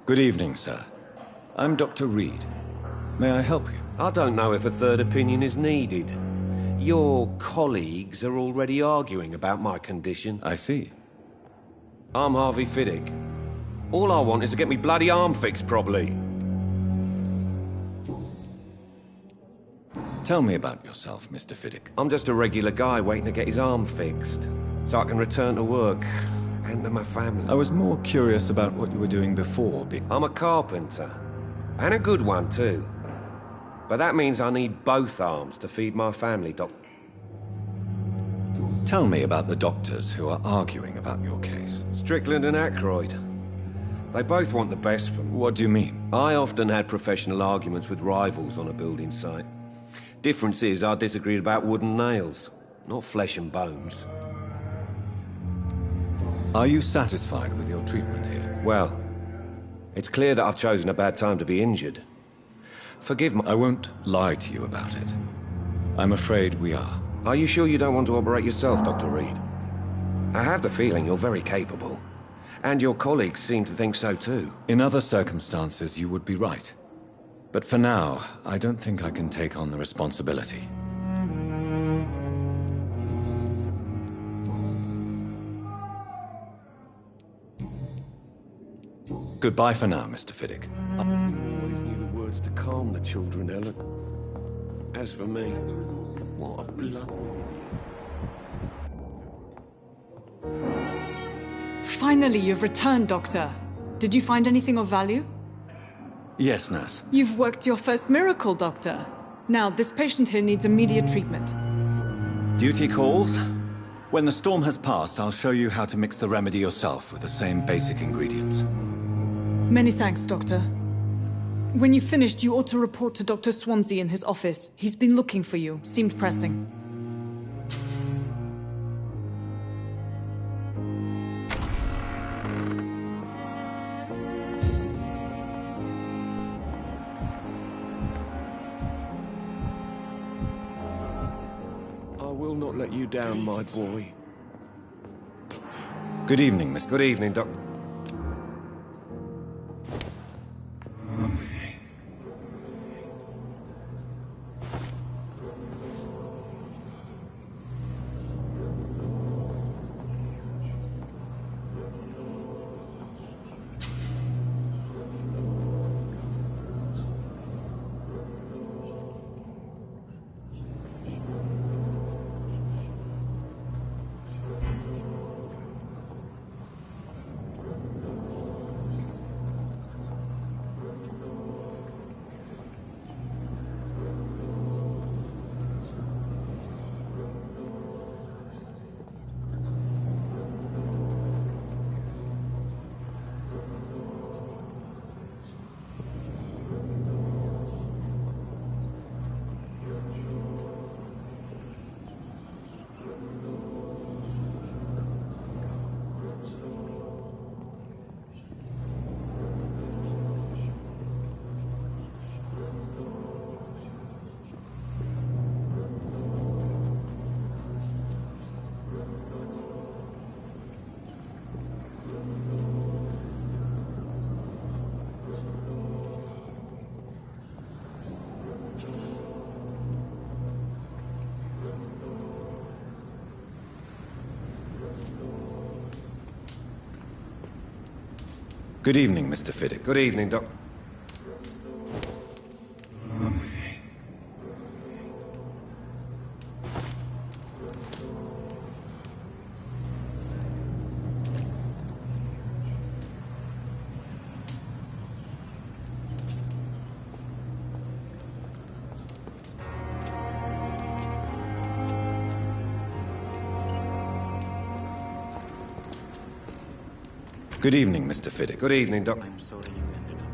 Good evening, sir. I'm Dr. Reed. May I help you? I don't know if a third opinion is needed. Your colleagues are already arguing about my condition. I see. I'm Harvey Fiddick. All I want is to get me bloody arm fixed properly. Tell me about yourself, Mr. Fiddick. I'm just a regular guy waiting to get his arm fixed, so I can return to work and to my family. I was more curious about what you were doing before. I'm a carpenter, and a good one too. But that means I need both arms to feed my family, Doc. Tell me about the doctors who are arguing about your case. Strickland and Aykroyd. They both want the best for me. What do you mean? I often had professional arguments with rivals on a building site. Difference is, I disagreed about wooden nails, not flesh and bones. Are you satisfied with your treatment here? Well, it's clear that I've chosen a bad time to be injured. Forgive me. I won't lie to you about it. I'm afraid we are. Are you sure you don't want to operate yourself, Dr. Reed? I have the feeling you're very capable. And your colleagues seem to think so too. In other circumstances, you would be right. But for now, I don't think I can take on the responsibility. Goodbye for now, Mr. Fiddick. I always knew the words to calm the children, Ellen. As for me, what a blood. Finally, you've returned, Doctor. Did you find anything of value? Yes, nurse. You've worked your first miracle, Doctor. Now, this patient here needs immediate treatment. Duty calls. When the storm has passed, I'll show you how to mix the remedy yourself with the same basic ingredients. Many thanks, Doctor. When you've finished, you ought to report to Dr. Swansea in his office. He's been looking for you. Seemed pressing. I will not let you down, my boy. Good evening, Mr. Good evening, Doctor. Good evening, Mr. Fiddick. Good evening, Doc. Good evening, Mr. Fiddick. Good evening, Doc. I'm sorry you ended up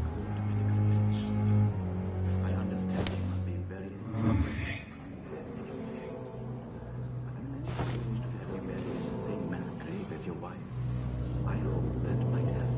court to make a match. I understand you must be very have you married in the same mass grave as your wife. I hope that might help.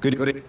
Goody.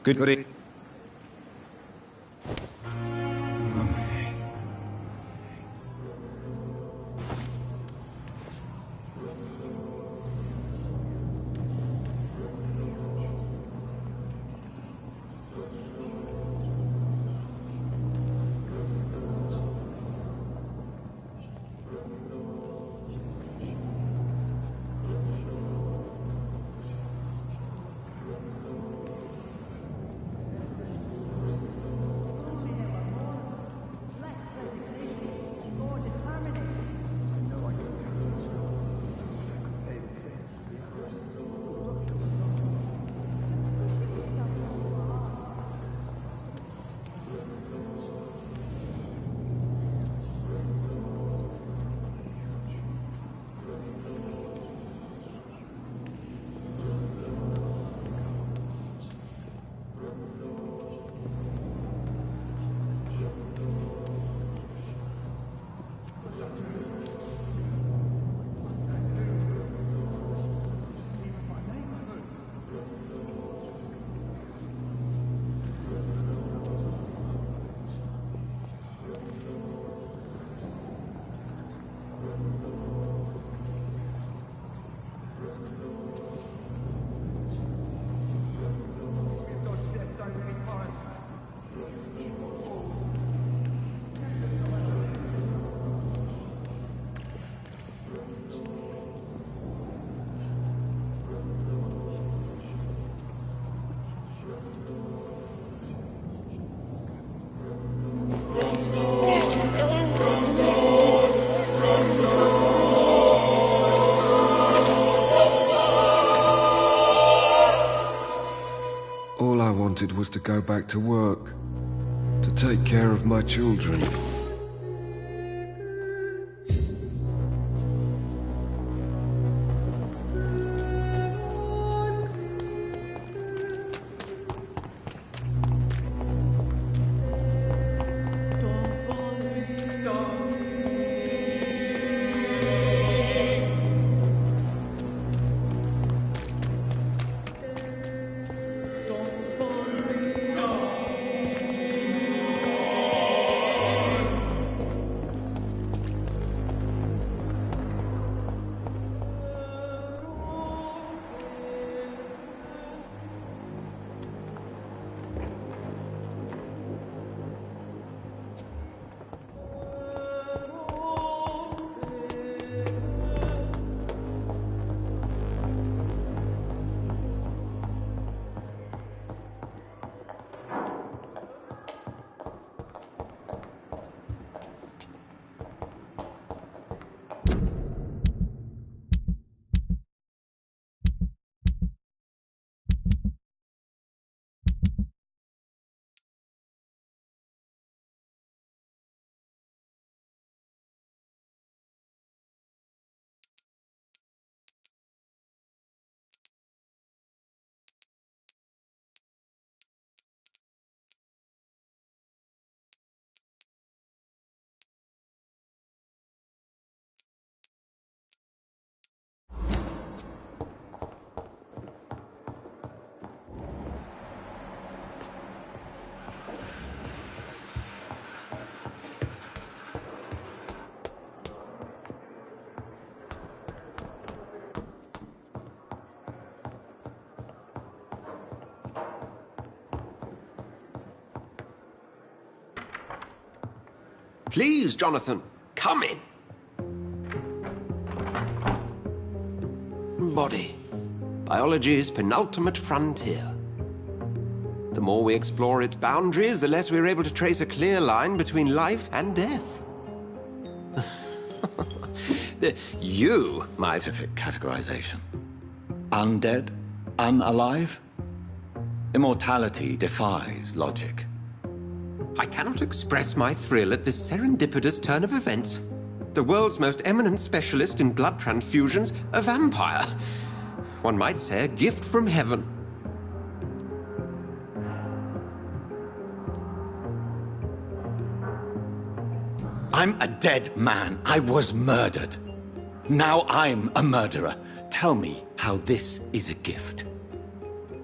Goody. All I wanted was to go back to work, to take care of my children. Please, Jonathan, come in. human body. Biology's penultimate frontier. The more we explore its boundaries, the less we're able to trace a clear line between life and death. You, my scientific categorization. Undead? Unalive? Immortality defies logic. I cannot express my thrill at this serendipitous turn of events. The world's most eminent specialist in blood transfusions, a vampire. One might say a gift from heaven. I'm a dead man. I was murdered. Now I'm a murderer. Tell me how this is a gift.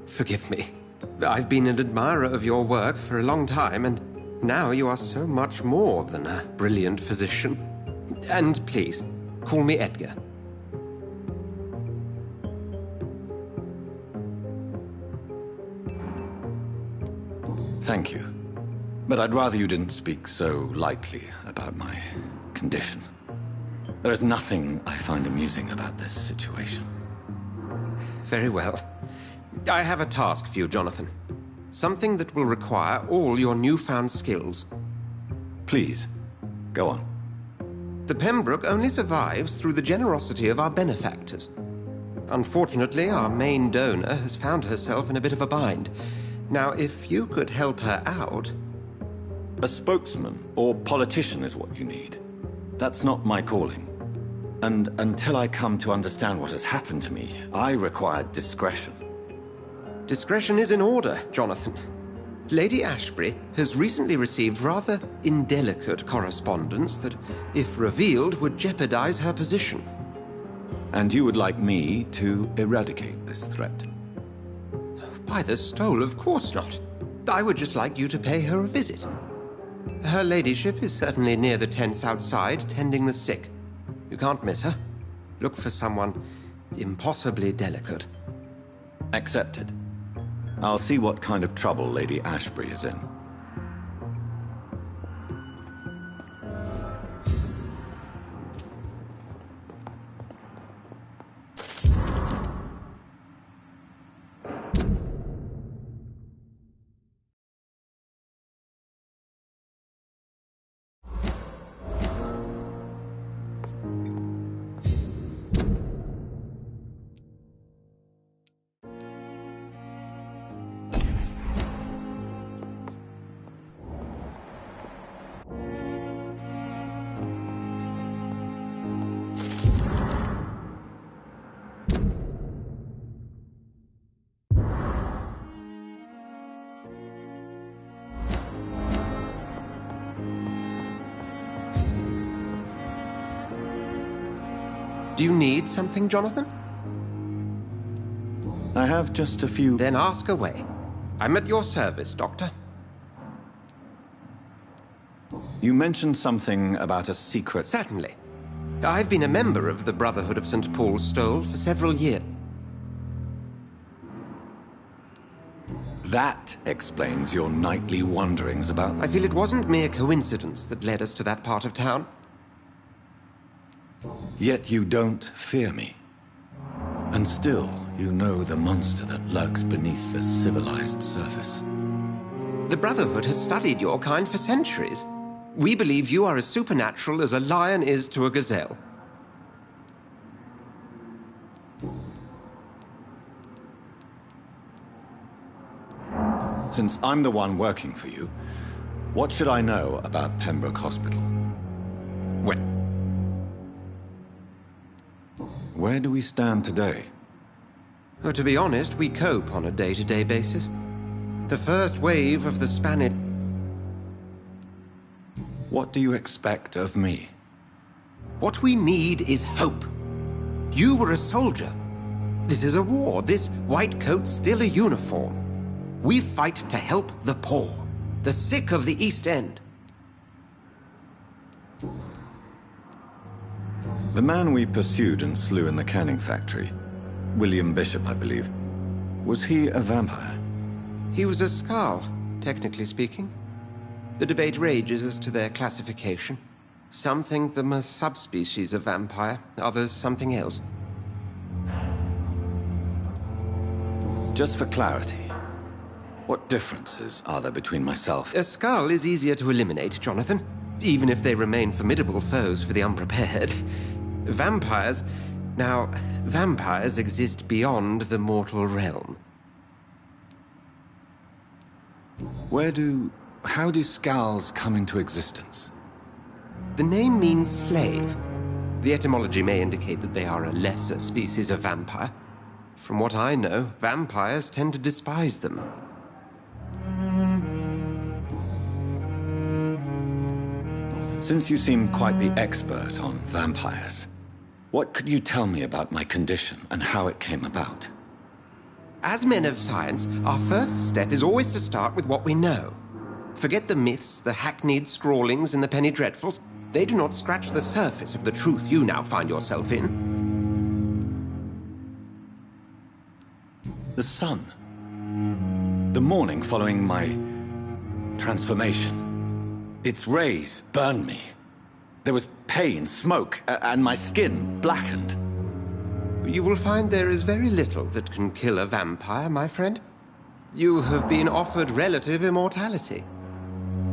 Forgive me. I've been an admirer of your work for a long time, and now you are so much more than a brilliant physician. And please, call me Edgar. Thank you. But I'd rather you didn't speak so lightly about my condition. There is nothing I find amusing about this situation. Very well. I have a task for you, Jonathan. Something that will require all your newfound skills. Please, go on. The Pembroke only survives through the generosity of our benefactors. Unfortunately, our main donor has found herself in a bit of a bind. Now, if you could help her out... A spokesman or politician is what you need. That's not my calling. And until I come to understand what has happened to me, I require discretion. Discretion is in order, Jonathan. Lady Ashbury has recently received rather indelicate correspondence that, if revealed, would jeopardize her position. And you would like me to eradicate this threat? By the stole, of course not. I would just like you to pay her a visit. Her ladyship is certainly near the tents outside, tending the sick. You can't miss her. Look for someone impossibly delicate. Accepted. I'll see what kind of trouble Lady Ashbury is in. Do you need something, Jonathan? I have just a few... Then ask away. I'm at your service, Doctor. You mentioned something about a secret... Certainly. I've been a member of the Brotherhood of St. Paul's Stole for several years. That explains your nightly wanderings about... I feel it wasn't mere coincidence that led us to that part of town. Yet you don't fear me. And still, you know the monster that lurks beneath the civilized surface. The Brotherhood has studied your kind for centuries. We believe you are as supernatural as a lion is to a gazelle. Since I'm the one working for you, what should I know about Pembroke Hospital? Well, where do we stand today? well, to be honest, we cope on a day-to-day basis. The first wave of the Spanish... What do you expect of me? What we need is hope. You were a soldier. This is a war. This white coat's still a uniform. We fight to help the poor, the sick of the East End. The man we pursued and slew in the canning factory, William Bishop, I believe, was he a vampire? He was a Skald, technically speaking. The debate rages as to their classification. Some think them a subspecies of vampire, others something else. Just for clarity, what differences are there between myself? A skull is easier to eliminate, Jonathan, even if they remain formidable foes for the unprepared. Vampires... Now, vampires exist beyond the mortal realm. How do skulls come into existence? The name means slave. The etymology may indicate that they are a lesser species of vampire. From what I know, vampires tend to despise them. Since you seem quite the expert on vampires, what could you tell me about my condition and how it came about? As men of science, our first step is always to start with what we know. Forget the myths, the hackneyed scrawlings in the penny dreadfuls. They do not scratch the surface of the truth you now find yourself in. The sun. The morning following my transformation. Its rays burned me. There was pain, smoke, and my skin blackened. You will find there is very little that can kill a vampire, my friend. You have been offered relative immortality.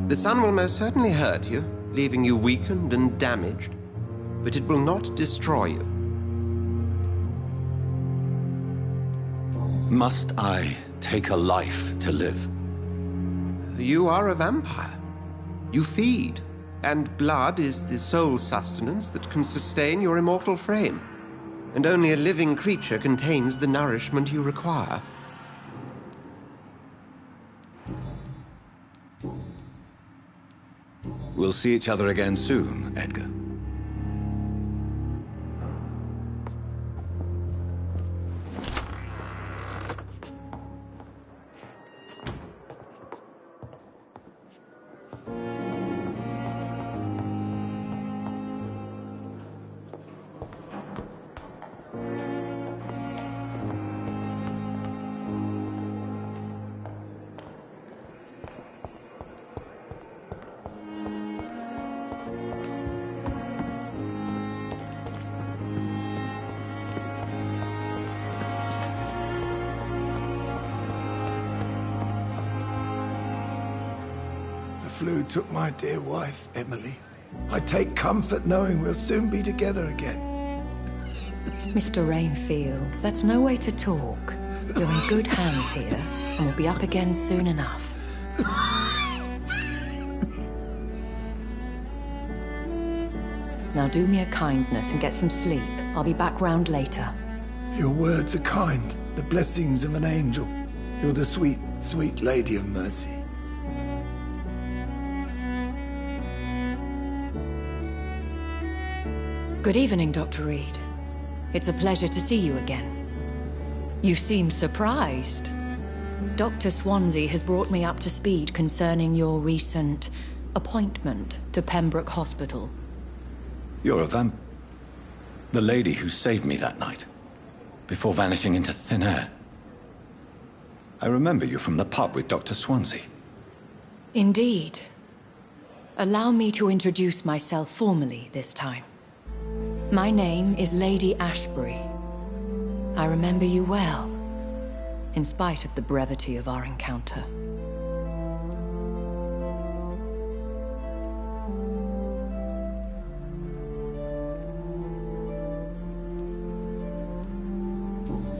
The sun will most certainly hurt you, leaving you weakened and damaged, but it will not destroy you. Must I take a life to live? You are a vampire. You feed, and blood is the sole sustenance that can sustain your immortal frame. And only a living creature contains the nourishment you require. We'll see each other again soon, Edgar. The flu took my dear wife, Emily. I take comfort knowing we'll soon be together again. Mr. Rainfield, that's no way to talk. You're in good hands here, and we'll be up again soon enough. Now do me a kindness and get some sleep. I'll be back round later. Your words are kind, the blessings of an angel. You're the sweet, sweet lady of mercy. Good evening, Dr. Reed. It's a pleasure to see you again. You seem surprised. Dr. Swansea has brought me up to speed concerning your recent appointment to Pembroke Hospital. You're a the lady who saved me that night, before vanishing into thin air. I remember you from the pub with Dr. Swansea. Indeed. Allow me to introduce myself formally this time. My name is Lady Ashbury. I remember you well, in spite of the brevity of our encounter.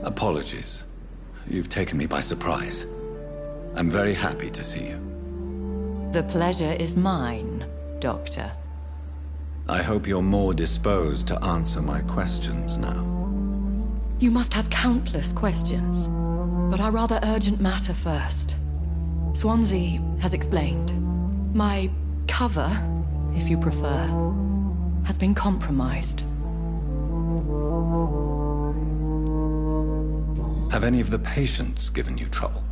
Apologies. You've taken me by surprise. I'm very happy to see you. The pleasure is mine, Doctor. I hope you're more disposed to answer my questions now. You must have countless questions, but our rather urgent matter first. Swansea has explained. My cover, if you prefer, has been compromised. Have any of the patients given you trouble?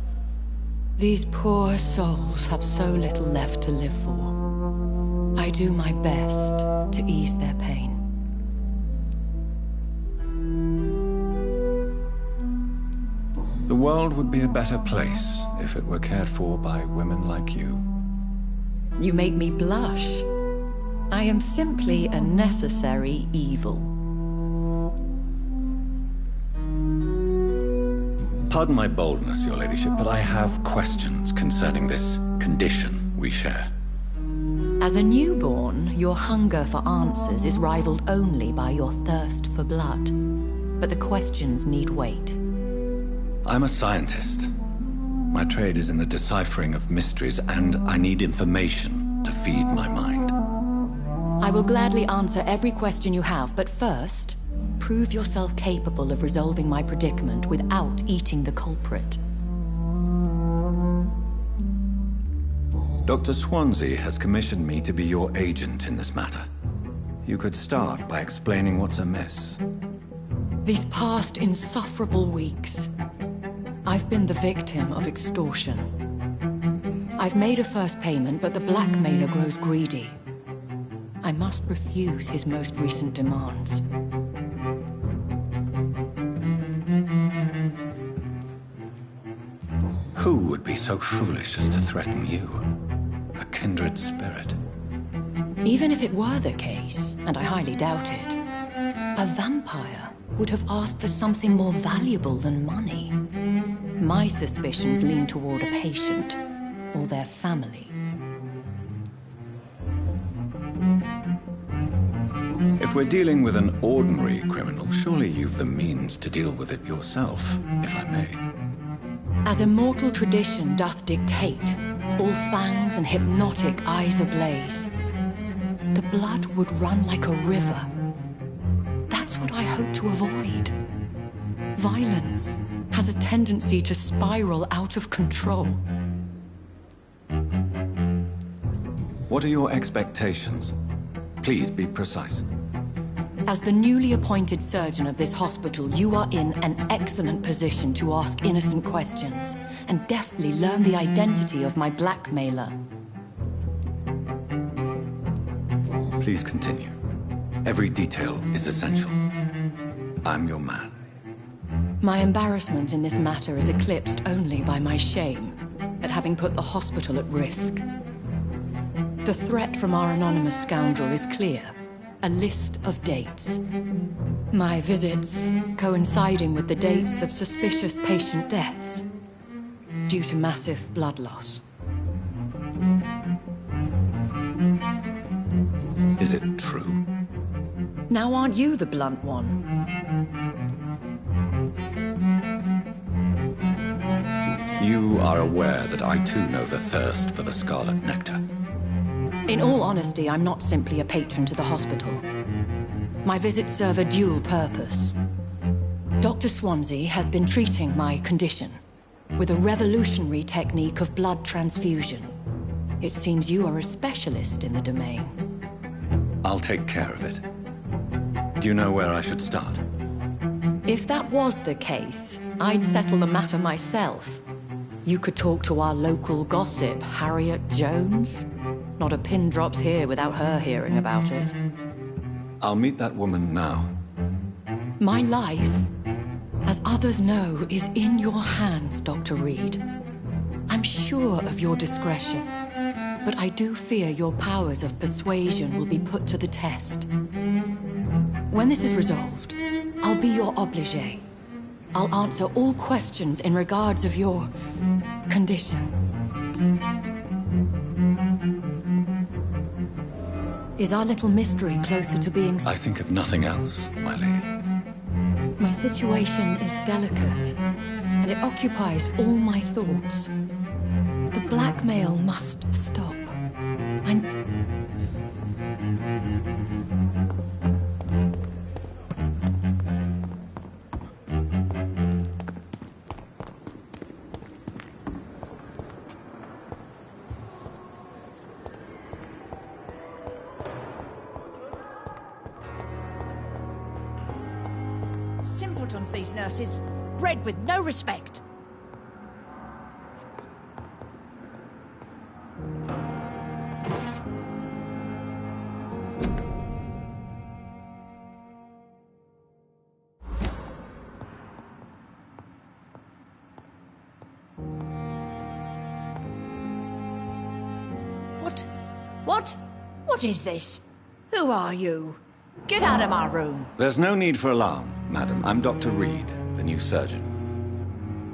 These poor souls have so little left to live for. I do my best to ease their pain. The world would be a better place if it were cared for by women like you. You make me blush. I am simply a necessary evil. Pardon my boldness, your ladyship, but I have questions concerning this condition we share. As a newborn, your hunger for answers is rivaled only by your thirst for blood. But the questions need wait. I'm a scientist. My trade is in the deciphering of mysteries, and I need information to feed my mind. I will gladly answer every question you have, but first, prove yourself capable of resolving my predicament without eating the culprit. Dr. Swansea has commissioned me to be your agent in this matter. You could start by explaining what's amiss. These past insufferable weeks, I've been the victim of extortion. I've made a first payment, but the blackmailer grows greedy. I must refuse his most recent demands. Who would be so foolish as to threaten you? A kindred spirit. Even if it were the case, and I highly doubt it, a vampire would have asked for something more valuable than money. My suspicions lean toward a patient, or their family. If we're dealing with an ordinary criminal, surely you've the means to deal with it yourself, if I may. As immortal tradition doth dictate, all fangs and hypnotic eyes ablaze, the blood would run like a river. That's what I hope to avoid. Violence has a tendency to spiral out of control. What are your expectations? Please be precise. As the newly appointed surgeon of this hospital, you are in an excellent position to ask innocent questions and deftly learn the identity of my blackmailer. Please continue. Every detail is essential. I'm your man. My embarrassment in this matter is eclipsed only by my shame at having put the hospital at risk. The threat from our anonymous scoundrel is clear. A list of dates. My visits coinciding with the dates of suspicious patient deaths due to massive blood loss. Is it true? Now aren't you the blunt one? You are aware that I too know the thirst for the scarlet nectar. In all honesty, I'm not simply a patron to the hospital. My visits serve a dual purpose. Dr. Swansea has been treating my condition with a revolutionary technique of blood transfusion. It seems you are a specialist in the domain. I'll take care of it. Do you know where I should start? If that was the case, I'd settle the matter myself. You could talk to our local gossip, Harriet Jones. Not a pin drops here without her hearing about it. I'll meet that woman now. My life, as others know, is in your hands, Dr. Reed. I'm sure of your discretion, but I do fear your powers of persuasion will be put to the test. When this is resolved, I'll be your obligé. I'll answer all questions in regards of your condition. Is our little mystery closer to being... I think of nothing else, my lady. My situation is delicate, and it occupies all my thoughts. The blackmail must stop. Simpletons, these nurses. Bred with no respect. What is this? Who are you? Get out of my room. There's no need for alarm, madam. I'm Dr. Reed, the new surgeon.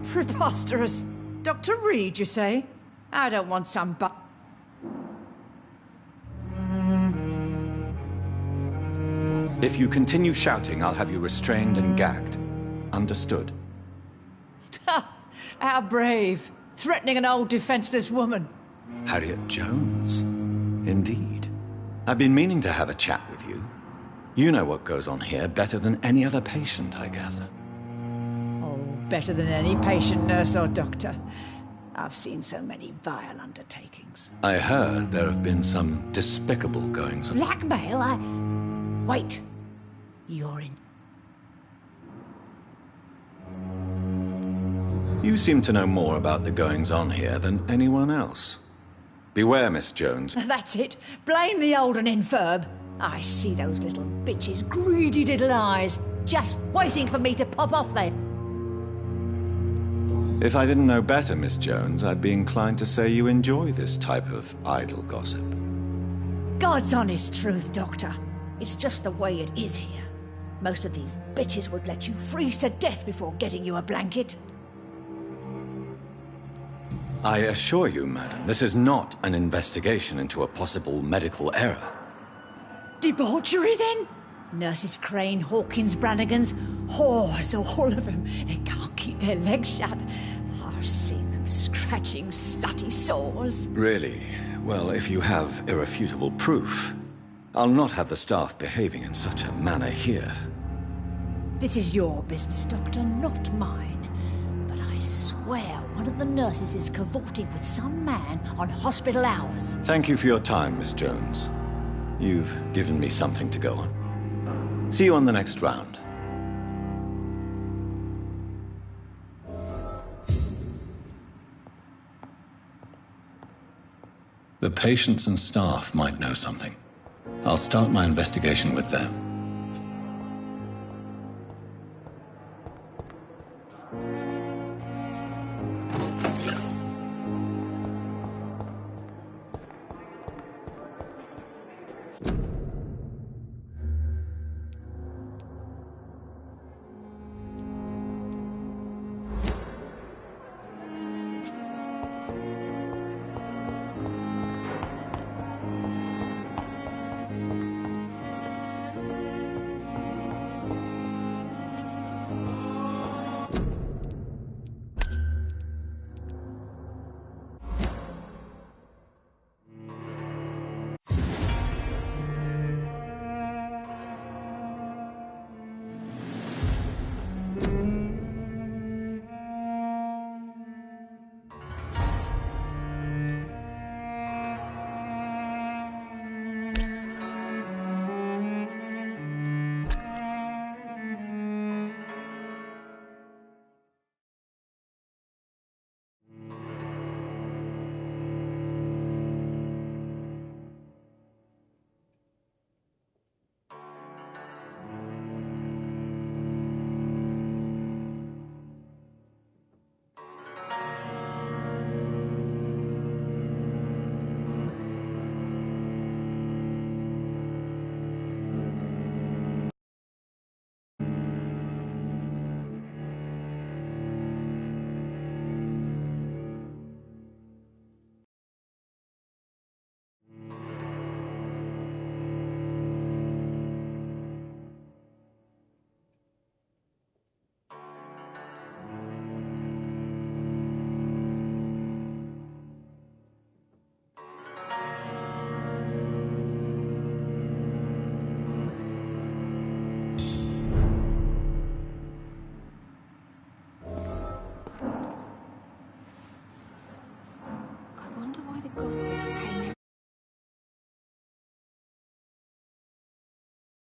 Preposterous. Dr. Reed, you say? I don't want some If you continue shouting, I'll have you restrained and gagged. Understood? How brave. Threatening an old defenseless woman. Harriet Jones. Indeed. I've been meaning to have a chat with you. You know what goes on here better than any other patient, I gather. Oh, better than any patient, nurse or doctor. I've seen so many vile undertakings. I heard there have been some despicable goings-on. Blackmail? Wait. You're in... You seem to know more about the goings-on here than anyone else. Beware, Miss Jones. That's it. Blame the old and infirm. I see those little bitches' greedy little eyes, just waiting for me to pop off there. If I didn't know better, Miss Jones, I'd be inclined to say you enjoy this type of idle gossip. God's honest truth, Doctor. It's just the way it is here. Most of these bitches would let you freeze to death before getting you a blanket. I assure you, madam, this is not an investigation into a possible medical error. Debauchery, then? Nurses Crane, Hawkins, Brannigans, whores, all of them. They can't keep their legs shut. I've seen them scratching slutty sores. Really? Well, if you have irrefutable proof, I'll not have the staff behaving in such a manner here. This is your business, Doctor, not mine. But I swear one of the nurses is cavorting with some man on hospital hours. Thank you for your time, Miss Jones. You've given me something to go on. See you on the next round. The patients and staff might know something. I'll start my investigation with them.